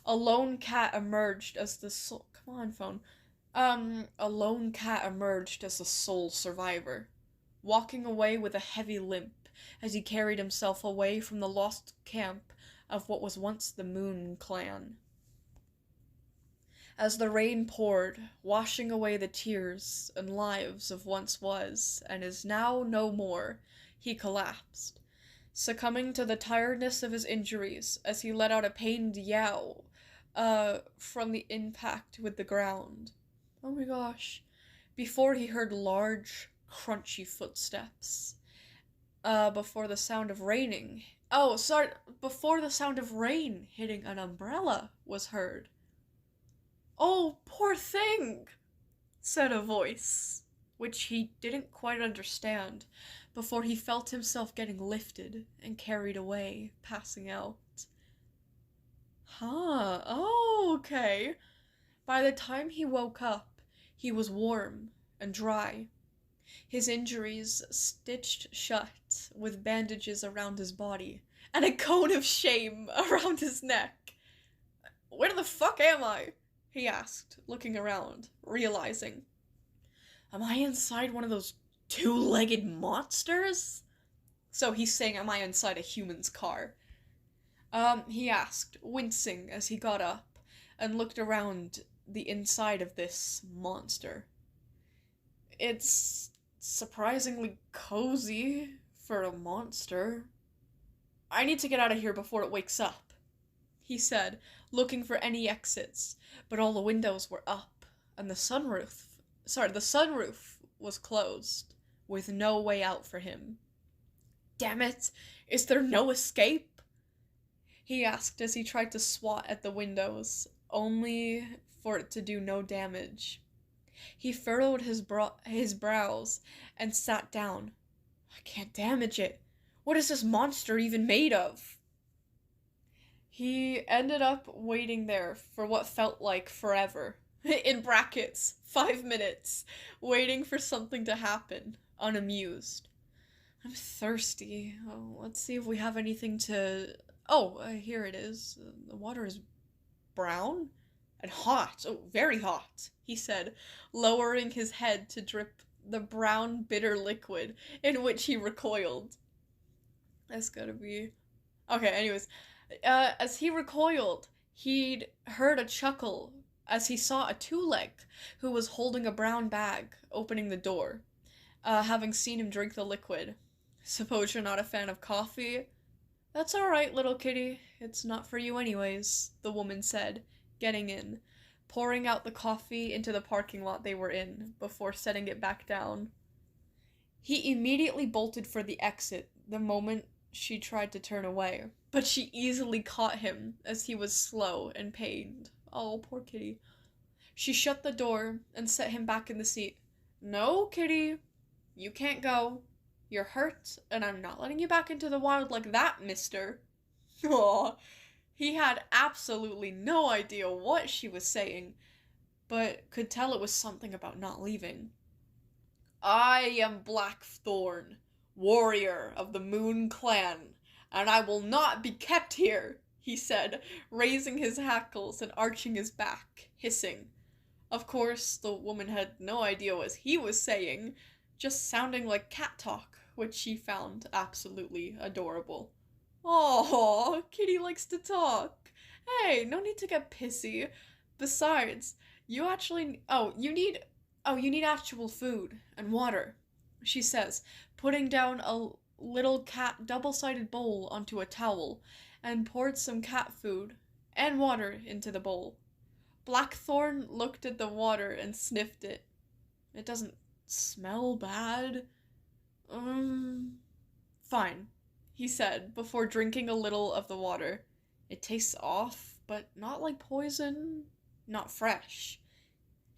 A lone cat emerged as the sole... Come on, phone. A lone cat emerged as the sole survivor, walking away with a heavy limp as he carried himself away from the lost camp of what was once the Moon Clan. As the rain poured, washing away the tears and lives of once was, and is now no more, he collapsed, succumbing to the tiredness of his injuries as he let out a pained yowl, from the impact with the ground. Oh my gosh. Before he heard large, crunchy footsteps. Before the sound of raining. Oh, sorry, before the sound of rain hitting an umbrella was heard. "Oh, poor thing," said a voice, which he didn't quite understand, before he felt himself getting lifted and carried away, passing out. Huh, oh, okay. By the time he woke up, he was warm and dry. His injuries stitched shut, with bandages around his body, and a cone of shame around his neck. "Where the fuck am I?" he asked, looking around, realizing. Am I inside one of those two-legged monsters? So he's saying, am I inside a human's car? He asked, wincing as he got up and looked around the inside of this monster. It's surprisingly cozy for a monster. "I need to get out of here before it wakes up," he said, looking for any exits, but all the windows were up, and the sunroof was closed, with no way out for him. "Damn it, is there no escape?" he asked as he tried to swat at the windows, only for it to do no damage. He furrowed his brows and sat down. "I can't damage it. What is this monster even made of?" He ended up waiting there for what felt like forever. In brackets, 5 minutes, waiting for something to happen, unamused. I'm thirsty. Oh, let's see if we have anything to... Oh, here it is. The water is brown and hot. Oh, very hot, he said, lowering his head to drip the brown, bitter liquid in which he recoiled. That's gotta be... Okay, anyways. As he recoiled, he'd heard a chuckle as he saw a two-leg who was holding a brown bag, opening the door, having seen him drink the liquid. "Suppose you're not a fan of coffee?" "That's alright, little kitty. It's not for you anyways," the woman said, getting in, pouring out the coffee into the parking lot they were in, before setting it back down. He immediately bolted for the exit the moment she tried to turn away, but she easily caught him as he was slow and pained. Oh, poor kitty. She shut the door and set him back in the seat. "No, kitty, you can't go. You're hurt, and I'm not letting you back into the wild like that, mister." Aw, he had absolutely no idea what she was saying, but could tell it was something about not leaving. "I am Blackthorn, warrior of the Moon Clan, and I will not be kept here," he said, raising his hackles and arching his back, hissing. Of course, the woman had no idea what he was saying, just sounding like cat talk, which she found absolutely adorable. "Aww, Kitty likes to talk. Hey, no need to get pissy. Besides, you need actual food and water," she says, putting down a little cat double-sided bowl onto a towel, and poured some cat food and water into the bowl. Blackthorn looked at the water and sniffed it. "It doesn't smell bad." Fine," he said, before drinking a little of the water. "It tastes off, but not like poison, not fresh."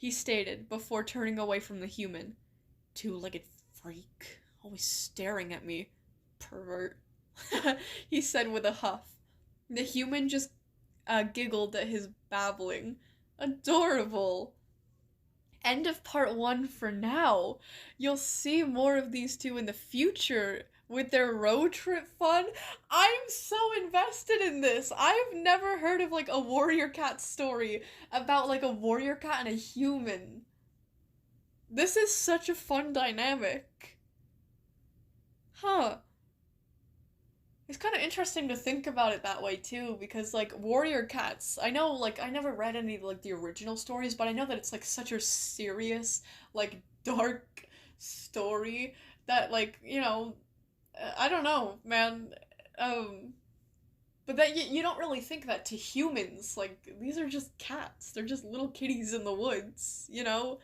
he stated before turning away from the human. Two-legged freak, always staring at me. Pervert. He said with a huff. The human just giggled at his babbling. Adorable. End of part 1 for now. You'll see more of these two in the future with their road trip fun. I'm so invested in this. I've never heard of like a warrior cat story about like a warrior cat and a human. This is such a fun dynamic. Huh. It's kind of interesting to think about it that way too, because like warrior cats, I know like I never read any like the original stories, but I know that it's like such a serious, like dark story that like, you know, I don't know, man. But that you don't really think that to humans. Like these are just cats. They're just little kitties in the woods, you know?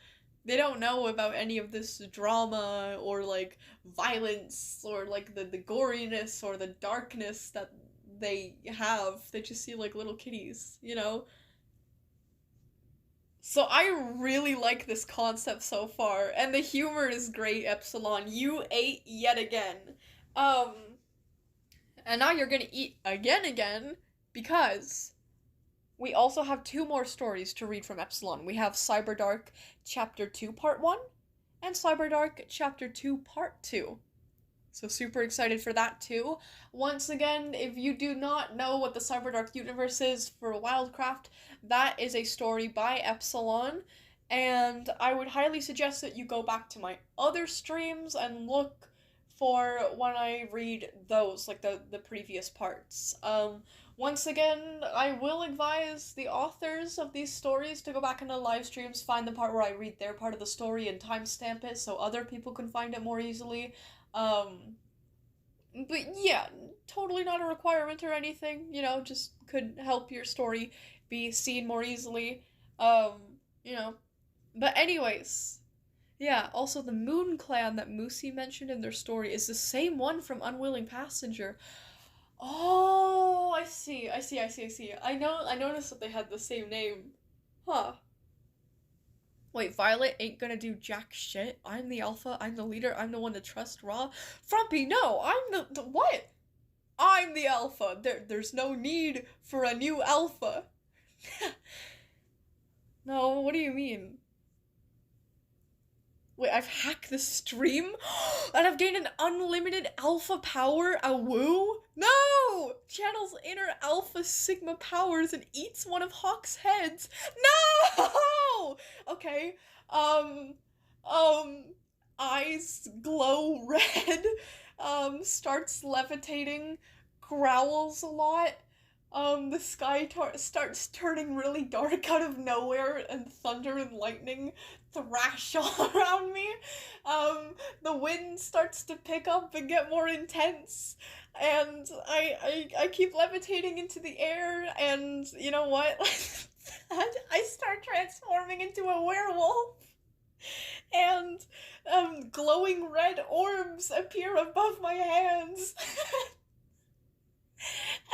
They don't know about any of this drama or like violence or like the goriness or the darkness that they have. They just see like little kitties, you know? So I really like this concept so far, and the humor is great, Epsilon. You ate yet again. Um, and now you're gonna eat again, because we also have 2 more stories to read from Epsilon. We have Cyberdark Chapter 2 Part 1 and Cyberdark Chapter 2 Part 2. So super excited for that too. Once again, if you do not know what the Cyberdark universe is for Wildcraft, that is a story by Epsilon, and I would highly suggest that you go back to my other streams and look for when I read those, like the previous parts. Once again, I will advise the authors of these stories to go back into live streams, find the part where I read their part of the story and timestamp it so other people can find it more easily. But yeah, totally not a requirement or anything, you know, just could help your story be seen more easily. You know. But anyways, yeah, also the Moon Clan that Moosey mentioned in their story is the same one from Unwilling Passenger. Oh, I see. I noticed that they had the same name. Huh. Wait, Violet ain't gonna do jack shit. I'm the alpha, I'm the leader, I'm the one to trust raw. Frumpy, no, I'm the what? I'm the alpha. There's no need for a new alpha. No, what do you mean? Wait, I've hacked the stream? And I've gained an unlimited alpha power? A woo? No! Channels inner alpha sigma powers and eats one of Hawk's heads. No! Okay, eyes glow red, starts levitating, growls a lot. The sky starts turning really dark out of nowhere, and thunder and lightning thrash all around me. The wind starts to pick up and get more intense, and I keep levitating into the air, and you know what? I start transforming into a werewolf, and glowing red orbs appear above my hands.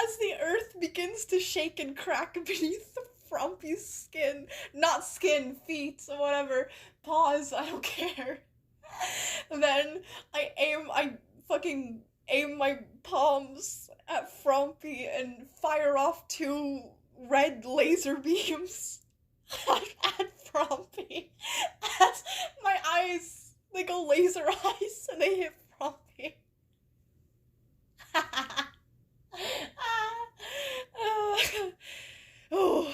As the earth begins to shake and crack beneath Frumpy's skin. Not skin, feet, whatever. Paws, I don't care. Then I fucking aim my palms at Frumpy and fire off 2 red laser beams at Frumpy. As my eyes, they go laser eyes and they hit Frumpy. Oh.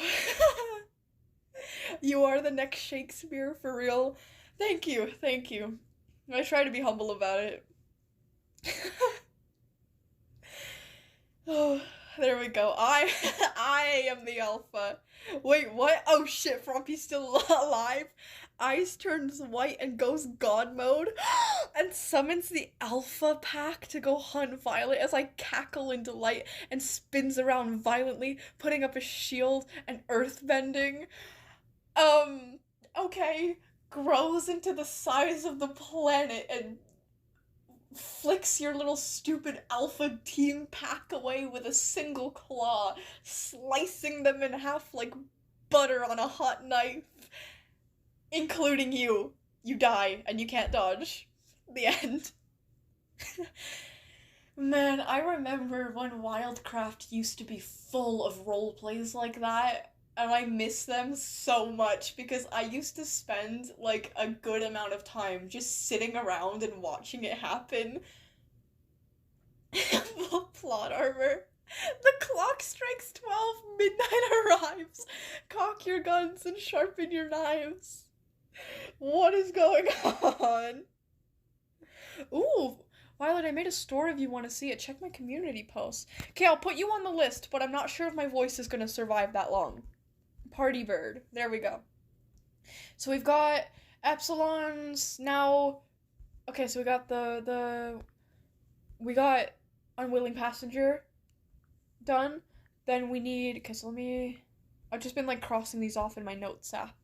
You are the next Shakespeare, for real. Thank you. I try to be humble about it. Oh, there we go. I am the alpha. Wait, what? Oh shit, Frumpy's still alive. Ice turns white and goes god mode and summons the alpha pack to go hunt Violet as I cackle in delight and spins around violently, putting up a shield and earthbending. Okay, grows into the size of the planet and flicks your little stupid alpha team pack away with a single claw, slicing them in half like butter on a hot knife. including you. You die, and you can't dodge. The end. Man, I remember when Wildcraft used to be full of role plays like that, and I miss them so much because I used to spend like a good amount of time just sitting around and watching it happen. Full plot armor. The clock strikes 12, midnight arrives. Cock your guns and sharpen your knives. What is going on? Ooh, Violet, I made a story if you want to see it. Check my community posts. Okay, I'll put you on the list, but I'm not sure if my voice is going to survive that long. Party bird. There we go. So we've got Epsilon's now. Okay, so we got we got unwilling passenger done. Then we need, okay, so I've just been like crossing these off in my notes app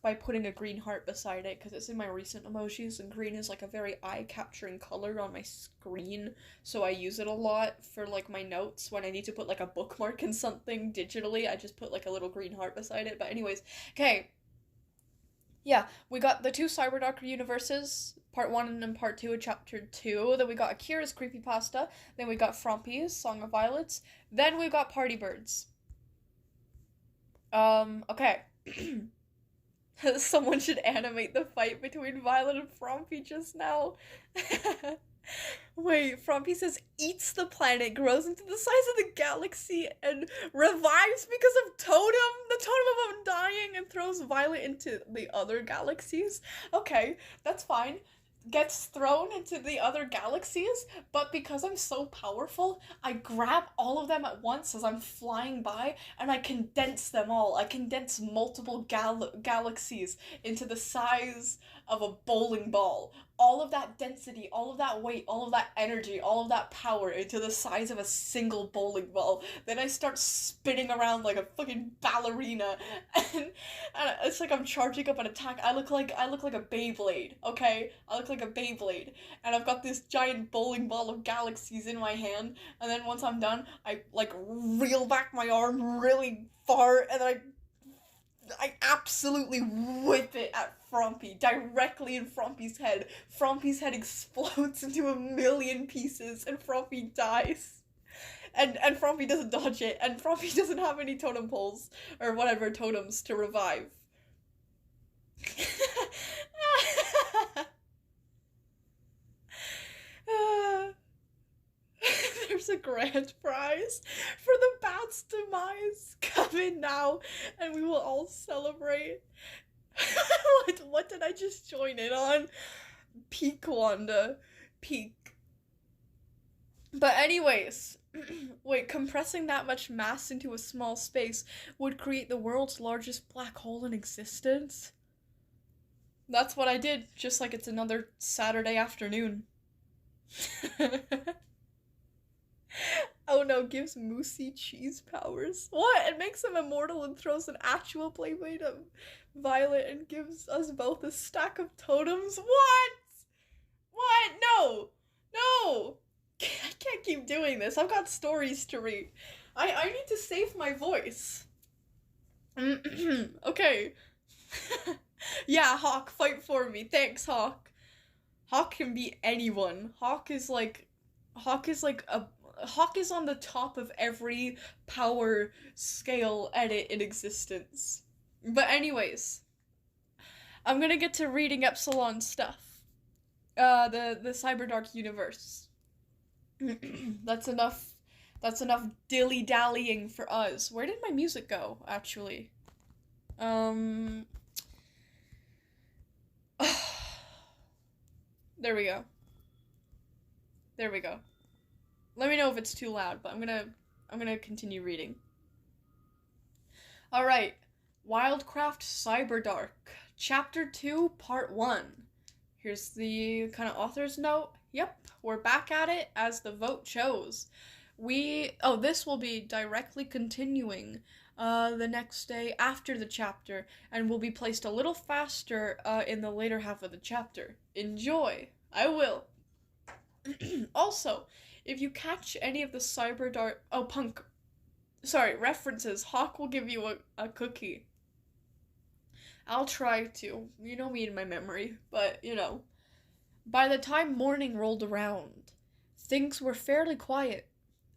by putting a green heart beside it because it's in my recent emojis, and green is like a very eye-capturing color on my screen, so I use it a lot for like my notes. When I need to put like a bookmark in something digitally, I just put like a little green heart beside it. But anyways, okay. Yeah, we got the two Cyberdark universes, part 1 and part 2 of chapter 2. Then we got Akira's Creepypasta. Then we got Frompy's Song of Violets. Then we got Party Birds. Okay. Someone should animate the fight between Violet and Frompy just now. Wait, Frompy says eats the planet, grows into the size of the galaxy, and revives because of Totem, the Totem of Undying, and throws Violet into the other galaxies. Okay, that's fine. Gets thrown into the other galaxies, but because I'm so powerful, I grab all of them at once as I'm flying by, and I condense them all. I condense multiple galaxies into the size of a bowling ball. All of that density, all of that weight, all of that energy, all of that power into the size of a single bowling ball. Then I start spinning around like a fucking ballerina, and it's like I'm charging up an attack. I look like a Beyblade, okay? I look like a Beyblade, and I've got this giant bowling ball of galaxies in my hand, and then once I'm done, I like reel back my arm really far, and then I absolutely whip it at Frompy, directly in Frompy's head. Frompy's head explodes into a million pieces, and Frompy dies. And Frompy doesn't dodge it, and Frompy doesn't have any totem poles, or whatever totems, to revive. There's a grand prize for the bat's demise. Come in now, and we will all celebrate. What did I just join in on? Peak, Wanda. Peak. But anyways, wait, compressing that much mass into a small space would create the world's largest black hole in existence? That's what I did, just like it's another Saturday afternoon. Oh no, gives Moosey cheese powers. What? It makes him immortal and throws an actual Beyblade at Violet and gives us both a stack of totems. What? What? No! No! I can't keep doing this. I've got stories to read. I need to save my voice. Okay. Yeah, Hawk, fight for me. Thanks, Hawk. Hawk can be anyone. Hawk is on the top of every power scale edit in existence. But anyways, I'm gonna get to reading Epsilon stuff. The Cyberdark universe. That's enough dilly-dallying for us. Where did my music go, actually? There we go. There we go. Let me know if it's too loud, but I'm gonna continue reading. Alright. Wildcraft Cyberdark. Chapter 2, Part 1. Here's the kind of author's note. Yep, we're back at it as the vote shows. This will be directly continuing the next day after the chapter, and will be placed a little faster in the later half of the chapter. Enjoy! I will. Also, if you catch any of the Cyberdark references, Hawk will give you a cookie. I'll try to. You know me and my memory, but, you know. By the time morning rolled around, things were fairly quiet,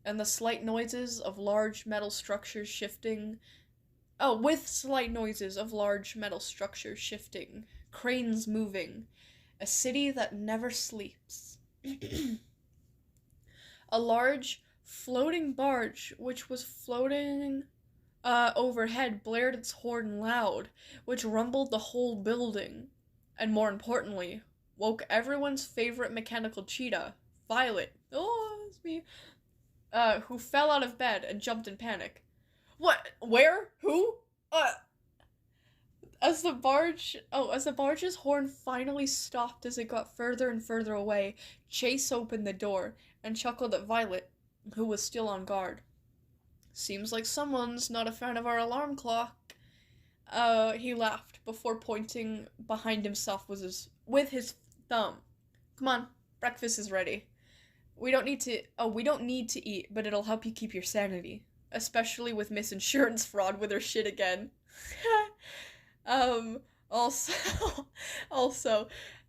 and the slight noises of large metal structures shifting. Oh, with slight noises of large metal structures shifting, cranes moving, a city that never sleeps. A large floating barge, which was floating overhead, blared its horn loud, which rumbled the whole building, and more importantly, woke everyone's favorite mechanical cheetah, Violet. Oh, it's me. Who fell out of bed and jumped in panic. What? Where? Who? As the barge's horn finally stopped as it got further and further away, Chase opened the door and chuckled at Violet, who was still on guard. Seems like someone's not a fan of our alarm clock. He laughed before pointing behind himself with his thumb. Come on, breakfast is ready. We don't need to eat, but it'll help you keep your sanity. Especially with Miss Insurance Fraud with her shit again. Also,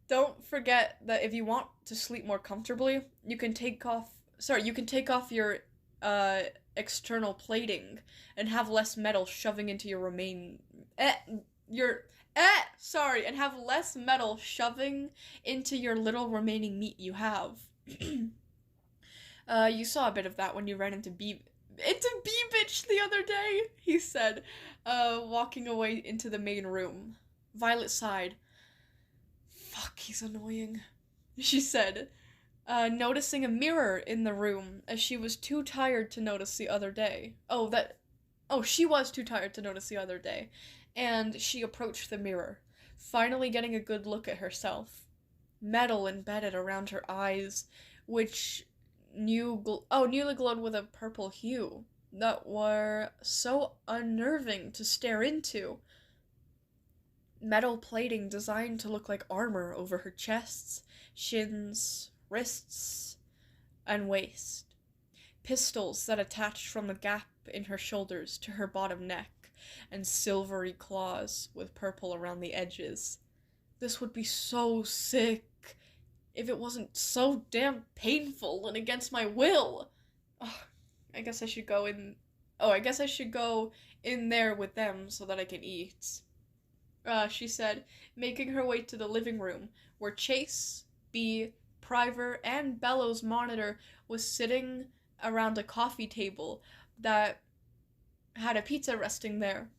don't forget that if you want to sleep more comfortably, you can take off your, external plating and have less metal shoving into your and have less metal shoving into your little remaining meat you have. You saw a bit of that when you ran into B-Bitch the other day, he said, walking away into the main room. Violet sighed. Fuck, he's annoying, she said, noticing a mirror in the room as she was too tired to notice the other day. She was too tired to notice the other day, and she approached the mirror, finally getting a good look at herself. Metal embedded around her eyes, which newly glowed with a purple hue that were so unnerving to stare into. Metal plating designed to look like armor over her chests, shins, wrists, and waist. Pistols that attached from the gap in her shoulders to her bottom neck, and silvery claws with purple around the edges. This would be so sick if it wasn't so damn painful and against my will. I guess I should go in there with them so that I can eat. She said, making her way to the living room, where Chase, B, Priver, and Bellow's monitor was sitting around a coffee table that had a pizza resting there.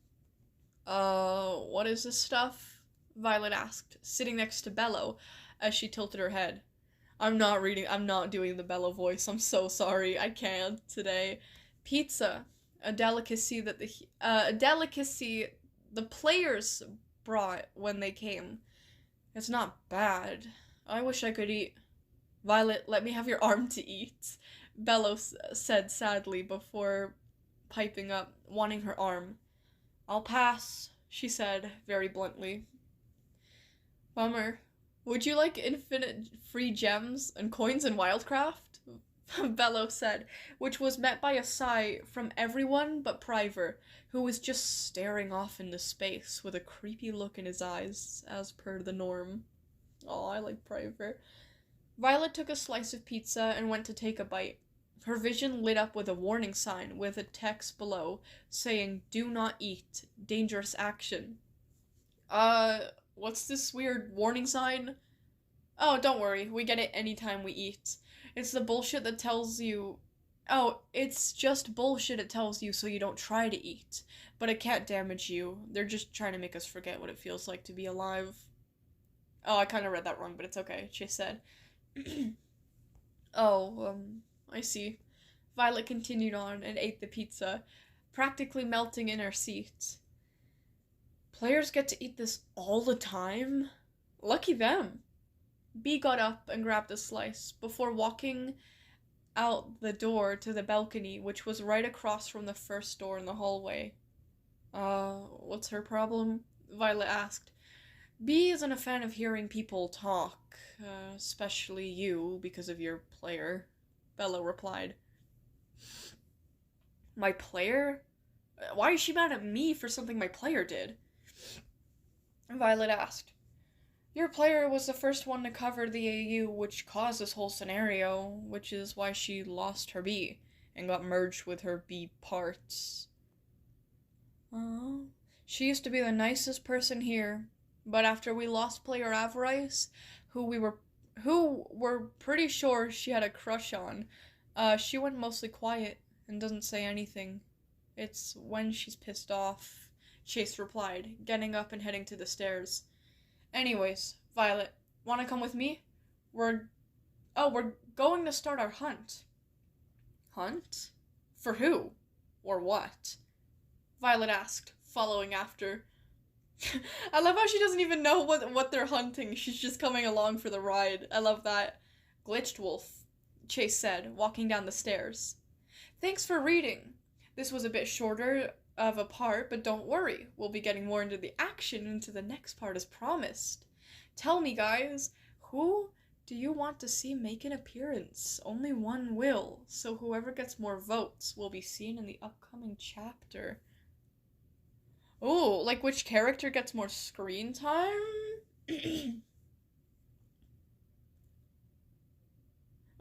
What is this stuff? Violet asked, sitting next to Bellow, as she tilted her head. I'm not doing the Bellow voice, I'm so sorry, I can't today. Pizza, a delicacy the players brought when they came. It's not bad. I wish I could eat. Violet, let me have your arm to eat, Bellow said sadly before piping up, wanting her arm. I'll pass, she said, very bluntly. Bummer. Would you like infinite free gems and coins in Wildcraft? Bellow said, which was met by a sigh from everyone but Priver, who was just staring off into space with a creepy look in his eyes, as per the norm. Oh, I like Priver. Violet took a slice of pizza and went to take a bite. Her vision lit up with a warning sign with a text below saying, "Do not eat. Dangerous action." What's this weird warning sign? Oh, don't worry. We get it anytime we eat. It's the bullshit that tells you... it's just bullshit it tells you so you don't try to eat. But it can't damage you. They're just trying to make us forget what it feels like to be alive. Oh, I kind of read that wrong, but it's okay, she said. I see. Violet continued on and ate the pizza, practically melting in her seat. Players get to eat this all the time? Lucky them. B got up and grabbed a slice, before walking out the door to the balcony, which was right across from the first door in the hallway. What's her problem? Violet asked. B isn't a fan of hearing people talk, especially you, because of your player, Bella replied. My player? Why is she mad at me for something my player did? Violet asked. Your player was the first one to cover the AU, which caused this whole scenario, which is why she lost her B and got merged with her B parts. Oh, she used to be the nicest person here, but after we lost player Avarice, who we're pretty sure she had a crush on, she went mostly quiet and doesn't say anything. It's when she's pissed off, Chase replied, getting up and heading to the stairs. Anyways, Violet, wanna come with me? We're going to start our hunt. Hunt? For who? Or what? Violet asked, following after. I love how she doesn't even know what they're hunting. She's just coming along for the ride. I love that. Glitched Wolf, Chase said, walking down the stairs. Thanks for reading. This was a bit shorter of a part, but don't worry. We'll be getting more into the action into the next part as promised. Tell me, guys, who do you want to see make an appearance? Only one will, so whoever gets more votes will be seen in the upcoming chapter. Oh, like which character gets more screen time?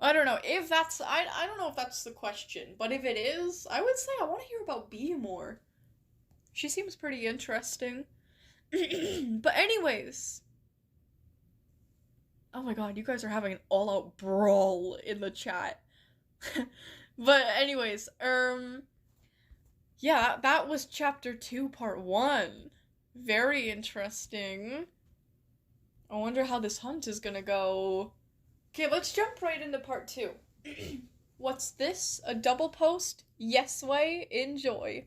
I don't know if that's I don't know if that's the question, but if it is, I would say I want to hear about B more. She seems pretty interesting. But anyways, oh my god, you guys are having an all-out brawl in the chat. But anyways, yeah, that was chapter 2, part 1. Very interesting. I wonder how this hunt is gonna go. Okay, let's jump right into part 2. What's this? A double post? Yes way? Enjoy.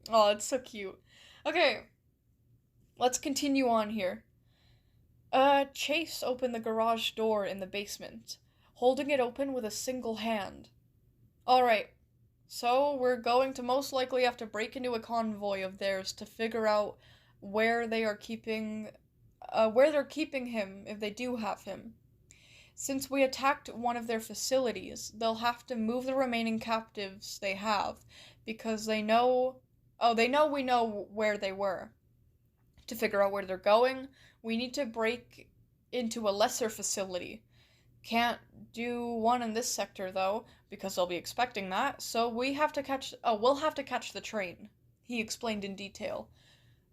Oh, it's so cute. Okay, let's continue on here. Chase opened the garage door in the basement, holding it open with a single hand. Alright, so we're going to most likely have to break into a convoy of theirs to figure out where they're keeping him if they do have him. Since we attacked one of their facilities, they'll have to move the remaining captives they have, because they know we know where they were. To figure out where they're going, we need to break into a lesser facility. Can't do one in this sector, though, because they'll be expecting that, so we'll have to catch the train, he explained in detail.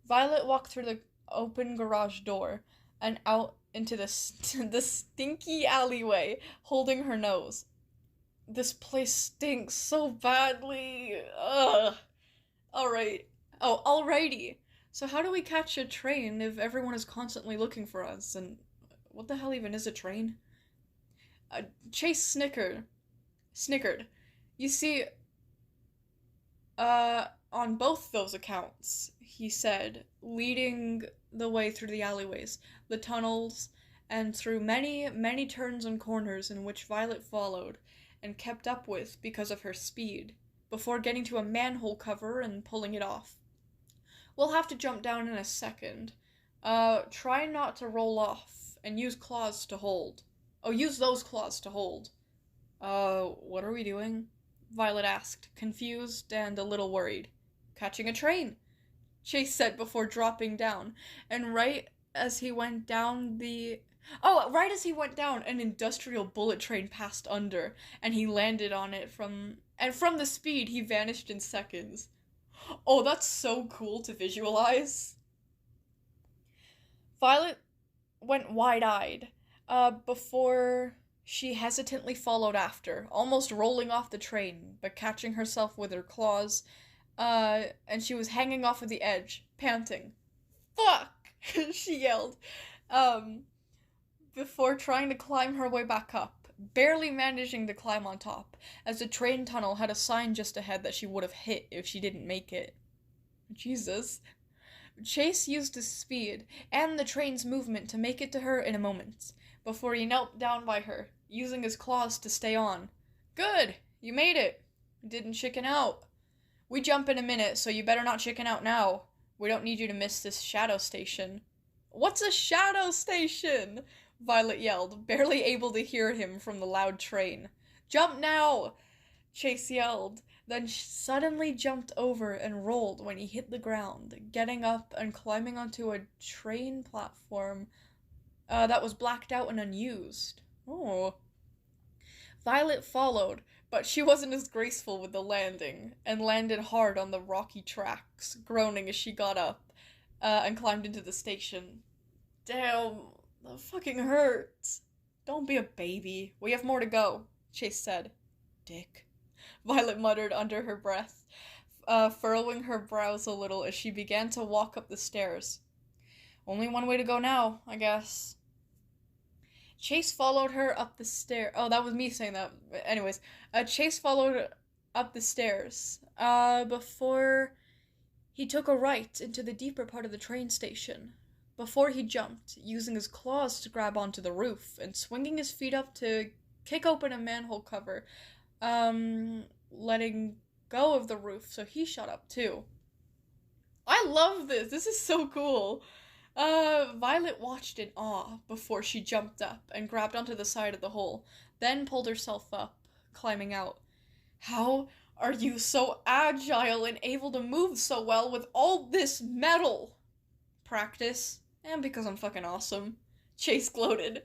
Violet walked through the open garage door and out into the stinky alleyway, holding her nose. This place stinks so badly. Ugh. Alrighty. So how do we catch a train if everyone is constantly looking for us? And what the hell even is a train? Chase snickered. You see, on both those accounts, he said, leading the way through the alleyways, the tunnels, and through many, many turns and corners in which Violet followed and kept up with because of her speed, before getting to a manhole cover and pulling it off. We'll have to jump down in a second. Try not to roll off, and use claws to hold. Oh, use those claws to hold. What are we doing? Violet asked, confused and a little worried. Catching a train, Chase said before dropping down, and right as he went down, an industrial bullet train passed under, and he landed on it from the speed, he vanished in seconds. Oh, that's so cool to visualize. Violet went wide-eyed, before she hesitantly followed after, almost rolling off the train, but catching herself with her claws, and she was hanging off of the edge, panting. Fuck! She yelled, before trying to climb her way back up, barely managing to climb on top, as the train tunnel had a sign just ahead that she would have hit if she didn't make it. Jesus. Chase used his speed and the train's movement to make it to her in a moment, before he knelt down by her, using his claws to stay on. Good! You made it! Didn't chicken out. We jump in a minute, so you better not chicken out now. We don't need you to miss this shadow station. What's a shadow station? Violet yelled, barely able to hear him from the loud train. Jump now! Chase yelled, then suddenly jumped over and rolled when he hit the ground, getting up and climbing onto a train platform that was blacked out and unused. Oh. Violet followed, but she wasn't as graceful with the landing, and landed hard on the rocky tracks, groaning as she got up and climbed into the station. Damn, that fucking hurts. Don't be a baby. We have more to go, Chase said. Dick. Violet muttered under her breath, furrowing her brows a little as she began to walk up the stairs. Only one way to go now, I guess. Chase followed her up the stair. Oh, that was me saying that. Anyways, Chase followed up the stairs before he took a right into the deeper part of the train station. Before he jumped, using his claws to grab onto the roof and swinging his feet up to kick open a manhole cover, letting go of the roof so he shot up too. I love this. This is so cool. Violet watched in awe before she jumped up and grabbed onto the side of the hole, then pulled herself up, climbing out. How are you so agile and able to move so well with all this metal? Practice, and because I'm fucking awesome, Chase gloated.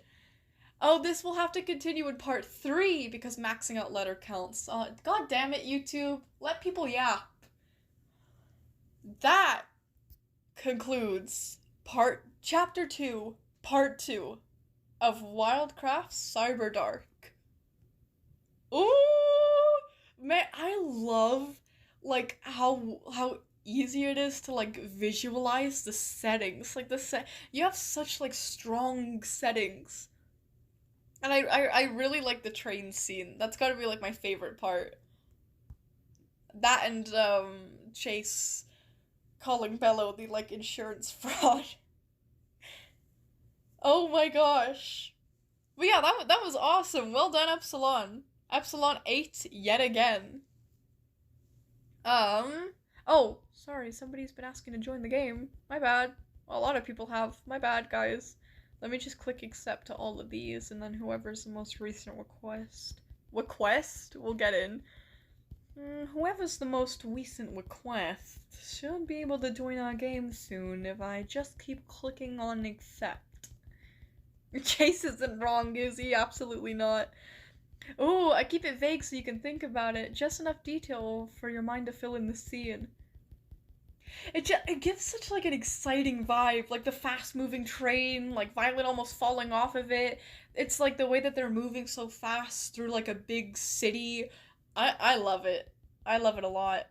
Oh, this will have to continue in part 3 because maxing out letter counts. God damn it, YouTube. Let people yap. That concludes Chapter 2, Part 2 of Wildcraft Cyberdark. Ooh! Man, I love, like, how easy it is to, like, visualize the settings. Like, you have such, like, strong settings. And I really like the train scene. That's gotta be, like, my favorite part. That and, Chase calling Bello the, like, insurance fraud. Oh my gosh. But yeah, that was awesome. Well done, Epsilon. Epsilon 8 yet again. Oh, sorry, somebody's been asking to join the game. My bad. Well, a lot of people have. My bad, guys. Let me just click accept to all of these, and then whoever's the most recent request will get in. Whoever's the most recent request should be able to join our game soon if I just keep clicking on accept. Chase isn't wrong, is he? Absolutely not. Oh, I keep it vague so you can think about it. Just enough detail for your mind to fill in the scene. It gives such, like, an exciting vibe. Like, the fast-moving train, like, Violet almost falling off of it. It's, like, the way that they're moving so fast through, like, a big city. I love it. I love it a lot.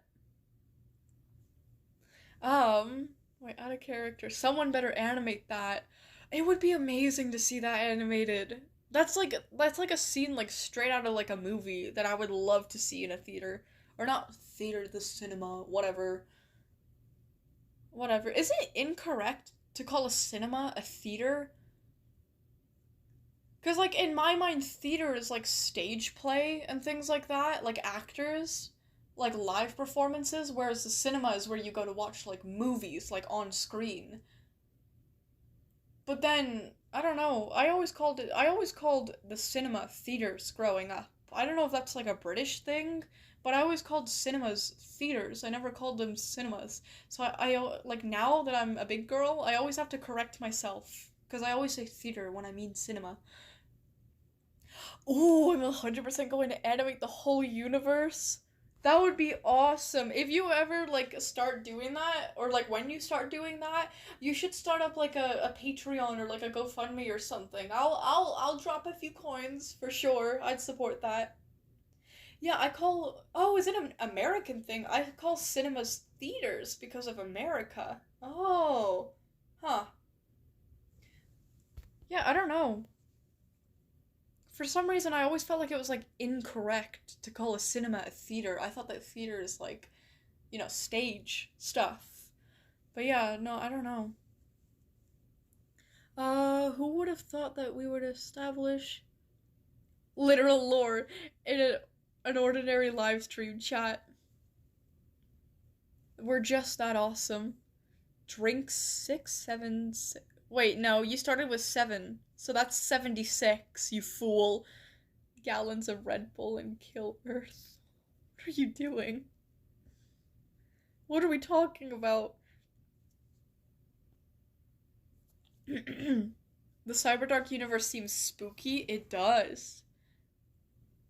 Wait, out of character. Someone better animate that. It would be amazing to see that animated. That's like a scene, like, straight out of, like, a movie that I would love to see in a theater. Or not theater, the cinema, whatever. Whatever. Isn't it incorrect to call a cinema a theater? Because, like, in my mind, theater is, like, stage play and things like that. Like, actors. Like, live performances. Whereas the cinema is where you go to watch, like, movies, like, on screen. But then, I don't know, I always called the cinema theaters growing up. I don't know if that's, like, a British thing, but I always called cinemas theaters. I never called them cinemas. So I like, now that I'm a big girl, I always have to correct myself, because I always say theater when I mean cinema. Ooh, I'm 100% going to animate the whole universe. That would be awesome. If you ever, like, start doing that, or, like, when you start doing that, you should start up, like, a Patreon or, like, a GoFundMe or something. I'll drop a few coins for sure. I'd support that. Yeah, is it an American thing? I call cinemas theaters because of America. Oh. Huh. Yeah, I don't know. For some reason, I always felt like it was, like, incorrect to call a cinema a theater. I thought that theater is, like, you know, stage stuff. But yeah, no, I don't know. Who would have thought that we would establish literal lore in an ordinary live stream chat? We're just that awesome. Drink 6, 7, 6. Wait, no, you started with 7. So that's 76, you fool. Gallons of Red Bull and kill Earth. What are you doing? What are we talking about? The Cyberdark universe seems spooky. It does.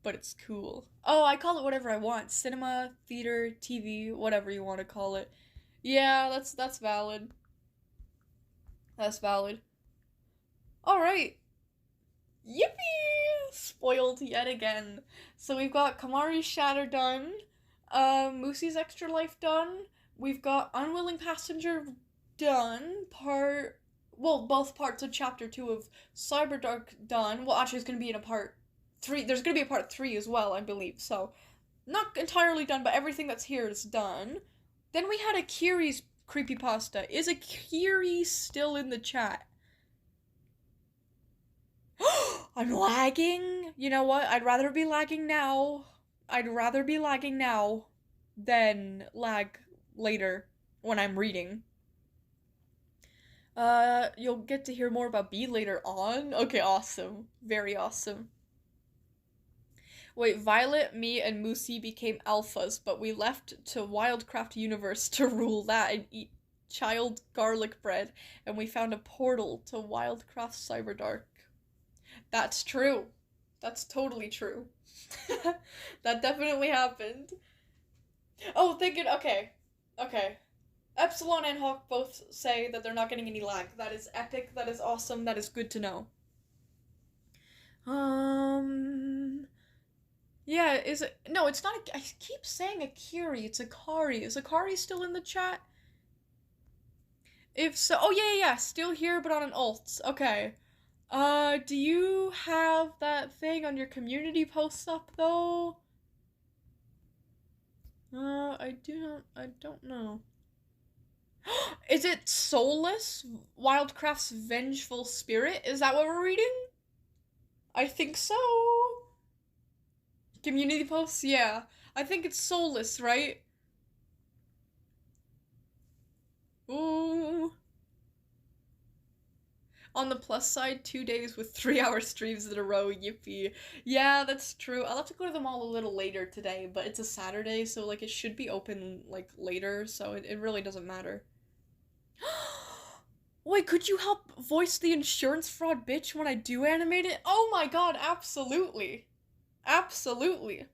But it's cool. Oh, I call it whatever I want. Cinema, theater, TV, whatever you want to call it. Yeah, that's valid. That's valid. Alright. Yippee! Spoiled yet again. So we've got Kamari's Shatter done. Moosie's Extra Life done. We've got Unwilling Passenger done. Both parts of Chapter 2 of Cyberdark done. Well, actually, it's going to be in a Part 3. There's going to be a Part 3 as well, I believe. So, not entirely done, but everything that's here is done. Then we had Akiri's Creepypasta. Is Akiri still in the chat? I'm lagging. You know what? I'd rather be lagging now. Than lag later when I'm reading. You'll get to hear more about B later on. Okay, awesome. Very awesome. Wait, Violet, me, and Moosie became alphas, but we left to Wildcraft universe to rule that and eat child garlic bread, and we found a portal to Wildcraft Cyberdark. That's true. That's totally true. That definitely happened. Oh, okay. Epsilon and Hawk both say that they're not getting any lag. That is epic, that is awesome, that is good to know. Yeah, is it? No, it's not. I keep saying Akiri. It's Akari. Is Akari still in the chat? If so, oh yeah, still here, but on an alt. Okay. Do you have that thing on your community posts up though? I don't know. Is it Soulless? Wildcraft's Vengeful Spirit? Is that what we're reading? I think so. Community posts? Yeah. I think it's Soulless, right? Ooh. On the plus side, 2 days with 3-hour streams in a row, yippee. Yeah, that's true. I'll have to go to them all a little later today, but it's a Saturday, so, like, it should be open, like, later, so it really doesn't matter. Wait, could you help voice the insurance fraud bitch when I do animate it? Oh my god, absolutely. Absolutely.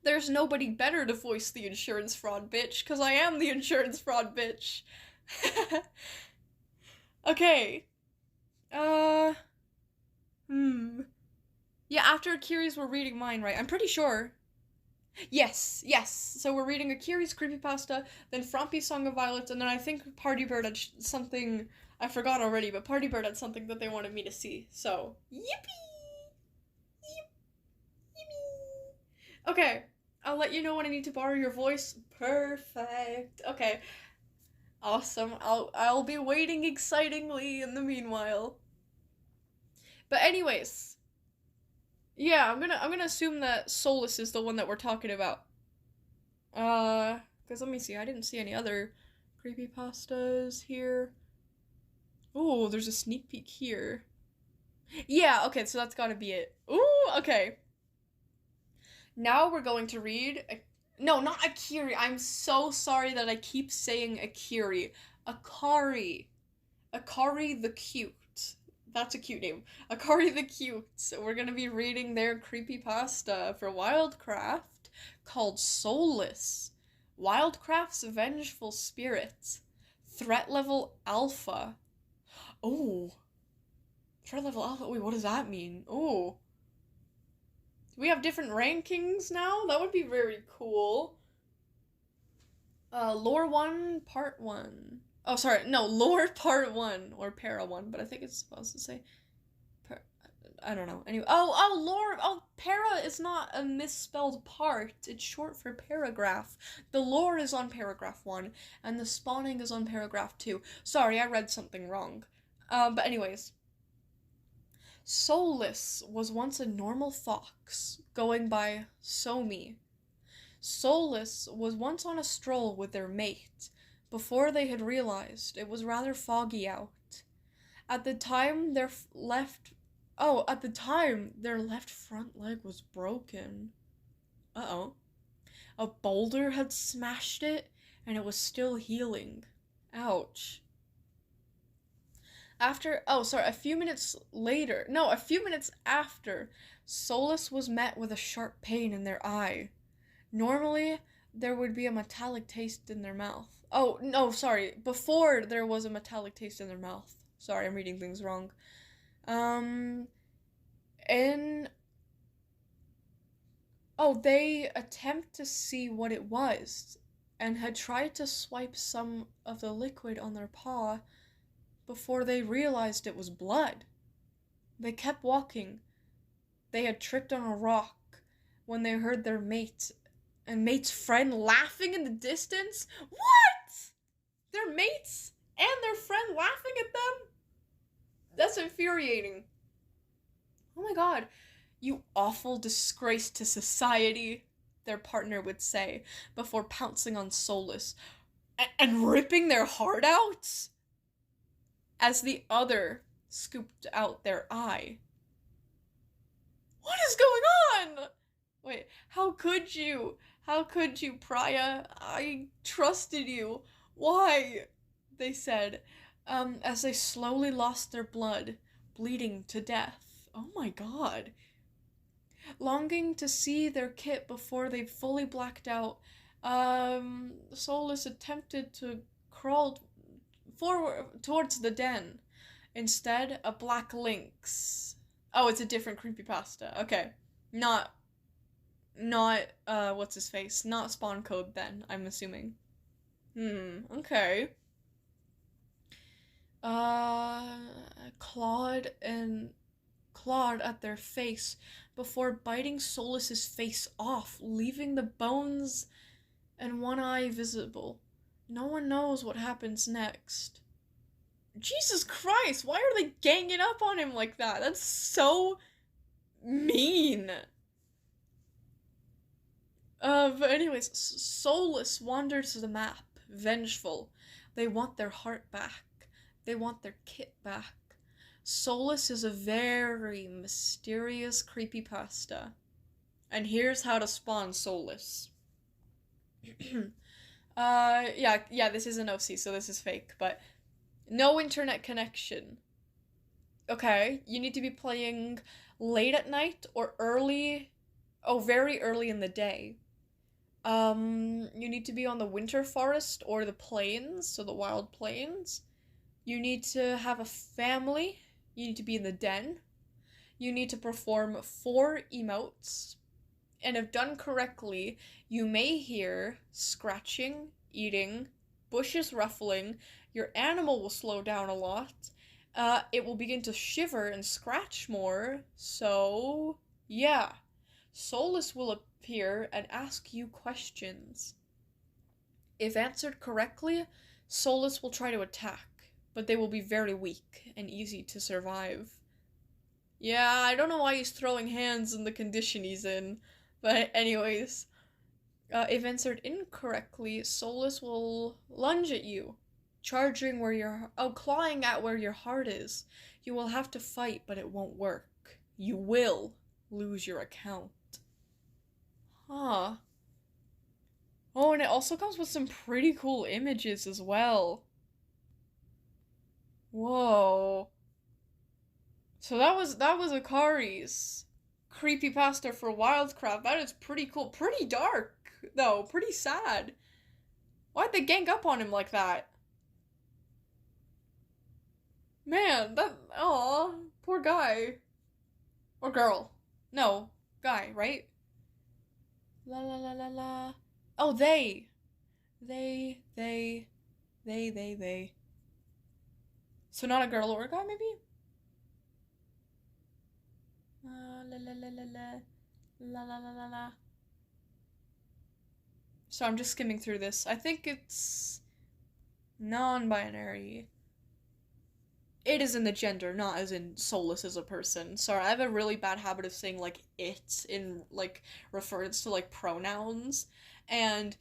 There's nobody better to voice the insurance fraud bitch, because I am the insurance fraud bitch. Okay. Yeah, after Akiri's we're reading mine, right? I'm pretty sure. Yes. So we're reading Akiri's Creepypasta, then Frompy's Song of Violets, and then I think Party Bird had something, I forgot already, but Party Bird had something that they wanted me to see, so, yippee! Yippee! Okay, I'll let you know when I need to borrow your voice. Perfect. Okay. Awesome. I'll be waiting excitingly in the meanwhile. But anyways, yeah, I'm gonna assume that Soulless is the one that we're talking about. Because let me see, I didn't see any other creepypastas here. Ooh, there's a sneak peek here. Yeah, okay, so that's gotta be it. Ooh, okay. Now we're going to read... No, not Akiri. I'm so sorry that I keep saying Akiri. Akari. Akari the Cute. That's a cute name. Akari the Cute. So we're gonna be reading their creepypasta for Wildcraft called Soulless. Wildcraft's Vengeful Spirit. Threat level Alpha. Oh. Threat level Alpha? Wait, what does that mean? Oh. Do we have different rankings now? That would be very cool. Lore 1, Part 1. Oh, sorry, no, Lore Part 1, or Para 1, but I think it's supposed to say... I don't know. Anyway, Lore, Para is not a misspelled part. It's short for paragraph. The lore is on paragraph 1, and the spawning is on paragraph 2. Sorry, I read something wrong. But anyways... Soulless was once a normal fox, going by Somi. Soulless was once on a stroll with their mate, before they had realized it was rather foggy out. At the time, their left front leg was broken. Uh-oh. A boulder had smashed it, and it was still healing. Ouch. A few minutes after, Solus was met with a sharp pain in their eye. Normally, there would be a metallic taste in their mouth. Oh, no, sorry. Before there was a metallic taste in their mouth. Sorry, I'm reading things wrong. They attempt to see what it was and had tried to swipe some of the liquid on their paw before they realized it was blood. They kept walking. They had tripped on a rock when they heard their mate's friend laughing in the distance. What? Their mates and their friend laughing at them? That's infuriating. Oh my god. You awful disgrace to society, their partner would say, before pouncing on Solus and ripping their heart out as the other scooped out their eye. What is going on? Wait, how could you? How could you, Priya? I trusted you. Why? They said, as they slowly lost their blood, bleeding to death. Oh my god. Longing to see their kit before they fully blacked out, Solus attempted to crawl forward towards the den. Instead, a black lynx. Oh, it's a different creepypasta. Okay. Not, what's his face? Not spawn code then, I'm assuming. Okay. Clawed at their face before biting Solus's face off, leaving the bones and one eye visible. No one knows what happens next. Jesus Christ, why are they ganging up on him like that? That's so mean. But anyways, Solus wanders to the map, vengeful. They want their heart back. They want their kit back. Solus is a very mysterious creepypasta. And here's how to spawn Solus. This is an OC, so this is fake, but no internet connection. Okay, you need to be playing late at night or very early in the day. You need to be on the winter forest or the plains, so the wild plains. You need to have a family. You need to be in the den. You need to perform 4 emotes. And if done correctly, you may hear scratching, eating, bushes ruffling, your animal will slow down a lot, it will begin to shiver and scratch more, so yeah. Solus will appear and ask you questions. If answered correctly, Solus will try to attack, but they will be very weak and easy to survive. Yeah, I don't know why he's throwing hands in the condition he's in, but anyways. If answered incorrectly, Solus will lunge at you, clawing at where your heart is. You will have to fight, but it won't work. You will lose your account. Huh. Oh, and it also comes with some pretty cool images as well. Whoa. So that was Akari's creepypasta for Wildcraft. That is pretty cool. Pretty dark, though. Pretty sad. Why'd they gang up on him like that? Man, aw, poor guy. Or girl. No, guy, right? La la la la la. Oh, they. They. So not a girl or a guy, maybe? La la la la la. La la la la la. So I'm just skimming through this. I think it's non-binary. It is in the gender, not as in Solus as a person. Sorry, I have a really bad habit of saying, like, it in, like, reference to, like, pronouns. And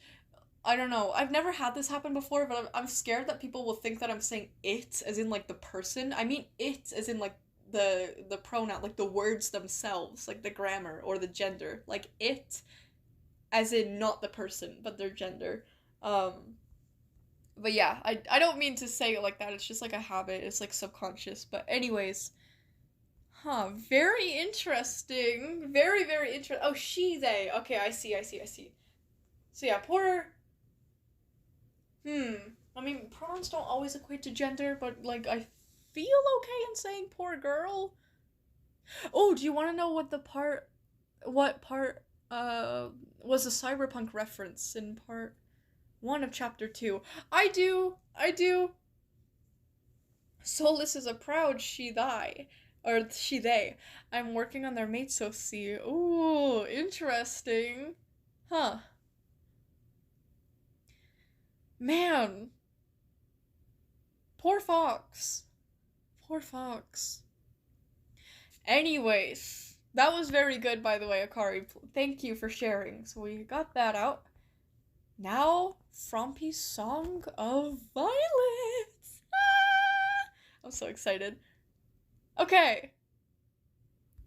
I don't know. I've never had this happen before, but I'm scared that people will think that I'm saying it as in, like, the person. I mean it as in, like, the pronoun, like, the words themselves, like, the grammar or the gender. Like, it as in not the person, but their gender. But yeah, I don't mean to say it like that. It's just like a habit. It's like subconscious. But anyways, very interesting. Very, very interesting. Oh, she, they. Okay, I see. So yeah, poor. I mean, pronouns don't always equate to gender, but like I feel okay in saying poor girl. Oh, do you want to know what part was a cyberpunk reference in part 1 of chapter 2? I do. Solus is a proud she thy, or she they. I'm working on their mate so see. Ooh, interesting. Huh. Man. Poor fox. Poor fox. Anyways, that was very good, by the way, Akari. Thank you for sharing. So we got that out. Now, Frompy's Song of Violets. Ah! I'm so excited. Okay.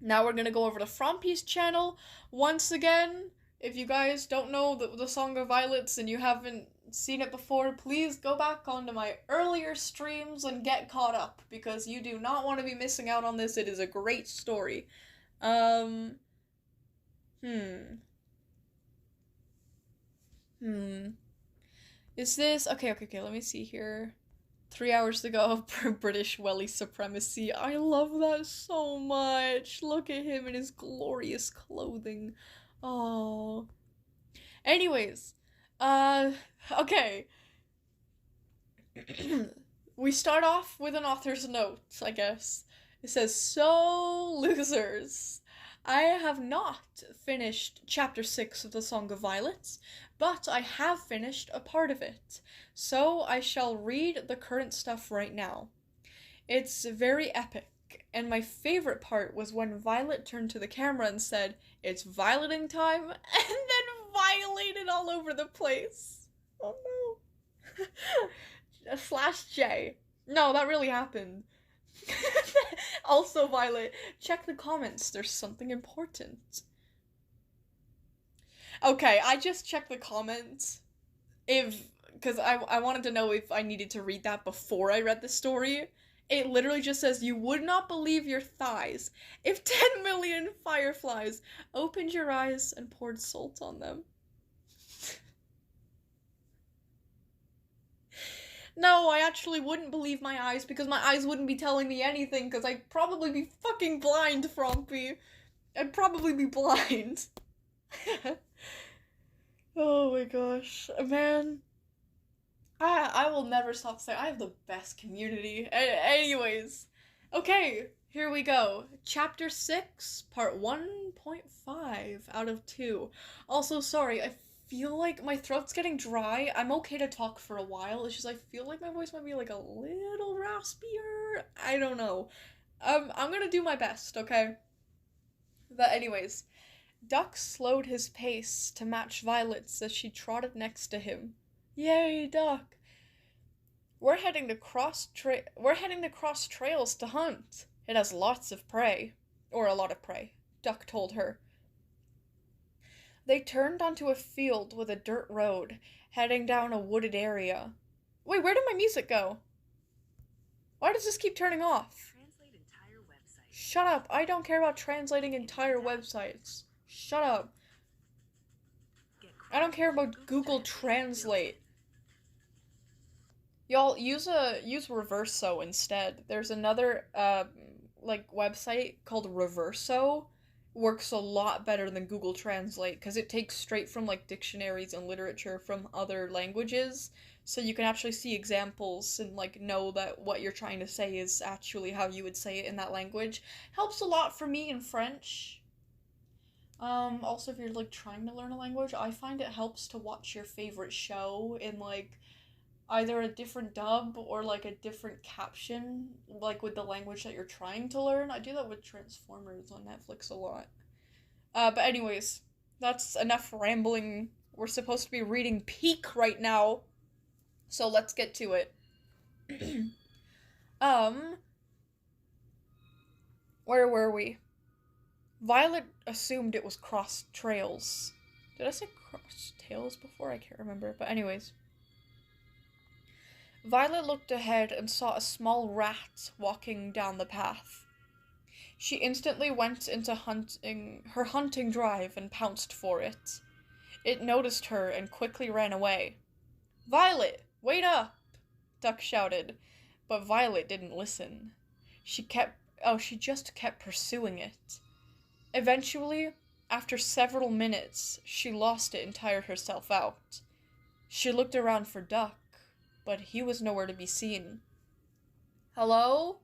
Now we're gonna go over to Frompy's channel. Once again, if you guys don't know the Song of Violets and you haven't seen it before, please go back onto my earlier streams and get caught up, because you do not want to be missing out on this. It is a great story. Is this... Okay, let me see here. 3 hours to go for British Welly supremacy. I love that so much. Look at him in his glorious clothing. Oh. Anyways, okay. We start off with an author's note, I guess. It says, "So, losers, I have not finished chapter 6 of the Song of Violets, but I have finished a part of it, so I shall read the current stuff right now. It's very epic, and my favorite part was when Violet turned to the camera and said, 'It's violeting time,' and then violated all over the place. Oh no. /J. No, that really happened. Also, Violet, check the comments. There's something important." Okay, I just checked the comments. Because I wanted to know if I needed to read that before I read the story. It literally just says, "You would not believe your thighs if 10 million fireflies opened your eyes and poured salt on them." No, I actually wouldn't believe my eyes, because my eyes wouldn't be telling me anything, because I'd probably be fucking blind, Frompy. I'd probably be blind. Oh my gosh. Man. I will never stop saying I have the best community. Anyways. Okay, here we go. Chapter 6, part 1.5 out of 2. Also, sorry, I feel like my throat's getting dry. I'm okay to talk for a while. It's just I feel like my voice might be like a little raspier. I don't know. I'm gonna do my best, okay? But anyways, Duck slowed his pace to match Violet's as she trotted next to him. Yay, Duck! We're heading to cross trails to hunt. It has lots of prey. Or a lot of prey, Duck told her. They turned onto a field with a dirt road, heading down a wooded area. Wait, where did my music go? Why does this keep turning off? Translate entire website. Shut up, I don't care about translating entire websites. Shut up. I don't care about Google Translate. Y'all, use Reverso instead. There's another, website called Reverso. Works a lot better than Google Translate, because it takes straight from, dictionaries and literature from other languages, so you can actually see examples and, know that what you're trying to say is actually how you would say it in that language. Helps a lot for me in French. Also, if you're, trying to learn a language, I find it helps to watch your favorite show in, either a different dub or, a different caption, with the language that you're trying to learn. I do that with Transformers on Netflix a lot. But anyways, that's enough rambling. We're supposed to be reading Peak right now, so let's get to it. Where were we? Violet assumed it was crossed trails. Did I say cross tails before? I can't remember. But anyways. Violet looked ahead and saw a small rat walking down the path. She instantly went into her hunting drive and pounced for it. It noticed her and quickly ran away. "Violet, wait up!" Duck shouted, but Violet didn't listen. She just kept pursuing it. Eventually, after several minutes, she lost it and tired herself out. She looked around for Duck, but he was nowhere to be seen. "Hello?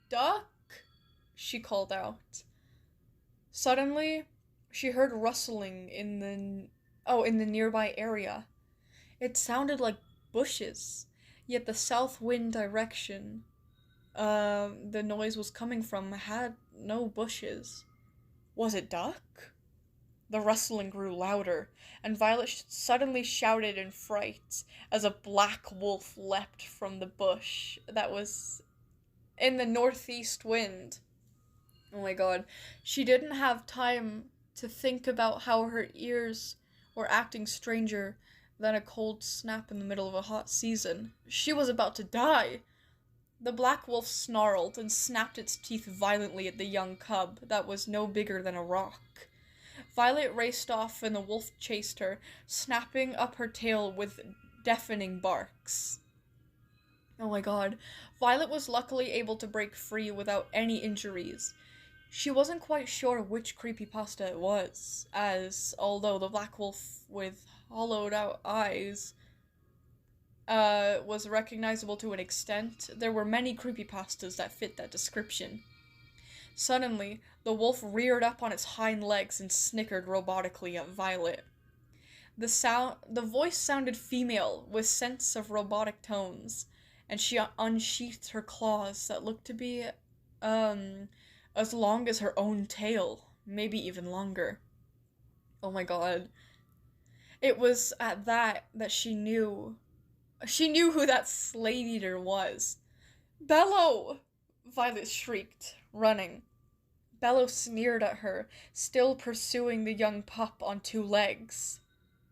Duck?" she called out. Suddenly, she heard rustling in the nearby area. It sounded like bushes, yet the south wind direction the noise was coming from had no bushes. Was it Duck? The rustling grew louder, and Violet suddenly shouted in fright as a black wolf leapt from the bush that was in the northeast wind. Oh my god. She didn't have time to think about how her ears were acting stranger than a cold snap in the middle of a hot season. She was about to die. The black wolf snarled and snapped its teeth violently at the young cub that was no bigger than a rock. Violet raced off and the wolf chased her, snapping up her tail with deafening barks. Oh my god. Violet was luckily able to break free without any injuries. She wasn't quite sure which creepypasta it was, as although the black wolf with hollowed out eyes was recognizable to an extent, there were many creepypastas that fit that description. Suddenly, the wolf reared up on its hind legs and snickered robotically at Violet. The voice sounded female, with scents of robotic tones, and she unsheathed her claws that looked to be, as long as her own tail, maybe even longer. Oh my god. It was at that she knew who that slave eater was. "Bello!" Violet shrieked, running. Bello sneered at her, still pursuing the young pup on 2 legs.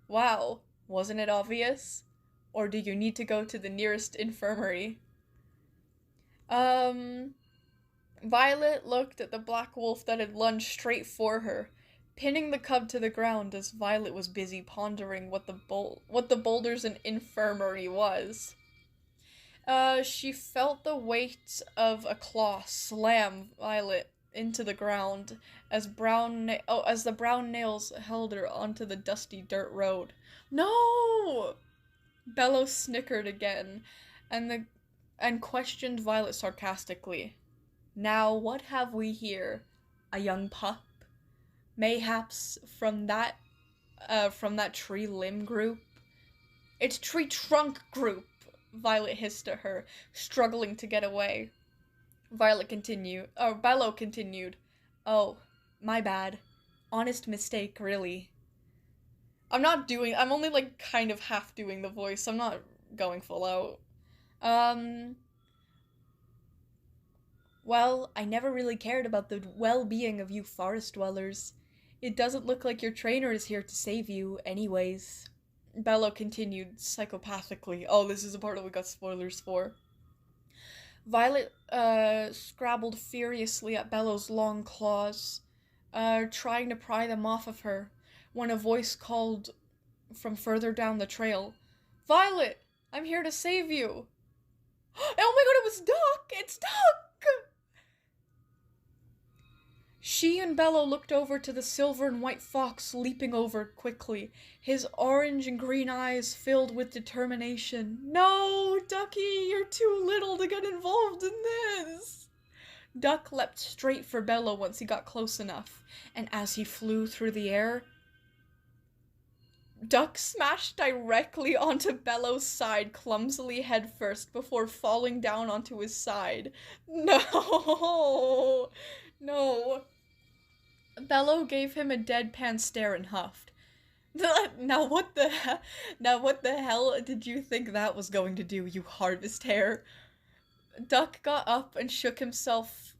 Wow, wasn't it obvious? Or do you need to go to the nearest infirmary? Violet looked at the black wolf that had lunged straight for her, pinning the cub to the ground as Violet was busy pondering what the boulders and infirmary was. She felt the weight of a claw slam Violet into the ground as the brown nails held her onto the dusty dirt road. "No!" Bello snickered again, and questioned Violet sarcastically. "Now, what have we here? A young pup? Mayhaps from that tree limb group?" "It's tree trunk group," Violet hissed at her, struggling to get away. Bello continued. "Oh, my bad. Honest mistake, really." I'm only kind of half doing the voice. I'm not going full out. Well, I never really cared about the well-being of you forest dwellers. It doesn't look like your trainer is here to save you, anyways. Bello continued psychopathically. Oh, this is a part that we got spoilers for. Violet, scrabbled furiously at Bello's long claws, trying to pry them off of her, when a voice called from further down the trail, "Violet, I'm here to save you." Oh my god, it was Duck! It's Duck! She and Bello looked over to the silver and white fox leaping over quickly, his orange and green eyes filled with determination. "No, Ducky, you're too little to get involved in this." Duck leapt straight for Bello once he got close enough, and as he flew through the air, Duck smashed directly onto Bello's side clumsily headfirst before falling down onto his side. No! No. Bello gave him a deadpan stare and huffed. Now what the hell did you think that was going to do, you harvest hare? Duck got up and shook himself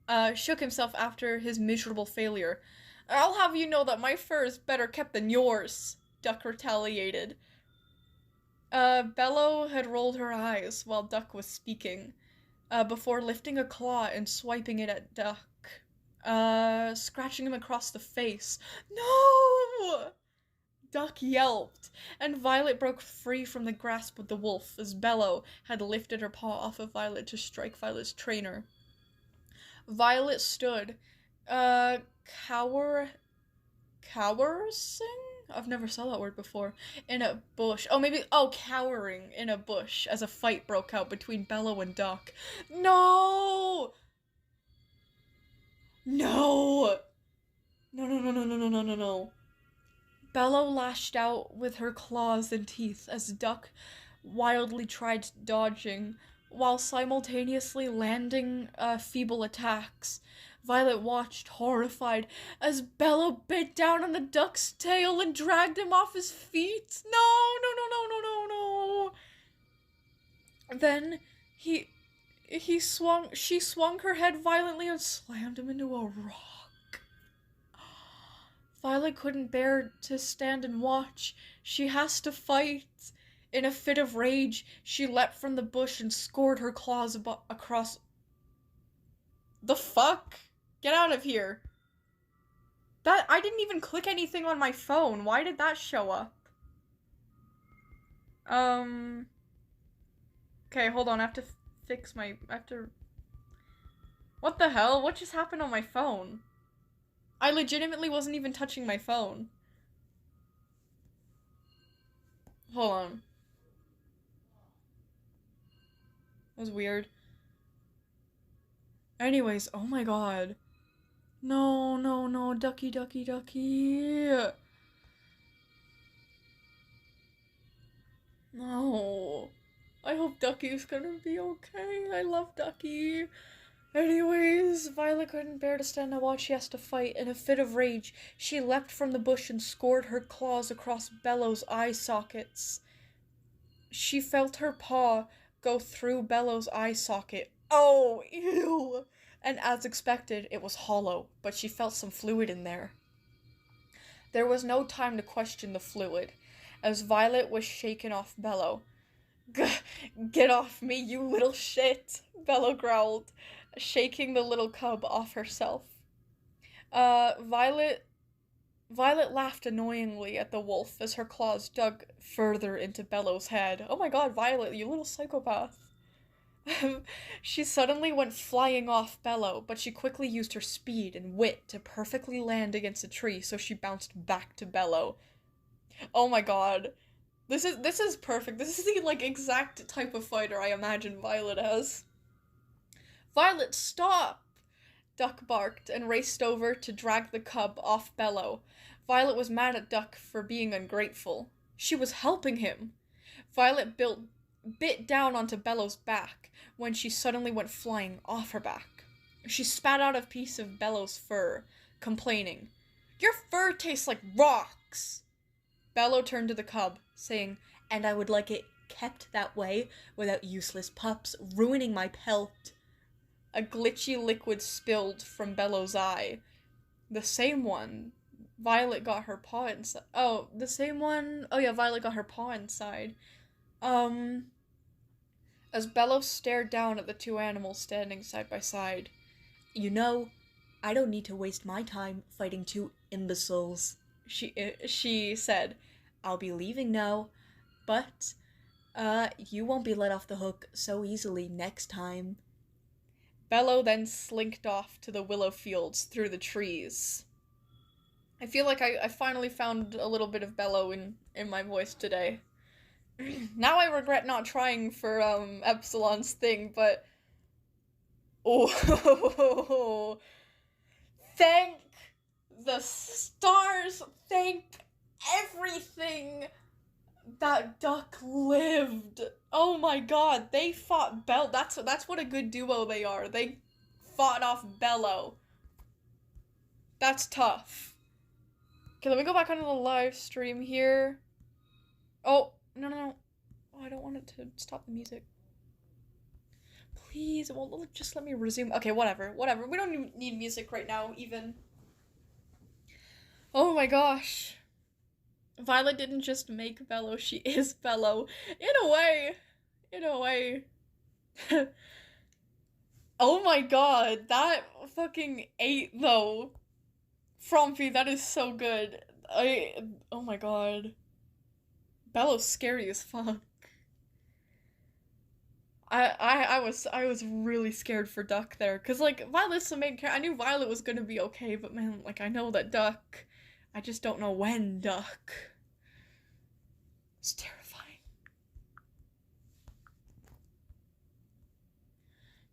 after his miserable failure. I'll have you know that my fur is better kept than yours, Duck retaliated. Bello had rolled her eyes while Duck was speaking, before lifting a claw and swiping it at Duck, scratching him across the face. No! Duck yelped, and Violet broke free from the grasp of the wolf as Bello had lifted her paw off of Violet to strike Violet's trainer. Violet stood, cowering? I've never saw that word before. In a bush. Cowering in a bush as a fight broke out between Bello and Duck. No! No! No. Bello lashed out with her claws and teeth as Duck wildly tried dodging, while simultaneously landing feeble attacks. Violet watched, horrified, as Bello bit down on the duck's tail and dragged him off his feet. No. Then she swung her head violently and slammed him into a rock. Violet couldn't bear to stand and watch. She has to fight. In a fit of rage, she leapt from the bush and scored her claws across... The fuck? Get out of here. I didn't even click anything on my phone. Why did that show up? Okay, hold on. I have to fix my... What the hell? What just happened on my phone? I legitimately wasn't even touching my phone. Hold on. That was weird. Anyways, oh my god. No, ducky. No. I hope Ducky's gonna be okay. I love Ducky. Anyways, Violet couldn't bear to stand and watch. She has to fight. In a fit of rage, she leapt from the bush and scored her claws across Bello's eye sockets. She felt her paw go through Bello's eye socket. Oh, ew! And as expected, it was hollow, but she felt some fluid in there. There was no time to question the fluid, as Violet was shaken off Bello. Get off me, you little shit, Bello growled, shaking the little cub off herself. Violet laughed annoyingly at the wolf as her claws dug further into Bello's head. Oh my god, Violet, you little psychopath. She suddenly went flying off Bello, but she quickly used her speed and wit to perfectly land against a tree, so she bounced back to Bello. Oh my god. This is perfect. This is the, exact type of fighter I imagine Violet as. Violet, stop! Duck barked and raced over to drag the cub off Bello. Violet was mad at Duck for being ungrateful. She was helping him. Violet bit down onto Bello's back when she suddenly went flying off her back. She spat out a piece of Bello's fur, complaining, "Your fur tastes like rocks!" Bello turned to the cub, saying, "And I would like it kept that way without useless pups ruining my pelt." A glitchy liquid spilled from Bello's eye. The same one Violet got her paw inside. Oh, the same one? Oh yeah, Violet got her paw inside. As Bello stared down at the two animals standing side by side. "You know, I don't need to waste my time fighting two imbeciles," she said. "I'll be leaving now, but, you won't be let off the hook so easily next time." Bello then slinked off to the willow fields through the trees. I feel like I finally found a little bit of Bello in my voice today. Now I regret not trying for, Epsilon's thing, but... Oh, thank the stars, thank everything that Duck lived. Oh my god, they fought that's what a good duo they are. They fought off Bello. That's tough. Okay, let me go back onto the live stream here. Oh, no. Oh, I don't want it to stop the music. Please, it won't just let me resume. Okay, whatever. We don't need music right now, even. Oh my gosh. Violet didn't just make Bello, she is Bello. In a way. In a way. Oh my god, that fucking ate though. Frumpy, that is so good. Oh my god. Bello's scary as fuck. I was really scared for Duck there, cause like Violet's the main character. I knew Violet was gonna be okay, but man, like I know that Duck, I just don't know when Duck. It's terrifying.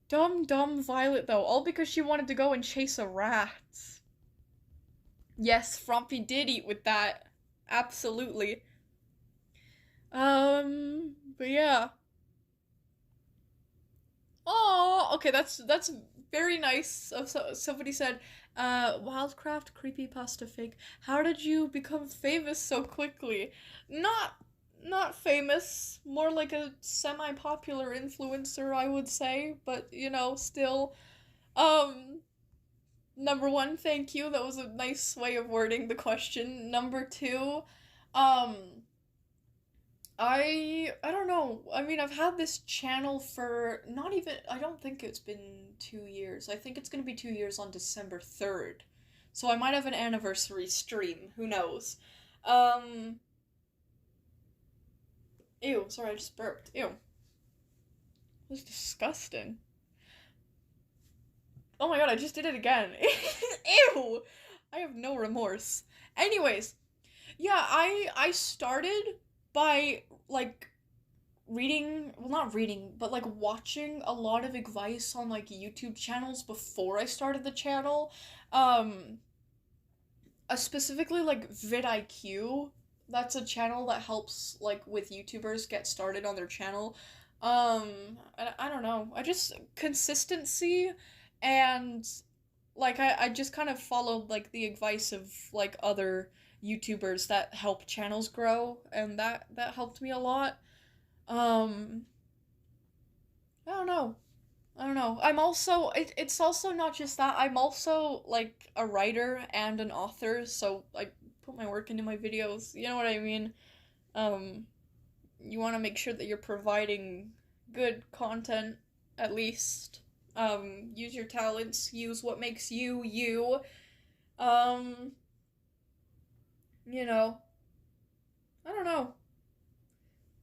Dumb Violet though, all because she wanted to go and chase a rat. Yes, Frumpy did eat with that. Absolutely. But yeah. Oh, okay, that's very nice. Of somebody said, Wildcraft creepypasta fake. How did you become famous so quickly? Not not famous, more like a semi-popular influencer, I would say, but you know, still um number one, thank you. That was a nice way of wording the question. Number two, um I don't know. I mean, I've had this channel for not even I don't think it's been 2 years. I think it's going to be 2 years on December 3rd. So I might have an anniversary stream, who knows. Um Ew, sorry, I just burped. Ew. It was disgusting. Oh my god, I just did it again. Ew. I have no remorse. Anyways, yeah, I started by like reading, well, not reading, but like watching a lot of advice on like YouTube channels before I started the channel. Um, specifically like vidIQ. That's a channel that helps like with YouTubers get started on their channel. I don't know. I just consistency and like I just kind of followed like the advice of like other YouTubers that help channels grow, and that helped me a lot. Um, I don't know. I don't know. It's also not just that. I'm also like a writer and an author, so I put my work into my videos. You know what I mean? Um, you want to make sure that you're providing good content at least. Use your talents, use what makes you you. Um, you know, I don't know.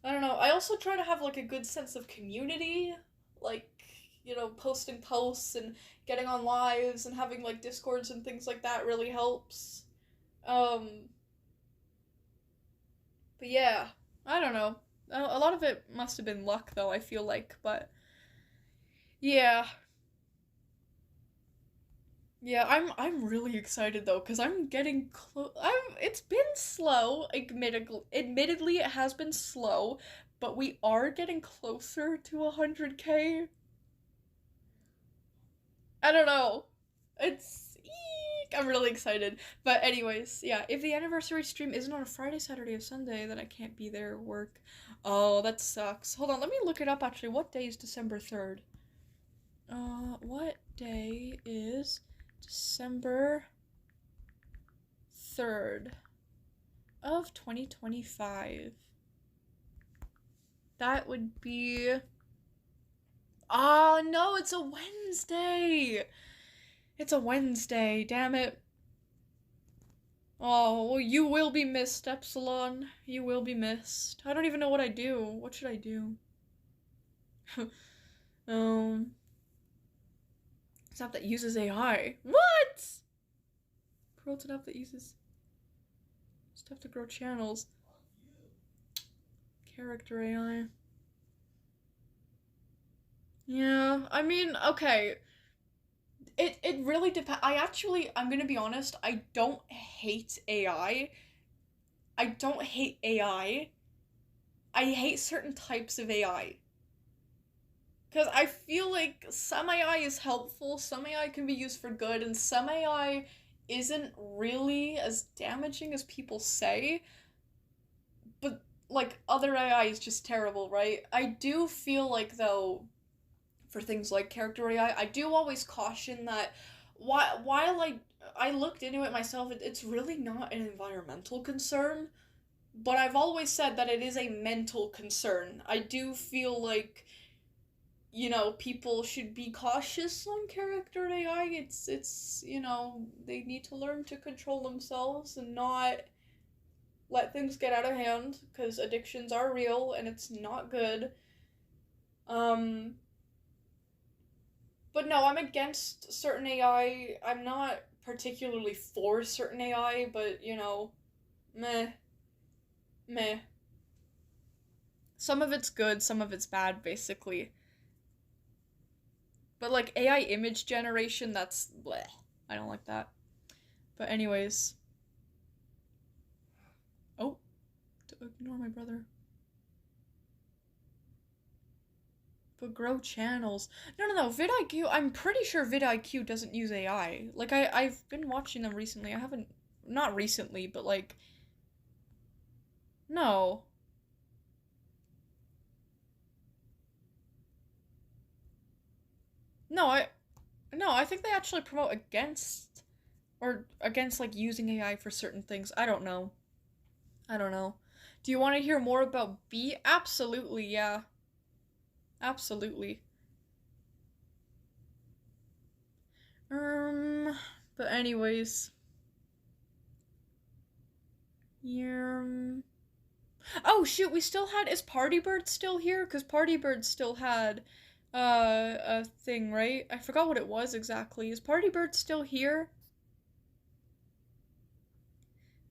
I don't know. I also try to have like a good sense of community, like, you know, posting posts and getting on lives and having like discords and things like that really helps. Um, but yeah, I don't know. A lot of it must have been luck though, I feel like, but yeah. Yeah, I'm really excited though cuz I'm getting close. I'm It's been slow, admittedly it has been slow, but we are getting closer to 100K. I don't know. I'm really excited. But anyways, yeah, if the anniversary stream isn't on a Friday, Saturday, or Sunday, then I can't be there at work. Oh, that sucks. Hold on, let me look it up actually. What day is December 3rd? What day is December 3rd of 2025? That would be. Oh, no, it's a Wednesday! It's a Wednesday, damn it. Oh, well, you will be missed, Epsilon. You will be missed. I don't even know what I do. What should I do? um, it's an app that uses AI. What? Promotes an app that uses stuff to grow channels. Character AI. Yeah, I mean, okay. It really depends. I'm gonna be honest, I don't hate AI. I don't hate AI. I hate certain types of AI. Because I feel like some AI is helpful, some AI can be used for good, and some AI isn't really as damaging as people say. But, like, other AI is just terrible, right? I do feel like, though, for things like character AI, I do always caution that while I looked into it myself. It's really not an environmental concern, but I've always said that it is a mental concern. I do feel like, people should be cautious on character AI. It's, they need to learn to control themselves and not let things get out of hand, because addictions are real and it's not good. Um, but no, I'm against certain AI. I'm not particularly for certain AI, but, meh, meh. Some of it's good, some of it's bad, basically. But, like, AI image generation, that's bleh. I don't like that. But anyways. Oh, ignore my brother. But grow channels. No. vidIQ, I'm pretty sure vidIQ doesn't use AI. Like, I've been watching them recently. I haven't, not recently, but, like, no. No, I think they actually promote against, like, using AI for certain things. I don't know. Do you want to hear more about B? Absolutely, yeah. Absolutely. But anyways. Oh shoot, we still had, is Party Bird still here? Because Party Bird still had a thing, right? I forgot what it was exactly. Is Party Bird still here?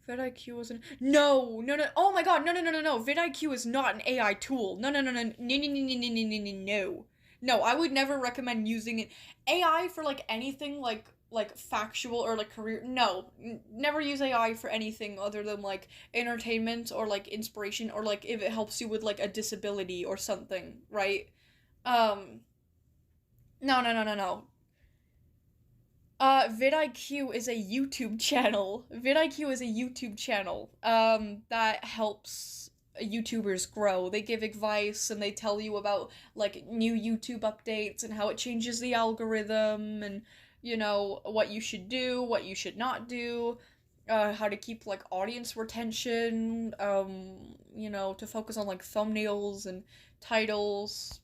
vidIQ wasn't. No. Oh my god, no. vidIQ is not an AI tool. No. No, I would never recommend using it. AI for like anything like factual or like career. No, never use AI for anything other than like entertainment or like inspiration or like if it helps you with like a disability or something, right? Um, no. vidIQ is a YouTube channel. vidIQ is a YouTube channel, that helps YouTubers grow. They give advice and they tell you about, like, new YouTube updates and how it changes the algorithm and, what you should do, what you should not do, how to keep, like, audience retention, to focus on, like, thumbnails and titles,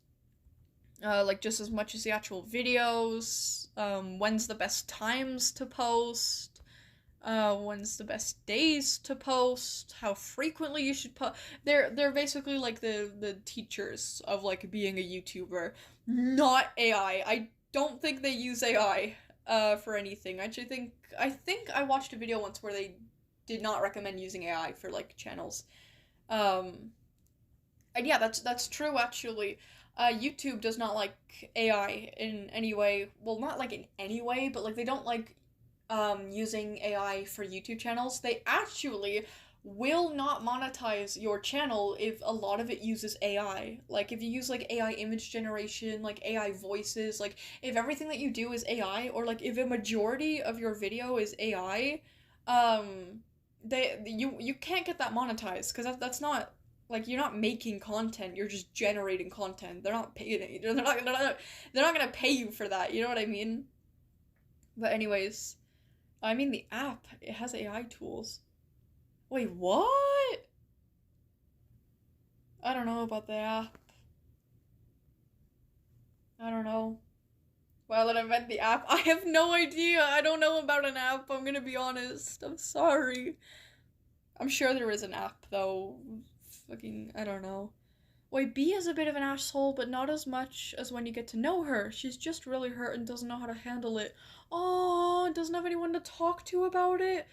like just as much as the actual videos, when's the best times to post, when's the best days to post, how frequently you should post. They're basically like the teachers of like being a YouTuber, not AI. I don't think they use AI for anything. I think I watched a video once where they did not recommend using AI for like channels. Um and yeah, that's true actually. YouTube does not like AI in any way. Well, not like in any way, but like they don't like using AI for YouTube channels. They actually will not monetize your channel if a lot of it uses AI. Like if you use like AI image generation, like AI voices, like if everything that you do is AI, or like if a majority of your video is AI, you can't get that monetized because that's not, like, you're not making content, you're just generating content. They're not paying. They're not gonna pay you for that. You know what I mean? But anyways, I mean the app. It has AI tools. Wait, what? I don't know about the app. I don't know. Well, that I meant the app. I have no idea. I don't know about an app. I'm gonna be honest. I'm sorry. I'm sure there is an app though. Fucking, I don't know. Wait, B is a bit of an asshole, but not as much as when you get to know her. She's just really hurt and doesn't know how to handle it. Oh, doesn't have anyone to talk to about it.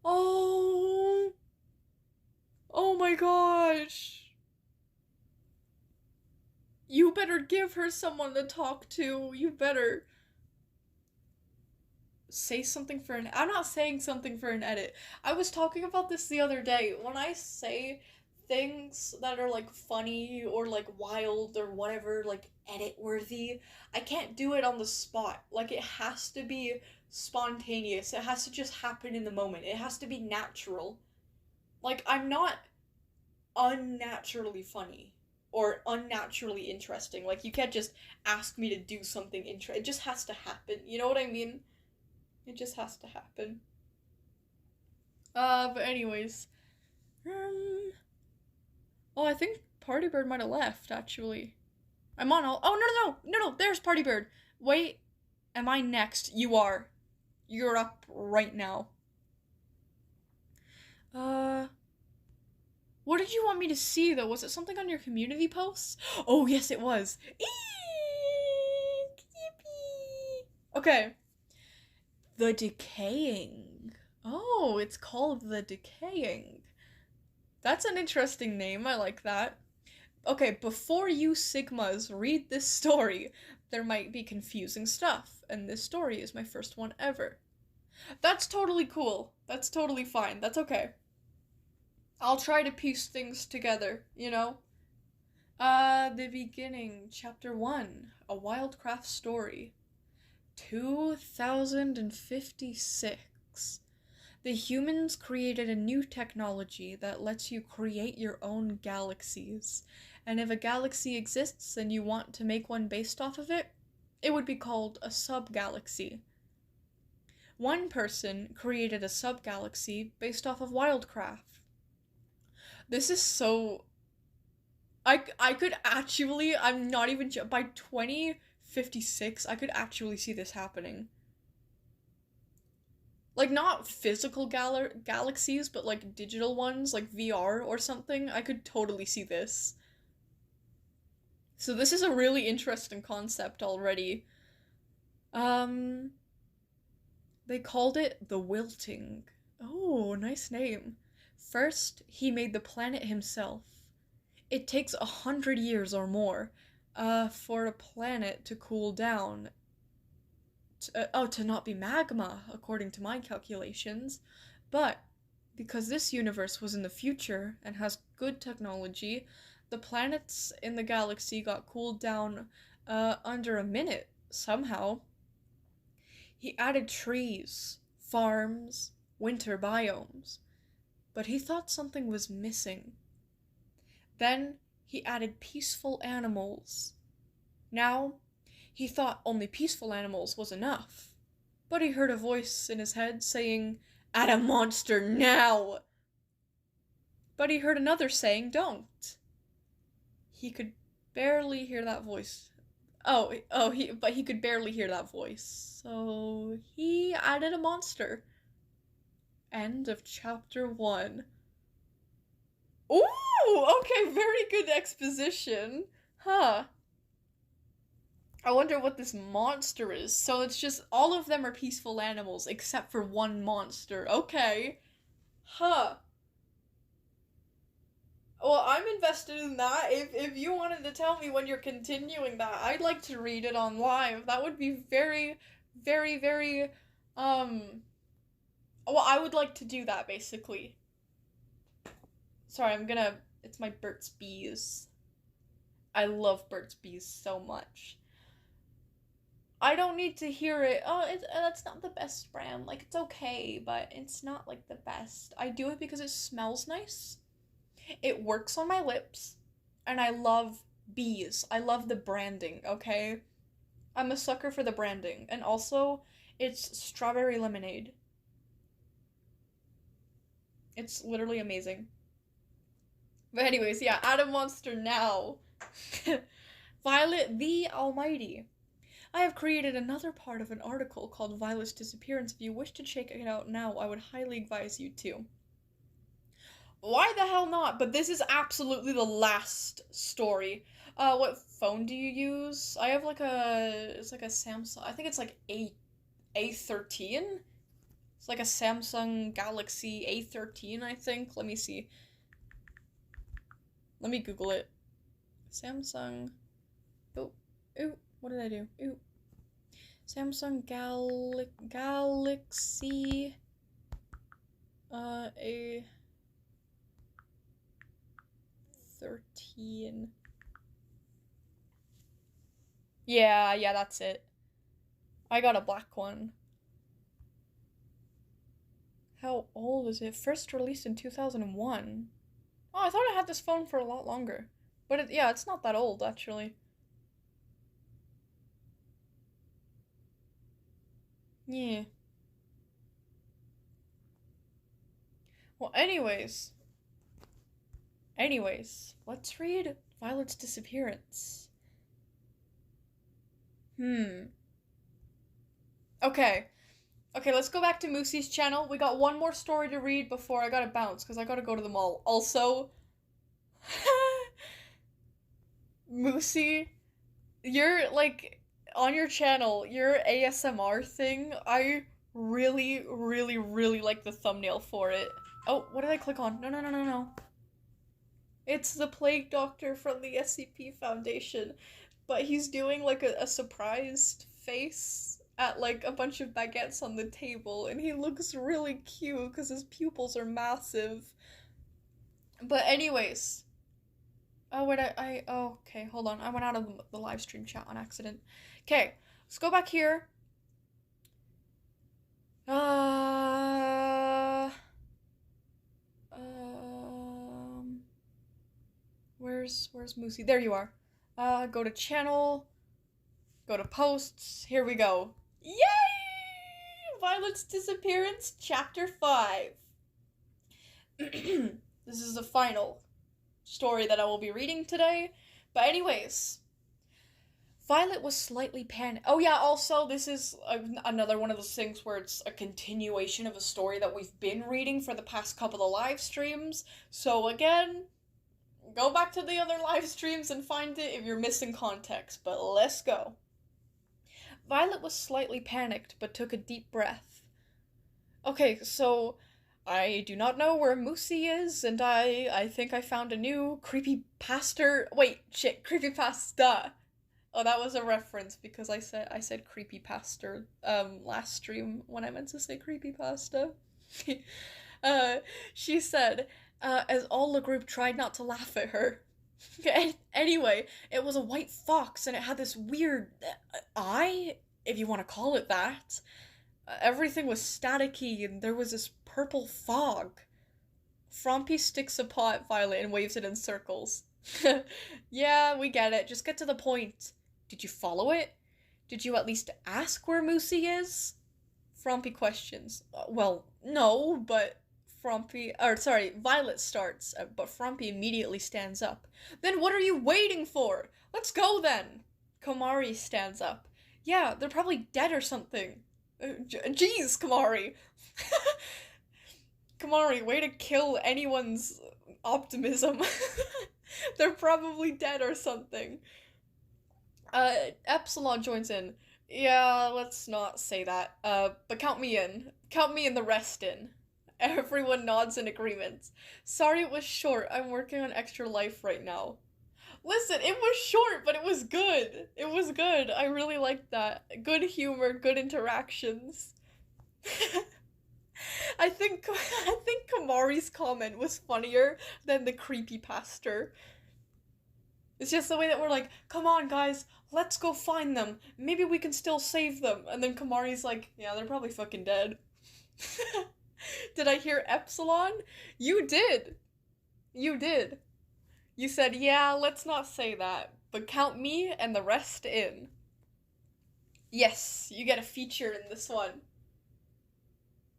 Oh. Oh my gosh. You better give her someone to talk to. You better say something for an. I'm not saying something for an edit. I was talking about this the other day. When I say things that are like funny or like wild or whatever, like edit worthy, I can't do it on the spot. Like it has to be spontaneous. It has to just happen in the moment. It has to be natural. Like I'm not unnaturally funny or unnaturally interesting. Like you can't just ask me to do something it just has to happen. You know what I mean? It just has to happen. But anyways. Oh, I think Partybird might have left, actually. I'm on all- Oh, no, there's Partybird. Wait, am I next? You are. You're up right now. What did you want me to see, though? Was it something on your community posts? Oh, yes, it was. Eek! Yippee! Okay. The Decaying. Oh, it's called The Decaying. That's an interesting name. I like that. Okay, before you Sigmas read this story, there might be confusing stuff, and this story is my first one ever. That's totally cool. That's totally fine. That's okay. I'll try to piece things together, you know? The beginning, chapter 1, a Wildcraft story. 2056. The humans created a new technology that lets you create your own galaxies. And if a galaxy exists and you want to make one based off of it, it would be called a sub-galaxy. One person created a sub-galaxy based off of Wildcraft. This is so... I could actually, I'm not even... By 2056, I could actually see this happening. Like, not physical galaxies, but like digital ones, like VR or something. I could totally see this. So this is a really interesting concept already. They called it the Wilting. Oh, nice name. First, he made the planet himself. It takes 100 years or more, for a planet to cool down. To not be magma, according to my calculations. But, because this universe was in the future and has good technology, the planets in the galaxy got cooled down, under a minute, somehow. He added trees, farms, winter biomes. But he thought something was missing. Then, he added peaceful animals. Now, he thought only peaceful animals was enough. But he heard a voice in his head saying, "Add a monster now!" But he heard another saying, "Don't." He could barely hear that voice. But he could barely hear that voice. So he added a monster. End of chapter 1. Ooh, okay, very good exposition. Huh. I wonder what this monster is. So it's just, all of them are peaceful animals, except for one monster. Okay. Huh. Well, I'm invested in that. If you wanted to tell me when you're continuing that, I'd like to read it on live. That would be very, very, very, well, I would like to do that, basically. Sorry, it's my Burt's Bees. I love Burt's Bees so much. I don't need to hear it. Oh, that's not the best brand. Like, it's okay, but it's not, like, the best. I do it because it smells nice. It works on my lips. And I love bees. I love the branding, okay? I'm a sucker for the branding. And also, it's strawberry lemonade. It's literally amazing. But anyways, yeah, add a monster now. Violet the Almighty. I have created another part of an article called Violet's Disappearance. If you wish to check it out now, I would highly advise you to. Why the hell not? But this is absolutely the last story. What phone do you use? I have it's like a Samsung, I think it's like A13? It's like a Samsung Galaxy A13, I think. Let me see. Let me Google it. Samsung. Oh, what did I do? Ooh. Samsung Galaxy A13. Yeah, that's it. I got a black one. How old is it? First released in 2001. Oh, I thought I had this phone for a lot longer. But it's not that old, actually. Yeah. Well, let's read Violet's disappearance. Okay. Okay, let's go back to Moosey's channel. We got one more story to read before I gotta bounce, because I gotta go to the mall. Also, Moosey, you're, like, on your channel, your ASMR thing, I really, really, really like the thumbnail for it. Oh, what did I click on? No, no, no, no, no. It's the Plague Doctor from the SCP Foundation, but he's doing, like, a surprised face at, like, a bunch of baguettes on the table, and he looks really cute because his pupils are massive. But anyways, oh, wait, oh, okay, hold on. I went out of the live stream chat on accident. Okay, let's go back here. Where's Moosey? There you are. Go to channel, go to posts, here we go. Yay! Violet's Disappearance, Chapter 5. This is the final story that I will be reading today. But anyways, Violet was slightly panicked. Oh yeah, also, this is another one of those things where it's a continuation of a story that we've been reading for the past couple of live streams. So again, go back to the other live streams and find it if you're missing context, but let's go. Violet was slightly panicked, but took a deep breath. Okay, so I do not know where Moosey is, and I think I found a new creepypasta. Wait, shit, creepypasta. Oh, that was a reference because I said creepypasta last stream when I meant to say creepypasta. She said, as all the group tried not to laugh at her. Anyway, it was a white fox and it had this weird eye, if you want to call it that. Everything was staticky and there was this purple fog. Frompy sticks a paw at Violet and waves it in circles. Yeah, we get it. Just get to the point. Did you follow it? Did you at least ask where Moosey is? Frompy questions. Well, no, but Violet starts, but Frompy immediately stands up. Then what are you waiting for? Let's go then! Kamari stands up. Yeah, they're probably dead or something. Jeez, Kamari! Kamari, way to kill anyone's optimism. They're probably dead or something. Epsilon joins in. Yeah, let's not say that. But count me in. Count me and the rest in. Everyone nods in agreement. Sorry it was short. I'm working on Extra Life right now. Listen, it was short, but it was good. It was good. I really liked that. Good humor, good interactions. I think Kamari's comment was funnier than the creepypasta. It's just the way that we're like, come on guys, let's go find them. Maybe we can still save them. And then Kamari's like, yeah, they're probably fucking dead. Did I hear Epsilon? You did. You did. You said, yeah, let's not say that, but count me and the rest in. Yes, you get a feature in this one.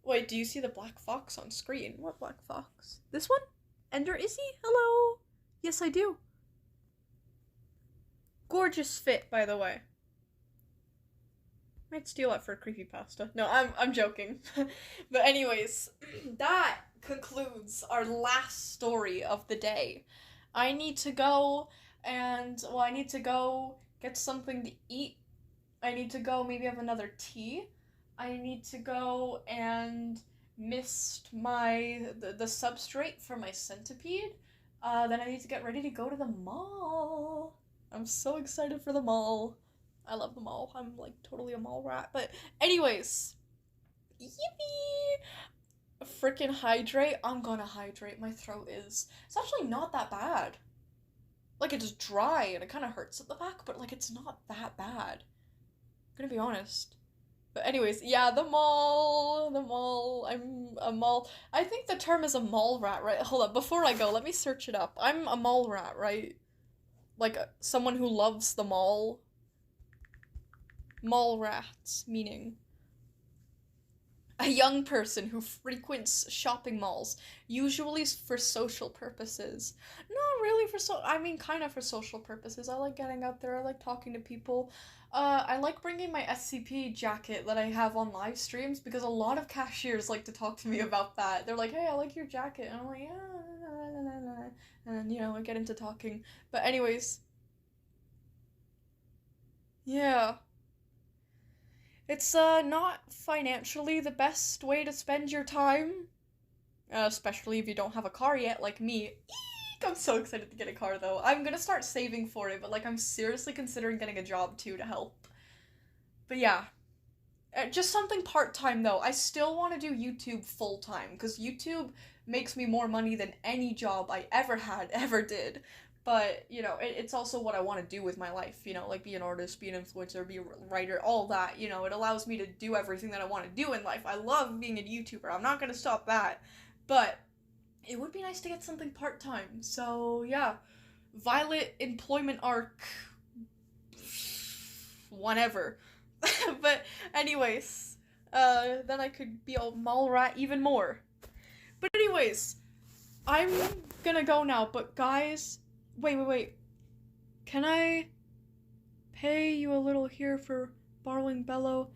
Wait, do you see the black fox on screen? What black fox? This one? Ender Izzy? Hello? Yes, I do. Gorgeous fit, by the way. Might steal that for a creepypasta. No, I'm joking. But anyways, that concludes our last story of the day. I need to go get something to eat. I need to go maybe have another tea. I need to go and mist the substrate for my centipede. Then I need to get ready to go to the mall. I'm so excited for the mall. I love the mall. I'm like totally a mall rat. But anyways, yippee! Frickin' hydrate. I'm gonna hydrate. My throat is. It's actually not that bad. Like, it's dry and it kind of hurts at the back, but like it's not that bad. I'm gonna be honest. But anyways, yeah, the mall. I'm a mall. I think the term is a mall rat, right? Hold up, before I go, let me search it up. I'm a mall rat, right? Like, someone who loves the mall. Mall rats, meaning. A young person who frequents shopping malls, usually for social purposes. Not really I mean, kind of for social purposes. I like getting out there, I like talking to people. I like bringing my SCP jacket that I have on live streams because a lot of cashiers like to talk to me about that. They're like, hey, I like your jacket. And I'm like, yeah. And then, I get into talking. But anyways, yeah. It's not financially the best way to spend your time, especially if you don't have a car yet, like me. Eek! I'm so excited to get a car though. I'm gonna start saving for it, but like I'm seriously considering getting a job too to help. But yeah, just something part-time though. I still want to do YouTube full-time because YouTube makes me more money than any job I ever did. But, it's also what I want to do with my life, like be an artist, be an influencer, be a writer, all that, it allows me to do everything that I want to do in life. I love being a YouTuber, I'm not going to stop that, but it would be nice to get something part-time, so yeah, Violet employment arc, whatever, but anyways, then I could be a mall rat even more, but anyways, I'm gonna go now, but guys, Wait. Can I pay you a little here for borrowing Bello?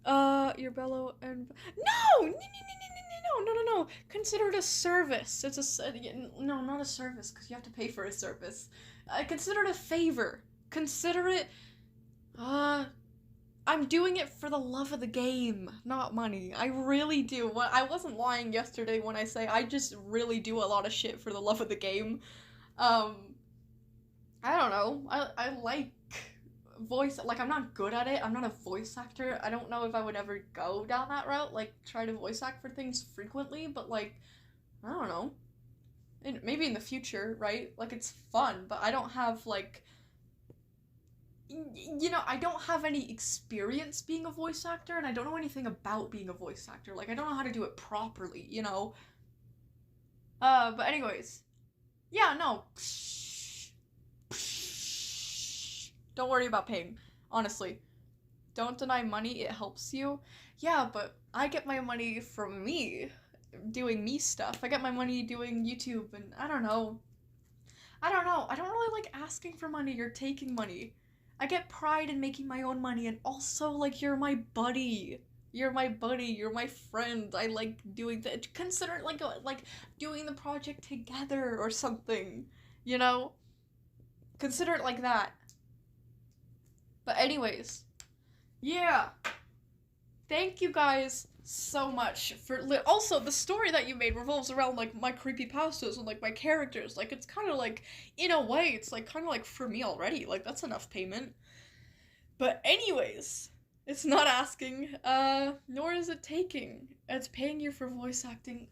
Your Bello and... No! Consider it a service. No, not a service, because you have to pay for a service. Consider it a favor. Consider it... I'm doing it for the love of the game, not money. I really do. I wasn't lying yesterday when I say I just really do a lot of shit for the love of the game. I don't know, I like voice, like, I'm not good at it, I'm not a voice actor, I don't know if I would ever go down that route, like, try to voice act for things frequently, but, like, I don't know, maybe in the future, right, like, it's fun, but I don't have, like, I don't have any experience being a voice actor, and I don't know anything about being a voice actor, like, I don't know how to do it properly, but anyways, yeah, no. Don't worry about paying. Honestly. Don't deny money, it helps you. Yeah, but I get my money from me. Doing me stuff. I get my money doing YouTube and I don't know. I don't really like asking for money or taking money. I get pride in making my own money and also, like, you're my buddy. You're my buddy, you're my friend, I like doing that. Consider it like doing the project together or something, Consider it like that. But anyways, yeah. Thank you guys so much for also the story that you made revolves around like my creepypastas and like my characters. Like it's kind of like in a way it's like kind of like for me already. Like that's enough payment. But anyways, it's not asking, nor is it taking. It's paying you for voice acting.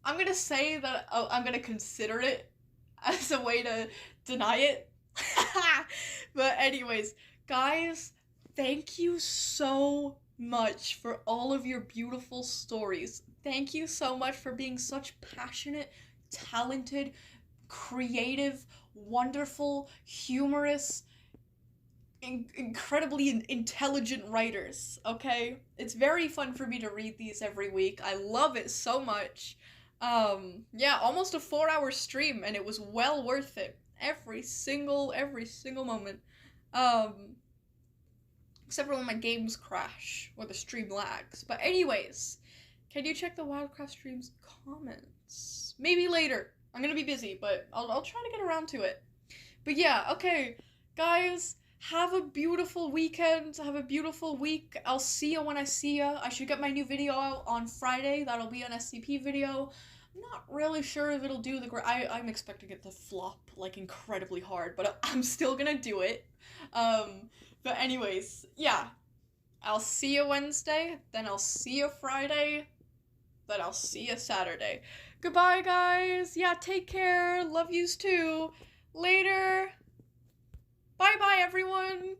I'm gonna say that I'm gonna consider it as a way to deny it. But anyways, guys, thank you so much for all of your beautiful stories. Thank you so much for being such passionate, talented, creative, wonderful, humorous, incredibly intelligent writers, okay? It's very fun for me to read these every week. I love it so much. Yeah, almost a 4-hour stream, and it was well worth it. Every single moment. Except for when my games crash, or the stream lags. But anyways, can you check the Wildcraft stream's comments? Maybe later. I'm gonna be busy, but I'll try to get around to it. But yeah, okay, guys, have a beautiful weekend, have a beautiful week. I'll see you when I see ya. I should get my new video out on Friday. That'll be an SCP video. I'm not really sure if it'll do I'm expecting it to flop, like, incredibly hard, but I'm still gonna do it. But anyways, yeah. I'll see you Wednesday, then I'll see you Friday, then I'll see you Saturday. Goodbye, guys. Yeah, take care. Love yous too. Later. Bye-bye, everyone.